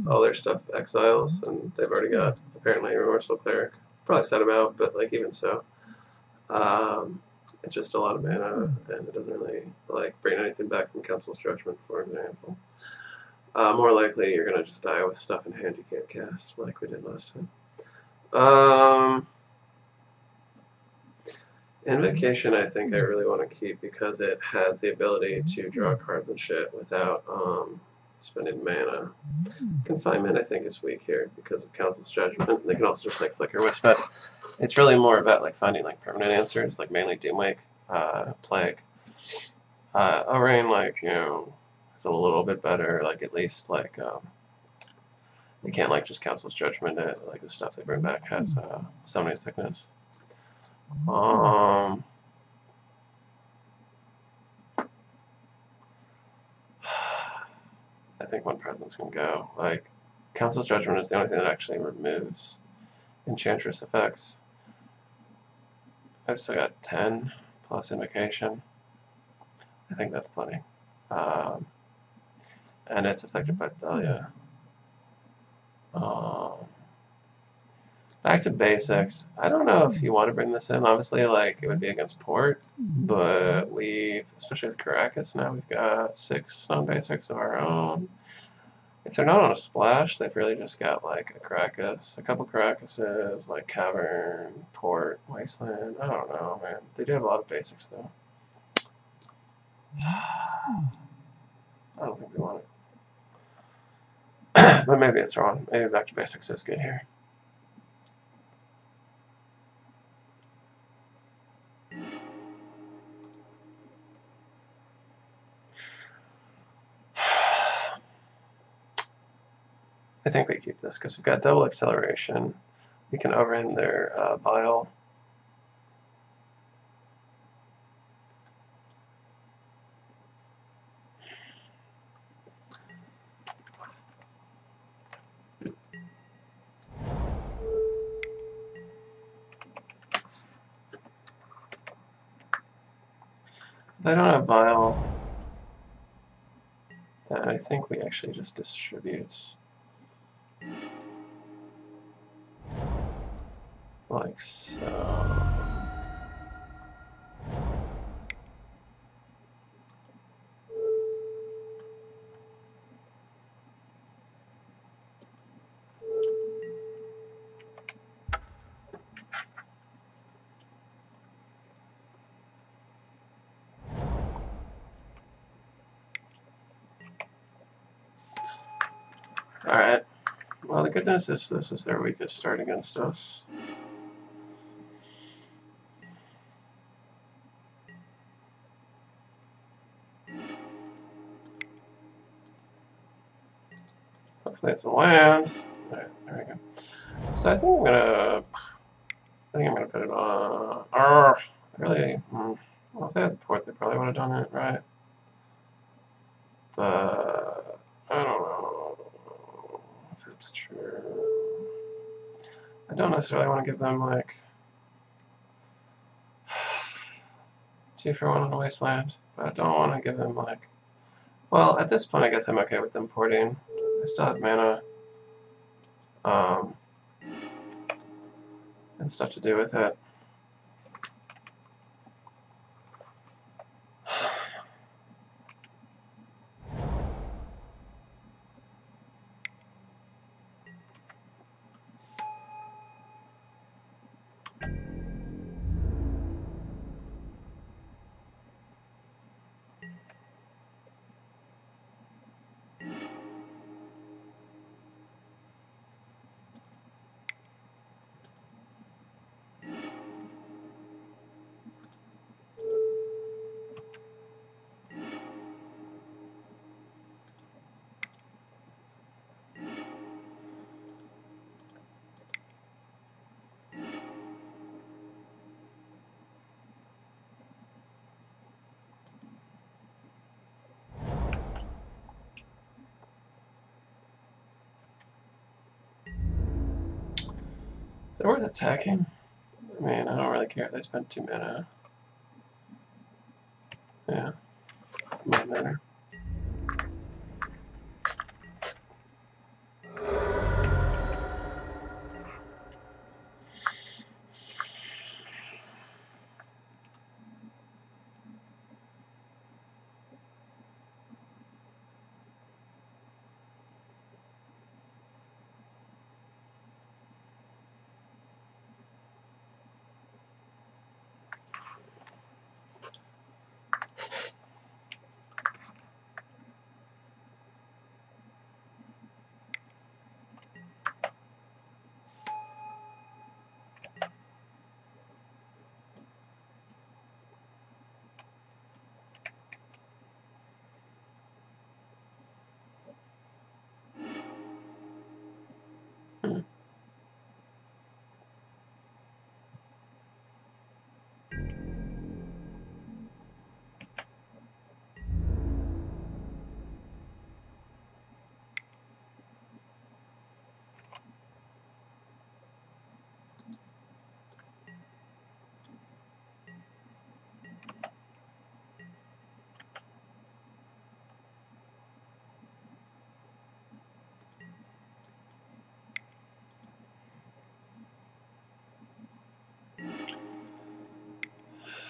all their stuff exiles, and they've already got, apparently, Remorseful Cleric. Probably set them out, but, like, even so. It's just a lot of mana, and it doesn't really, like, bring anything back from Council's Judgment, for example. More likely, you're going to just die with stuff in hand you can't cast, like we did last time. Invocation, I think I really want to keep because it has the ability to draw cards and shit without spending mana. Confinement, I think, is weak here because of Council's Judgment. They can also just like Flicker Wisp, but it's really more about like finding like permanent answers, like mainly Doomwake, Plague. Rain, like, you know, it's a little bit better, like at least like they can't like just Council's Judgment it, like the stuff they bring back has Summoning Sickness. I think one presence can go. Like, Council's Judgment is the only thing that actually removes Enchantress effects. I've still got 10 plus Invocation. I think that's plenty. And it's affected by Thalia. Back to basics. I don't know if you want to bring this in. Obviously, like, it would be against Port, but we've, especially with Karakas now, we've got 6 non-basics of our own. If they're not on a splash, they've really just got like a Karakas, a couple Karakases, like Cavern, Port, Wasteland. I don't know, man. They do have a lot of basics though. I don't think we want it. But maybe it's wrong. Maybe back to basics is good here. I think we keep this because we've got double acceleration. We can overend their Guile. They don't have Guile. Then I think we actually just distribute like so. Alright. Well, the good news is this is their weakest start against us. Hopefully it's a land. Alright, there we go. So I think I'm gonna put it on. Really? Well, if they had the port, they probably would have done it, right? But I don't know if it's true. I don't necessarily want to give them like 2 for 1 on the wasteland, but I don't want to give them like. Well, at this point, I guess I'm okay with them porting. I still have mana and stuff to do with it. Is it worth attacking? I mean, I don't really care if they spend 2 mana. Yeah, might matter.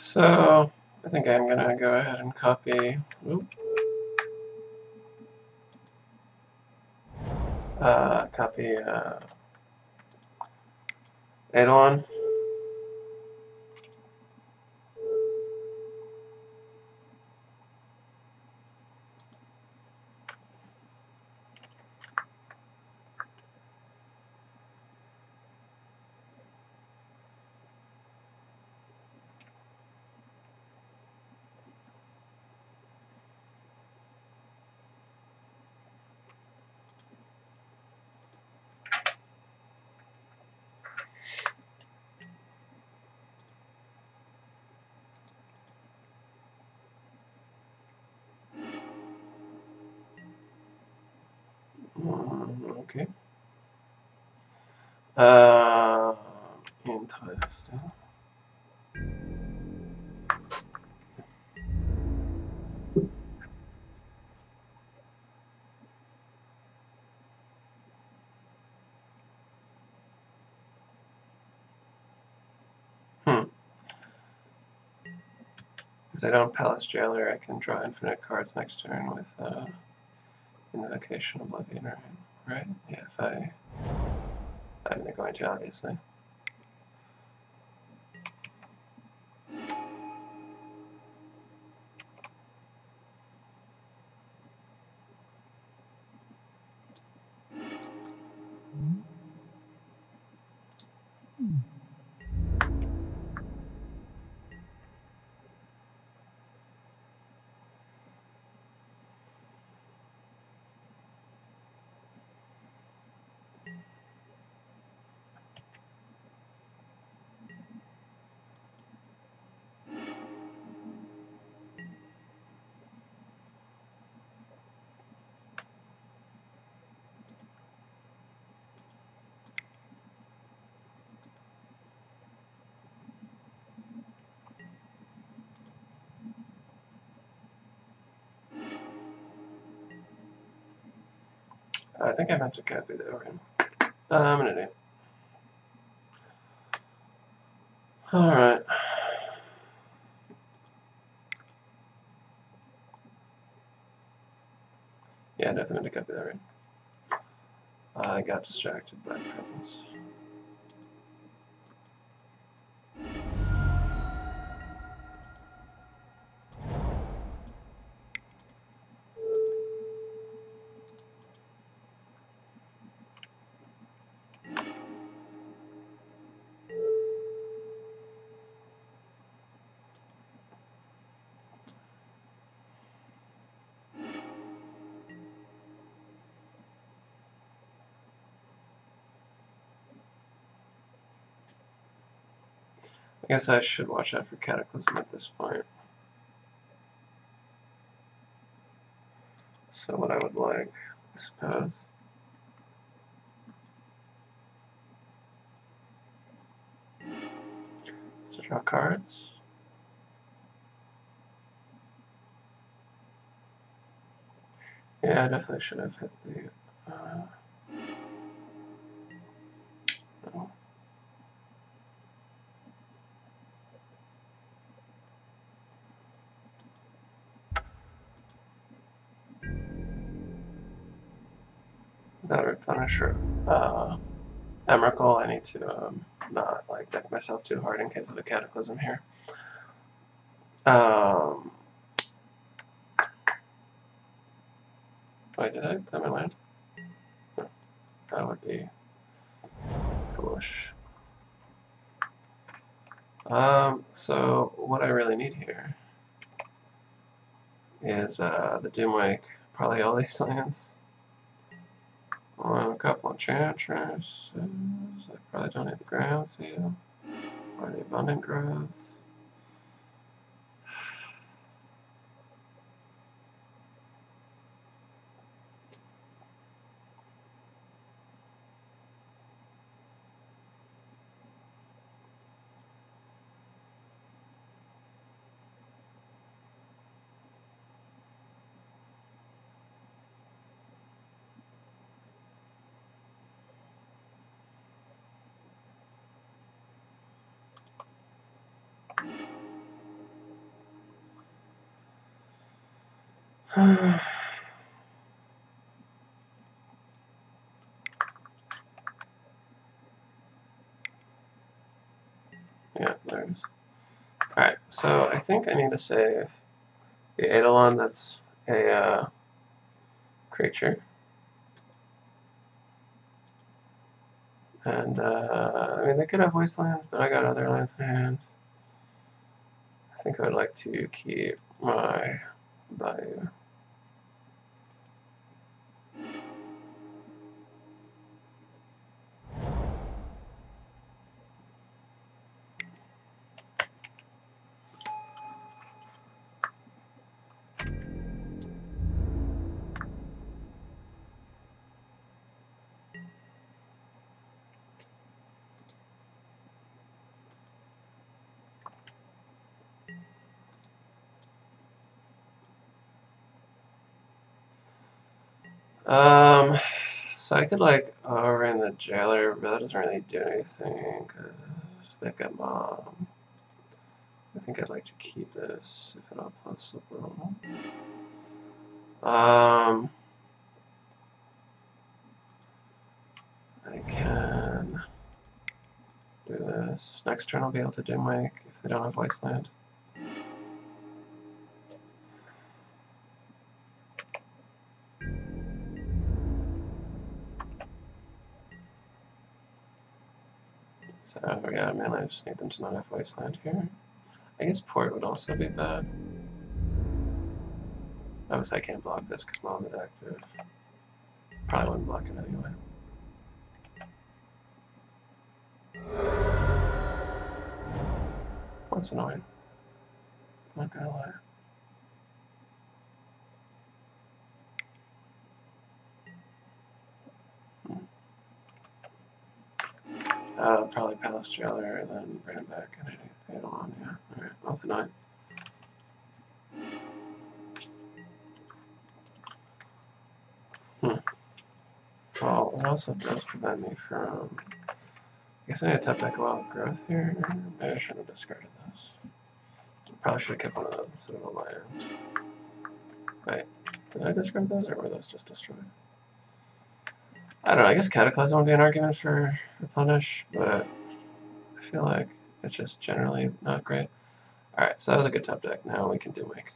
So, I think I'm gonna go ahead and copy. Oop. Copy Eidolon. Okay. Interesting. Because I don't Palace Jailer, I can draw infinite cards next turn with Invocation, Oblivion Ring, right? Yeah, if I mean, they're going to, obviously. I think I meant to copy that ring. I'm an idiot. Alright. Yeah, I definitely meant to copy that ring. I got distracted by the presence. I guess I should watch out for Cataclysm at this point. So what I would like, I suppose, is to draw cards. Yeah, I definitely should have hit the... no. Without Replenish or Emrakul, I need to not like deck myself too hard in case of a Cataclysm here. Wait, did I play my land? No, that would be foolish. So what I really need here is the Doomwake, probably all these lands. A couple Enchantress. I probably don't need the Ground Seal or the Abundant Growth. Alright, so I think I need to save the Eidolon. That's a creature. And, I mean, they could have wastelands, but I got other lands in hand. I think I would like to keep my Bayou. So I could like overrun the jailer, but that doesn't really do anything because they've got mom. I think I'd like to keep this if at all possible. I can do this. Next turn I'll be able to Doomwake if they don't have Wasteland. So yeah, man, I just need them to not have Wasteland here. I guess Port would also be bad. Obviously I can't block this because mom is active. Probably wouldn't block it anyway. Port's annoying. Not gonna lie. Probably Palace Jailer, and then bring it back and Eidolon, yeah. Alright, that's annoying. Well, it also does prevent me from... I guess I need to tap back a Wild Growth here. Maybe I shouldn't have discarded this. Probably should have kept one of those instead of a land. Wait, did I discard those, or were those just destroyed? I don't know, I guess Cataclysm would be an argument for Replenish, but I feel like it's just generally not great. Alright, so that was a good top deck. Now we can Doomwake.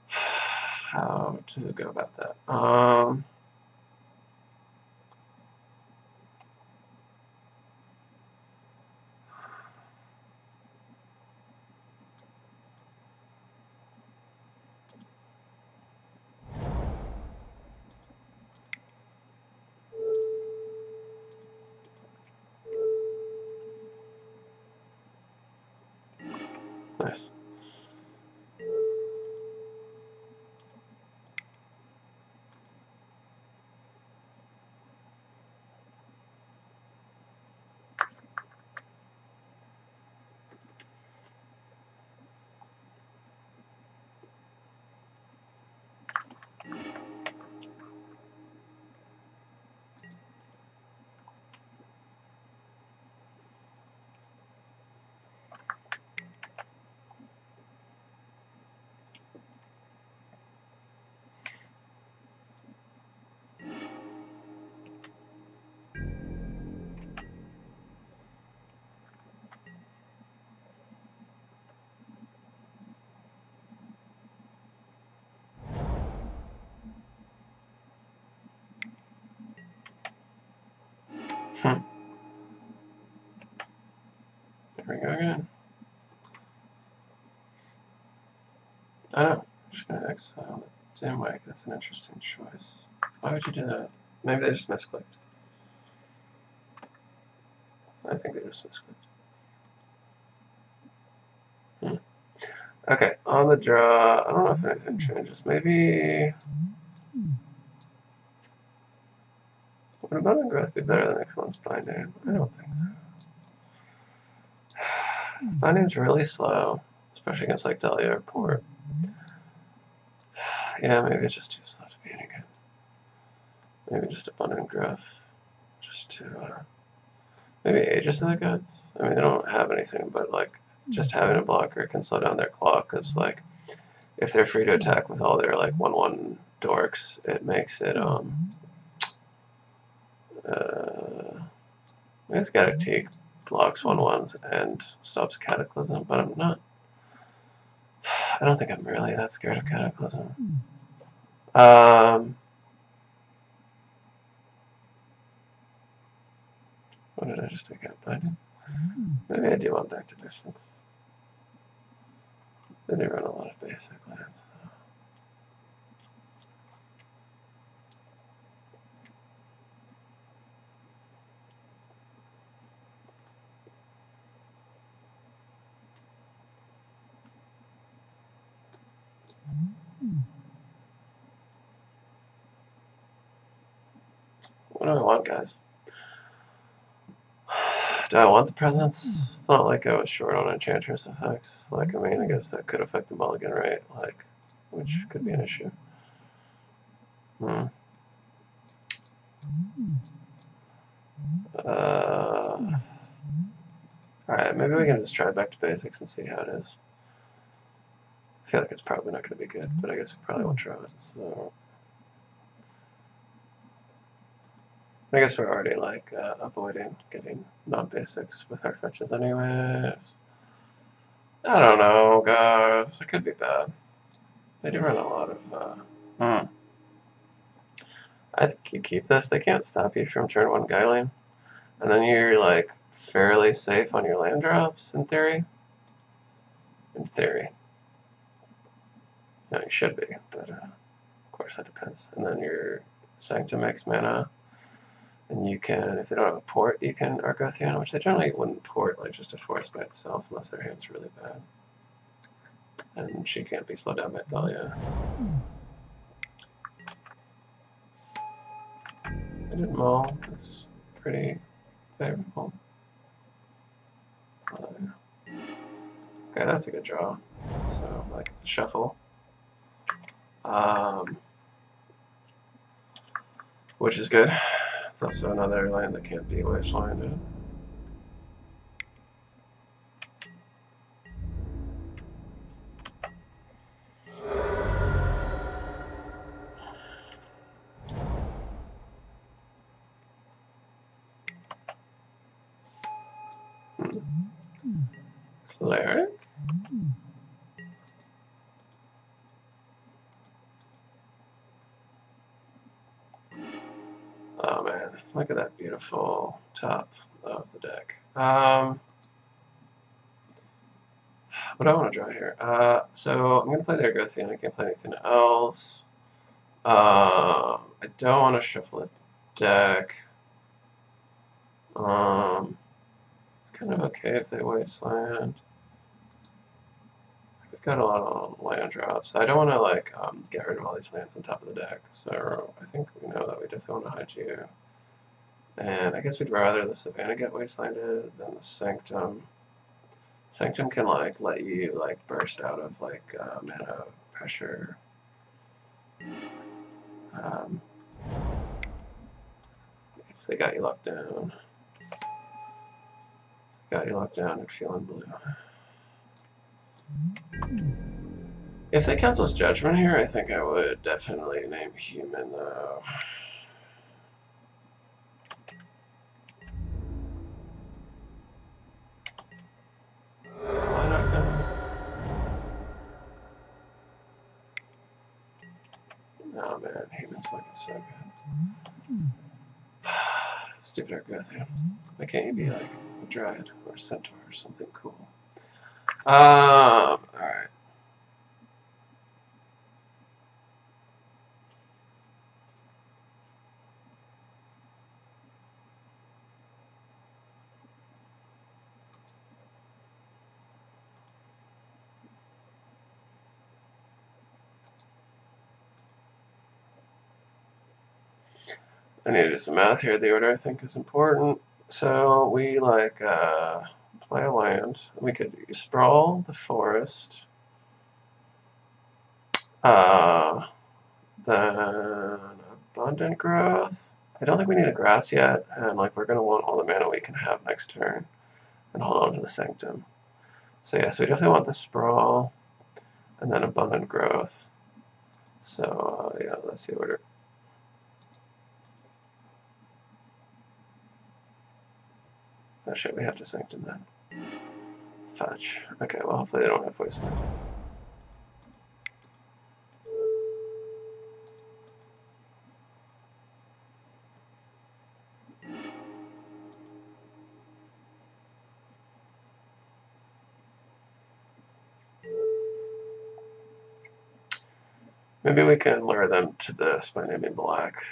How to go about that? Nice. There we go again. I know. I'm just going to exile the Doomwake. That's an interesting choice. Why would you do that? Maybe they just misclicked. I think they just misclicked. Okay, on the draw, I don't know if anything changes. Maybe... Would Abundant Growth be better than Ixalan's Binding? I don't think so. Binding's really slow, especially against like Dahlia or Port. Yeah, maybe it's just too slow to be any good. Maybe just Abundant Growth. Just to, maybe Aegis of the Gods? I mean, they don't have anything, but like, just having a blocker can slow down their claw, because like, if they're free to attack with all their like 1/1 dorks, it makes it, it's got a take blocks 1/1 and stops Cataclysm, but I'm not. I don't think I'm really that scared of Cataclysm. What did I just take out? Binding? Maybe I do want back to distance. They do run a lot of basic lands. So. What do I want, guys? Do I want the presence? It's not like I was short on Enchantress effects. Like, I mean, I guess that could affect the mulligan rate, like, which could be an issue. Alright, maybe we can just try back to basics and see how it is. I feel like it's probably not going to be good, but I guess we probably won't try it, so... I guess we're already, like, avoiding getting non-basics with our fetches anyways. I don't know, guys. It could be bad. They do run a lot of, I think you keep this. They can't stop you from turn 1 Guiling. And then you're, like, fairly safe on your land drops, in theory. In theory. No, you should be, but, of course that depends. And then your Sanctum makes mana. And you can, if they don't have a port, you can Argothian, which they generally wouldn't port like just a force by itself unless their hand's really bad. And she can't be slowed down by Thalia. They didn't maul, that's pretty favorable. Okay, that's a good draw. So, like, it's a shuffle. Which is good. It's also another land that can't be wastelanded. Cleric? Oh man, look at that beautiful top of the deck. What do I want to draw here? So I'm going to play the Argothian. I can't play anything else. I don't want to shuffle a deck. It's kind of okay if they wasteland. We've got a lot of land drops. I don't want to like get rid of all these lands on top of the deck. So I think we know that we definitely want to hide you. And I guess we'd rather the Savannah get wastelanded than the Sanctum. Sanctum can like let you like burst out of like mana pressure. If they got you locked down. If they got you locked down and feeling blue. If they cancels Judgment here, I think I would definitely name Human though. Why not go? Oh man, Human's looking so good. Stupid Argothian. Why can't you be like a Dryad or a Centaur or something cool? Alright. I need to do some math here. The order I think is important. So we like play a land. We could sprawl the forest. Then abundant growth. I don't think we need a grass yet, and like we're gonna want all the mana we can have next turn, and hold on to the Sanctum. So yeah, so we definitely want the sprawl, and then abundant growth. So yeah, that's the order. Oh shit, we have to Sanctum then. Fetch. Okay, well hopefully they don't have Wasteland. Maybe we can lure them to this by naming black.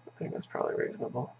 I think that's probably reasonable.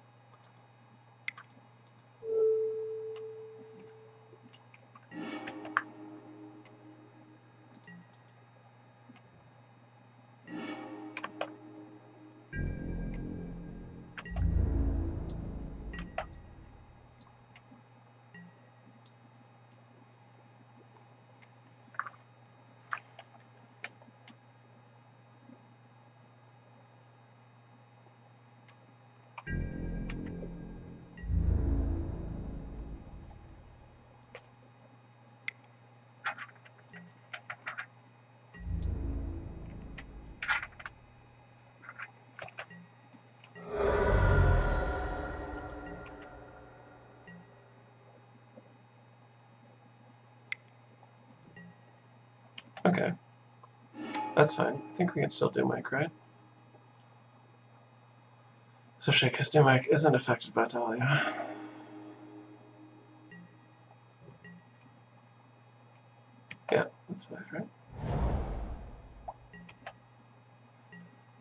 Okay. That's fine. I think we can still Doomwake, right? Especially because Doomwake isn't affected by Dahlia. Yeah, that's 5, right?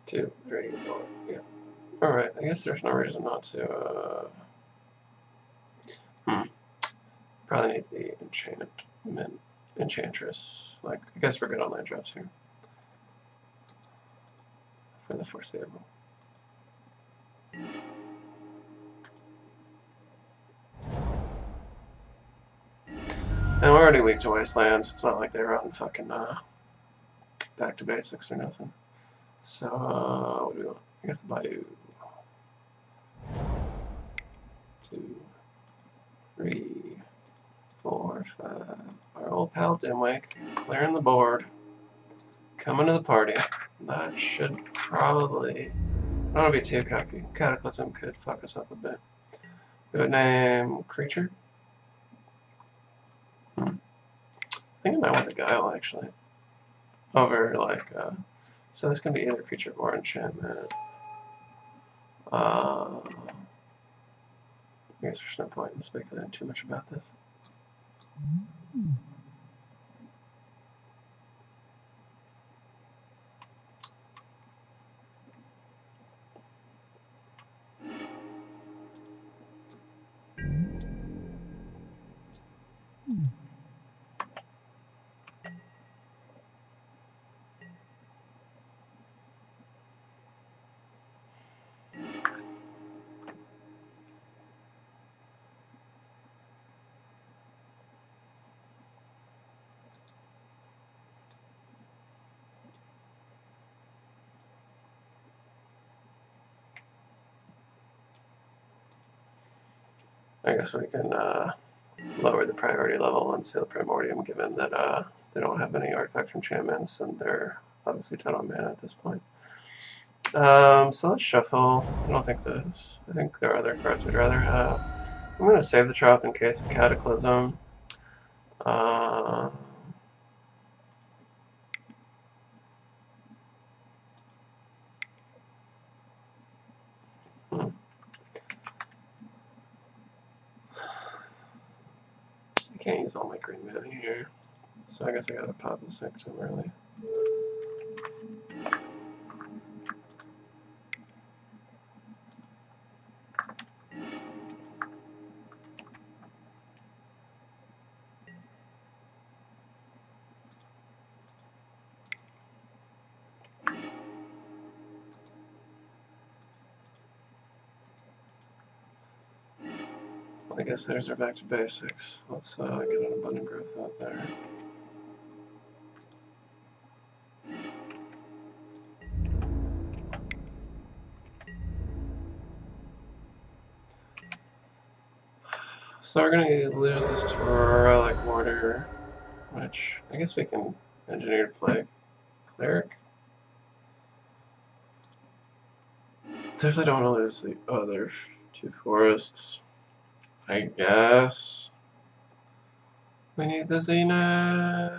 2, 3, 4, yeah. Alright, I guess there's no reason not to, Probably need the Enchantress. Like, I guess we're good on land drops here. For the foreseeable. And we're already weak to Wasteland. It's not like they run fucking back to basics or nothing. So, what do we want? I guess the Bayou. 2, 3, 4, 5. Our old pal Doomwake, clearing the board. Coming to the party. That should probably... I don't want to be too cocky. Cataclysm could fuck us up a bit. We would name creature. I think I might want the Guile, actually. Over, like, so this can be either creature or enchantment. I guess there's no point in speculating too much about this. I guess we can lower the priority level on Seal of Primordium, given that they don't have any artifact enchantments, and they're obviously 10 on mana at this point. So let's shuffle. I don't think this. I think there are other cards we'd rather have. I'm going to save the drop in case of Cataclysm. I can't use all my green mana here, so I guess I gotta pop the Sanctum early. I guess there's our back to basics. Let's get an abundant growth out there. So we're gonna lose this to Relic Mortar, which I guess we can Engineered Plague. Cleric. Definitely don't want to lose the other 2 forests. I guess we need the Zenith.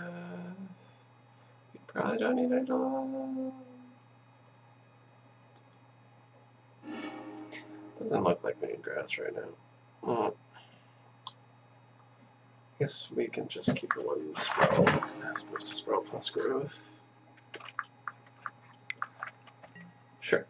We probably don't need Eidolon. Doesn't look like we need grass right now. Guess we can just keep the one sprawl as opposed to sprawl plus growth. Sure.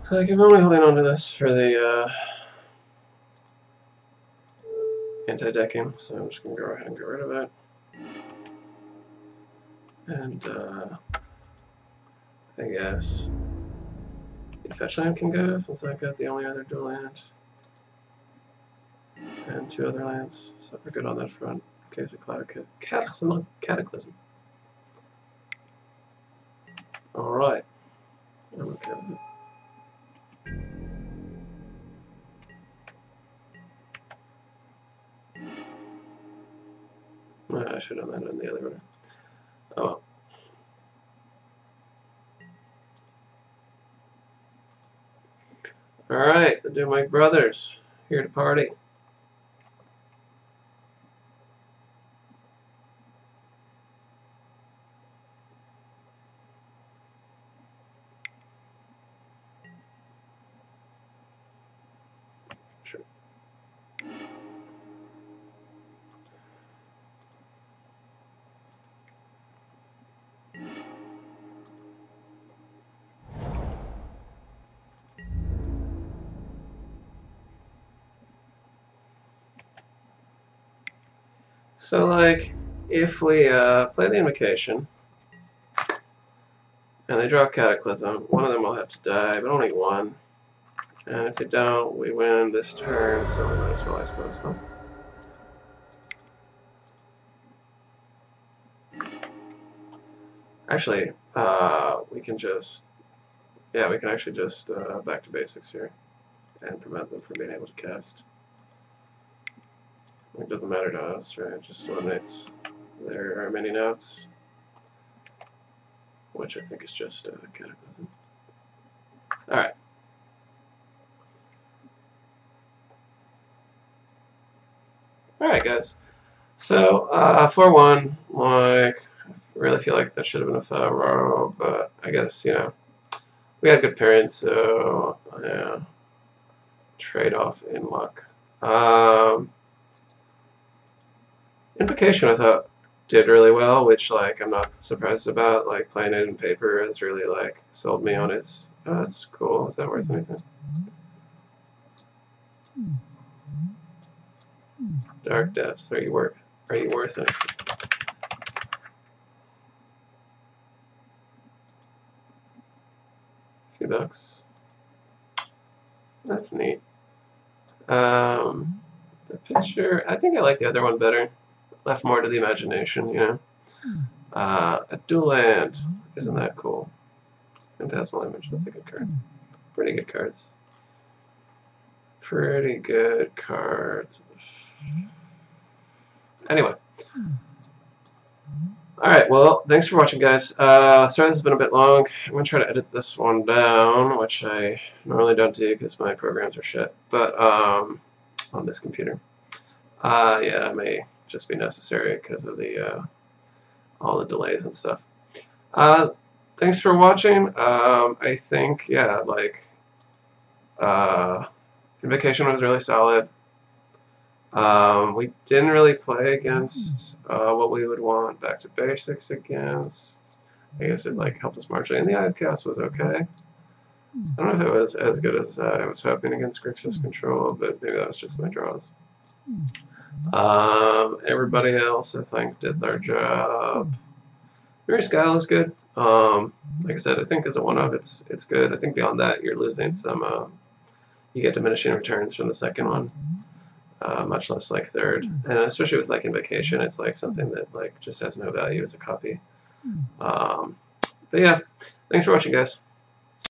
Like, I'm only holding on to this for the anti-decking, so I'm just going to go ahead and get rid of it. And I guess the fetch land can go, since I've got the only other dual land. And 2 other lands, so we're good on that front. In case of Cataclysm. Alright. I'm okay with it. I should have done that in the other order. Oh well. Alright, the Doomwake brothers. Here to party. Sure. So, like, if we play the Invocation, and they draw Cataclysm, one of them will have to die, but only one. And if they don't, we win this turn, so we might as well, I suppose, huh? Actually, we can just... Yeah, we can actually just back to basics here, and prevent them from being able to cast. It doesn't matter to us, right? It just eliminates their many notes, which I think is just Cataclysm. Alright. Alright, guys. So, 4-1, like, I really feel like that should have been a foul row, but I guess, you know, we had good parents, so, yeah, trade-off in luck. Invocation, I thought, did really well, which, like, I'm not surprised about. Like, playing it in paper has really, like, sold me on its... Oh, that's cool. Is that worth anything? Dark Depths. Are you worth anything? A few bucks. That's neat. The picture... I think I like the other one better. Left more to the imagination, you know. A dual land. Isn't that cool? Phantasmal Image. That's a good card. Pretty good cards. Pretty good cards. Anyway. Alright, well, thanks for watching, guys. Sorry this has been a bit long. I'm going to try to edit this one down, which I normally don't do because my programs are shit, but on this computer. Yeah, it may just be necessary because of the all the delays and stuff. Thanks for watching. I think, yeah, like, Invocation was really solid. We didn't really play against what we would want back to basics against. I guess it like helped us marginally, and the Eye of Chaos was okay. I don't know if it was as good as I was hoping against Grixis Control, but maybe that was just my draws. Everybody else, I think, did their job. Mirri's Guile is good. Like I said, I think as a one-off, it's good. I think beyond that, you're losing some. You get diminishing returns from the second one. Much less like third, and especially with like Invocation, it's like something that like just has no value as a copy. But yeah, thanks for watching, guys.